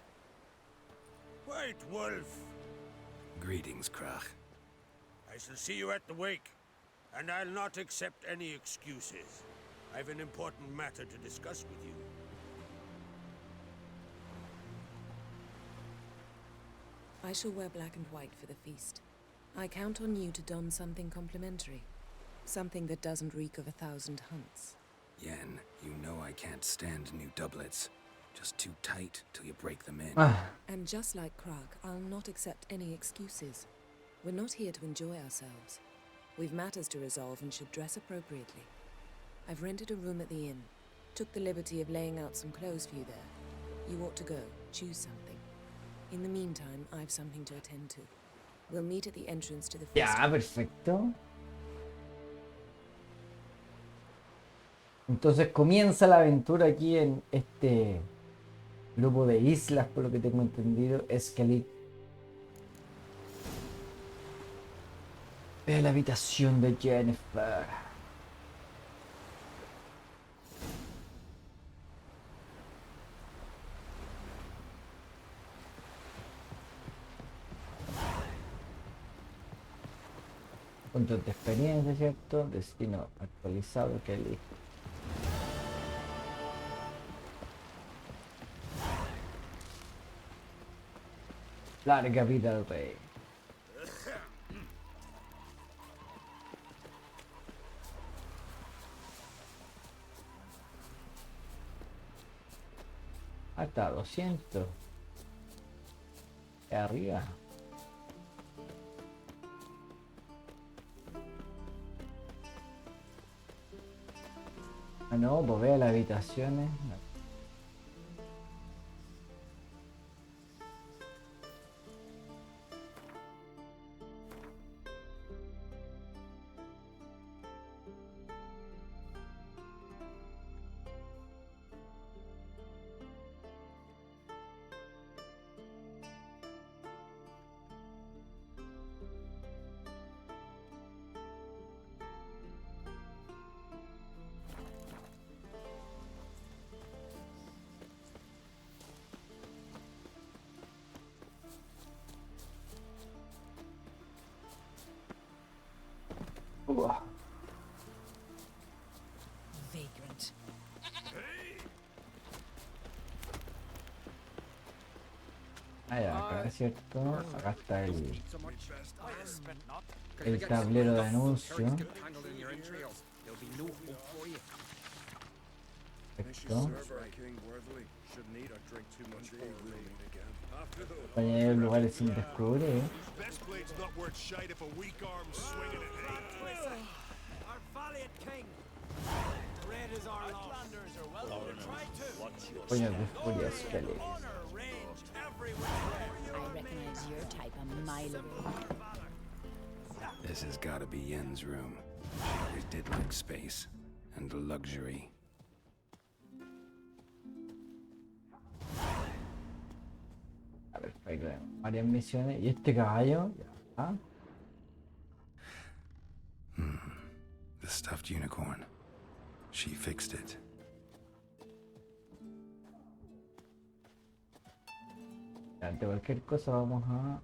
White Wolf. Greetings, Krach. I shall see you at the wake, and I'll not accept any excuses. I've an important matter to discuss with you. I shall wear black and white for the feast. I count on you to don something complimentary. Something that doesn't reek of 1,000 hunts. Yen, you know I can't stand new doublets. Just too tight till you break them in. And just like Krach, I'll not accept any excuses. We're not here to enjoy ourselves. We've matters to resolve and should dress appropriately. I've rented a room at the inn. Took the liberty of laying out some clothes for you there. You ought to go. Choose something. In the meantime, I've something to attend to. We'll meet at the entrance to the feast. Ya, perfecto. Entonces comienza la aventura aquí en este grupo de islas, por lo que tengo entendido. Skellige. Ve a la habitación de Jennifer. Puntos de experiencia, ¿cierto? Destino actualizado, que elijo. Larga vida al rey. Hasta 200. Arriba. Ah, no, pues vea las habitaciones. Vagrant. Ah, ya, acá es cierto. Acá está el tablero de anuncio. Perfecto. Hay lugares sin descubrir. Coño de furia escalera. I recognize your type a mile away. This has gotta be Yen's room. She always did like space and luxury. Perfecto, varias misiones. ¿Y este caballo? ¿Ah? The stuffed unicorn. She fixed it. Ante cualquier cosa vamos a...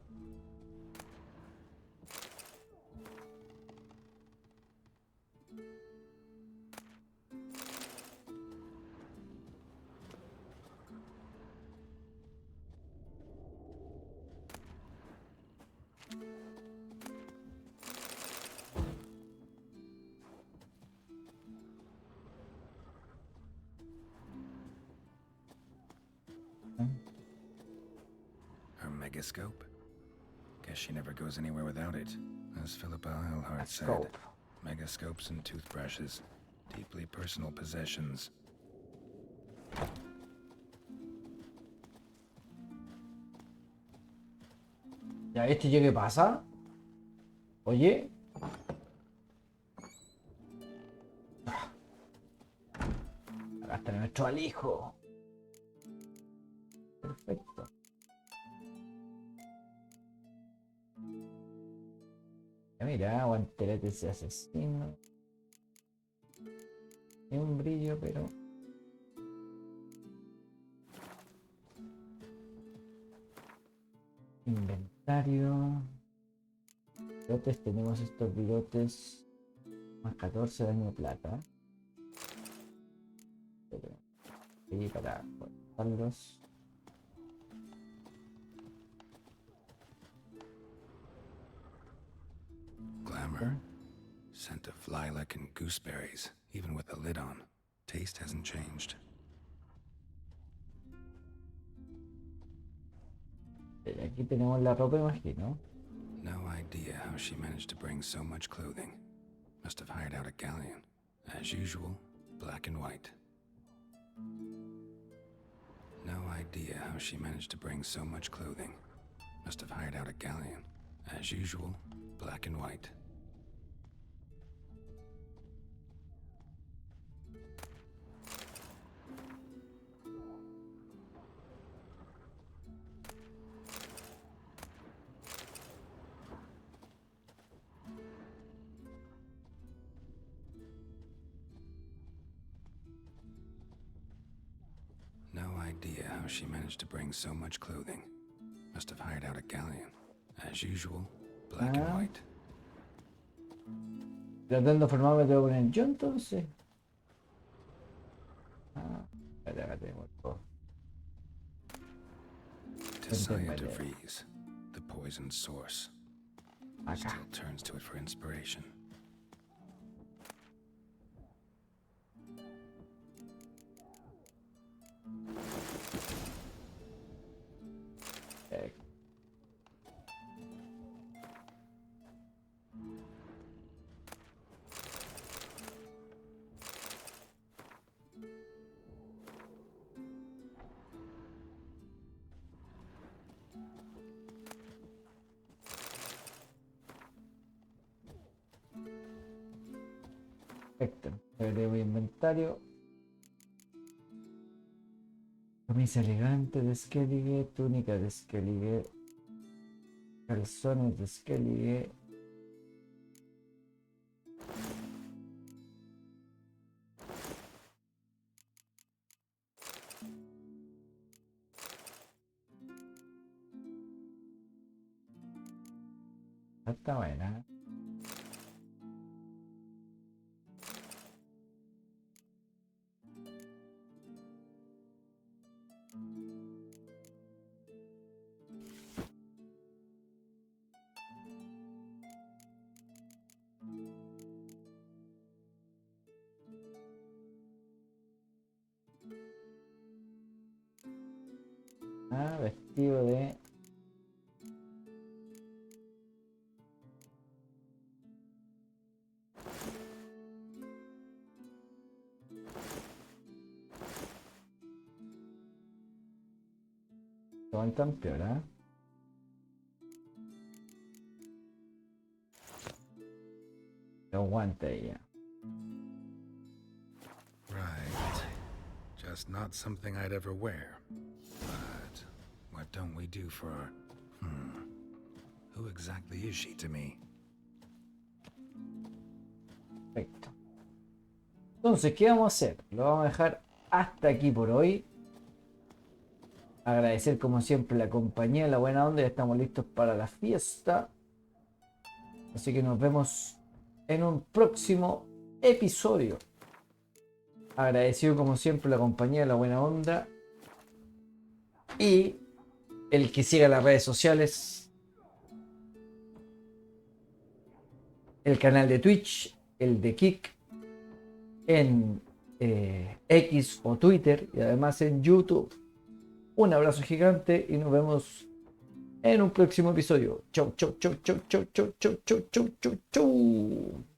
Her megascope? Guess she never goes anywhere without it. As Philippa Eilhart said, Scope. megascopes and toothbrushes. Deeply personal possessions. ¿Ya este qué pasa? Oye. Acá está nuestro alijo. Perfecto. Ya mira, guanteletes de asesino. Tiene un brillo, pero... Inventario. Bigotes, tenemos estos bigotes. Más 14 daño de plata. Pero... Y para cortarlos. Glamour. Scent of lilac and gooseberries, even with the lid on. Taste hasn't changed. Aquí tenemos la ropa, imagino. No idea how she managed to bring so much clothing. Must have hired out a galleon. As usual, black and white. No idea how she managed to bring so much clothing. Must have hired out a galleon. As usual, black and white. No idea how she managed to bring so much clothing. Must have hired out a galleon. As usual, black and white. Tratando de formarme tengo que poner yo entonces. Acá tenemos todo. Desire to freeze, the poison source. Acá. Still turns to it for inspiration. Perfecto. Agrego inventario. Camisa elegante de Skellige, túnica de Skellige, calzones de Skellige. Está buena. Ah, vestido de... Aguantan peor, ¿eh? Aguanta ella. Right. Just not something I'd ever wear. But what don't we do for our... Who exactly is she to me? Perfecto. Entonces, ¿qué vamos a hacer? Lo vamos a dejar hasta aquí por hoy. Agradecer como siempre la compañía, la buena onda. Ya estamos listos para la fiesta. Así que nos vemos en un próximo episodio. Agradecido como siempre la compañía, la buena onda. Y el que siga las redes sociales. El canal de Twitch, el de Kik, en X o Twitter y además en YouTube. Un abrazo gigante y nos vemos en un próximo episodio. Chau, chau, chau, chau, chau, chau, chau, chau, chau, chau, chau.